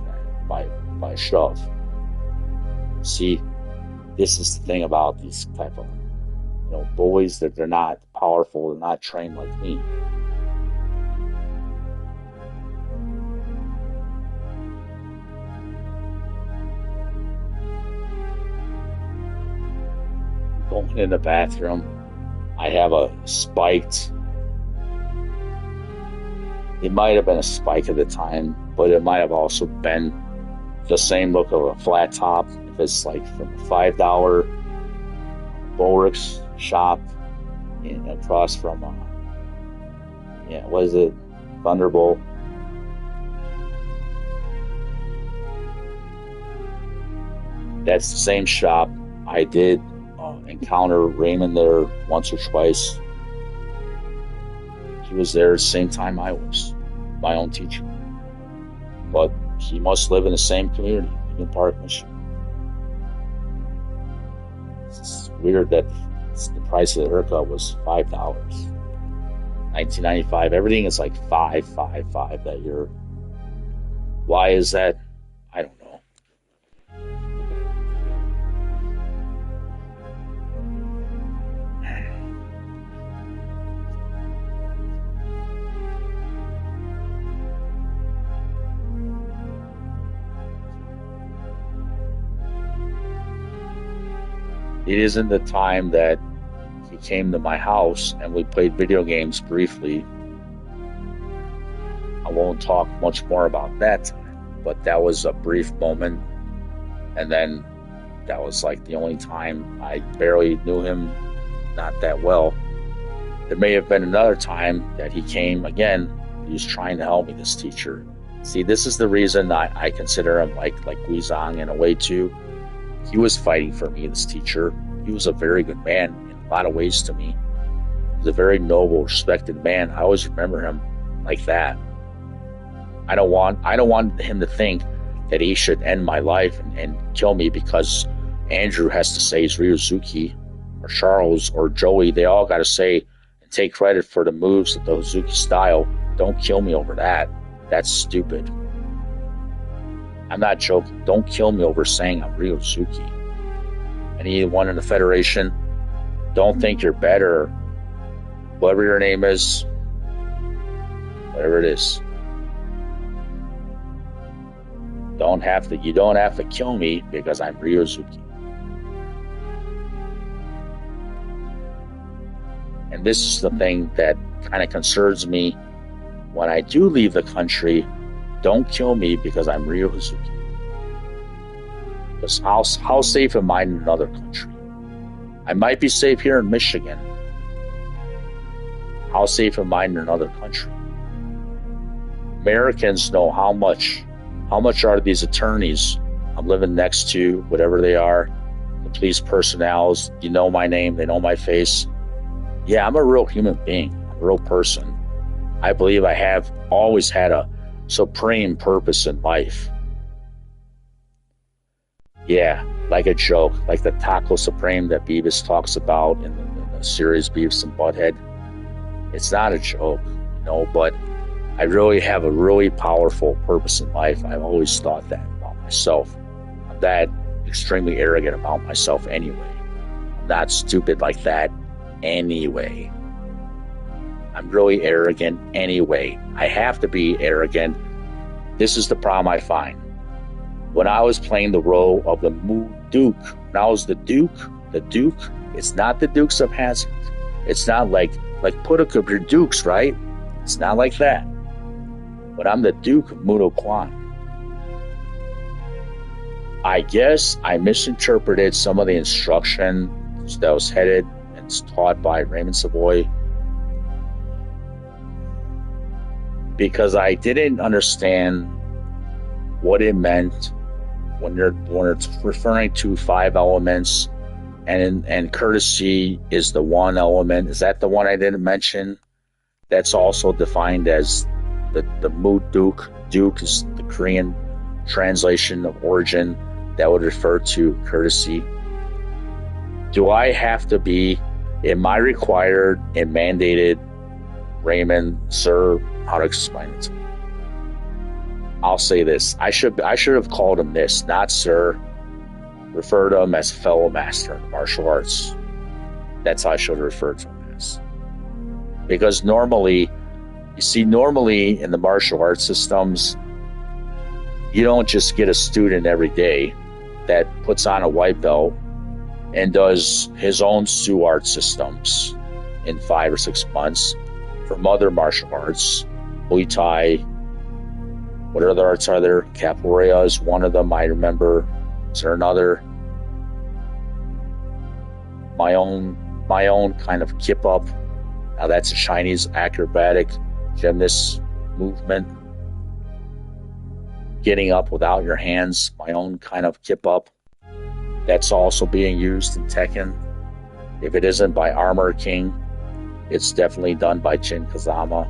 Speaker 1: that by a shove. See, this is the thing about these type of boys, that they're not powerful, they're not trained like me. Going in the bathroom, I have a spiked. It might have been a spike at the time, but it might have also been the same look of a flat top. If it's like from a $5 Bulwark's shop across from, what is it? Thunderbolt. That's the same shop. I did encounter Raymond there once or twice. He was there at the same time I was, my own teacher. But he must live in the same community, in Park, Michigan. It's weird that the price of the haircut was $5. 1995. Everything is like 555 that year. Why is that? I don't know. It isn't the time that he came to my house and we played video games briefly. I won't talk much more about that time, but that was a brief moment. And then that was like the only time. I barely knew him, not that well. There may have been another time that he came again. He was trying to help me, this teacher. See, this is the reason I consider him like Guizhang in a way too. He was fighting for me, this teacher. He was a very good man in a lot of ways to me. He was a very noble, respected man. I always remember him like that. I don't want him to think that he should end my life and kill me because Andrew has to say he's Ryo Hazuki, or Charles, or Joey. They all got to say and take credit for the moves of the Hazuki style. Don't kill me over that. That's stupid. I'm not joking. Don't kill me over saying I'm Ryo Hazuki. Anyone in the Federation, don't think you're better. Whatever your name is, whatever it is. You don't have to kill me because I'm Ryo Hazuki. And this is the thing that kind of concerns me when I do leave the country. Don't kill me because I'm Ryo Hazuki. Because how safe am I in another country? I might be safe here in Michigan. How safe am I in another country? Americans know how much are these attorneys I'm living next to, whatever they are, the police personnel, you know my name, they know my face. Yeah, I'm a real human being, I'm a real person. I believe I have always had a supreme purpose in life. Yeah, like a joke, like the Taco Supreme that Beavis talks about in the series Beavis and Butthead. It's not a joke, but I really have a really powerful purpose in life. I've always thought that about myself. I'm that extremely arrogant about myself anyway. I'm not stupid like that anyway. I'm really arrogant anyway. I have to be arrogant. This is the problem I find. When I was playing the role of the Duke, when I was the Duke, it's not the Dukes of Hazzard. It's not like put up your Dukes, right? It's not like that. But I'm the Duke of Mudo Kwan. I guess I misinterpreted some of the instruction that was headed and taught by Raymond Savoy, because I didn't understand what it meant when it's referring to 5 elements, and courtesy is the one element. Is that the one I didn't mention? That's also defined as the Mu Duke. Duke is the Korean translation of origin that would refer to courtesy. Do I have to be? Am I required and mandated, Raymond, sir? How to explain it to me? I'll say this. I should have called him this, not sir. Refer to him as fellow master in martial arts. That's how I should refer to him as. Because normally in the martial arts systems, you don't just get a student every day that puts on a white belt and does his own Sioux art systems in 5 or 6 months from other martial arts. Muay Thai, what other arts are there? Capoeira is one of them, I remember. Is there another? My own kind of kip up. Now that's a Chinese acrobatic gymnast movement. Getting up without your hands, my own kind of kip up. That's also being used in Tekken. If it isn't by Armor King, it's definitely done by Jin Kazama,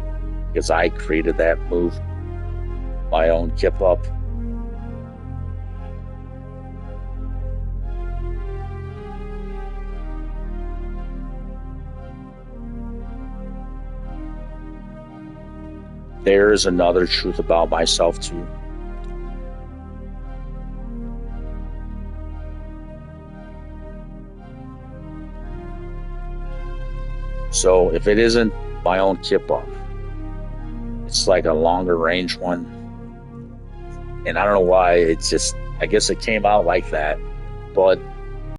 Speaker 1: because I created that move. My own kip up. there's another truth about myself too. So if it isn't my own kippa, it's like a longer range one. And I don't know why, it's just, I guess it came out like that. But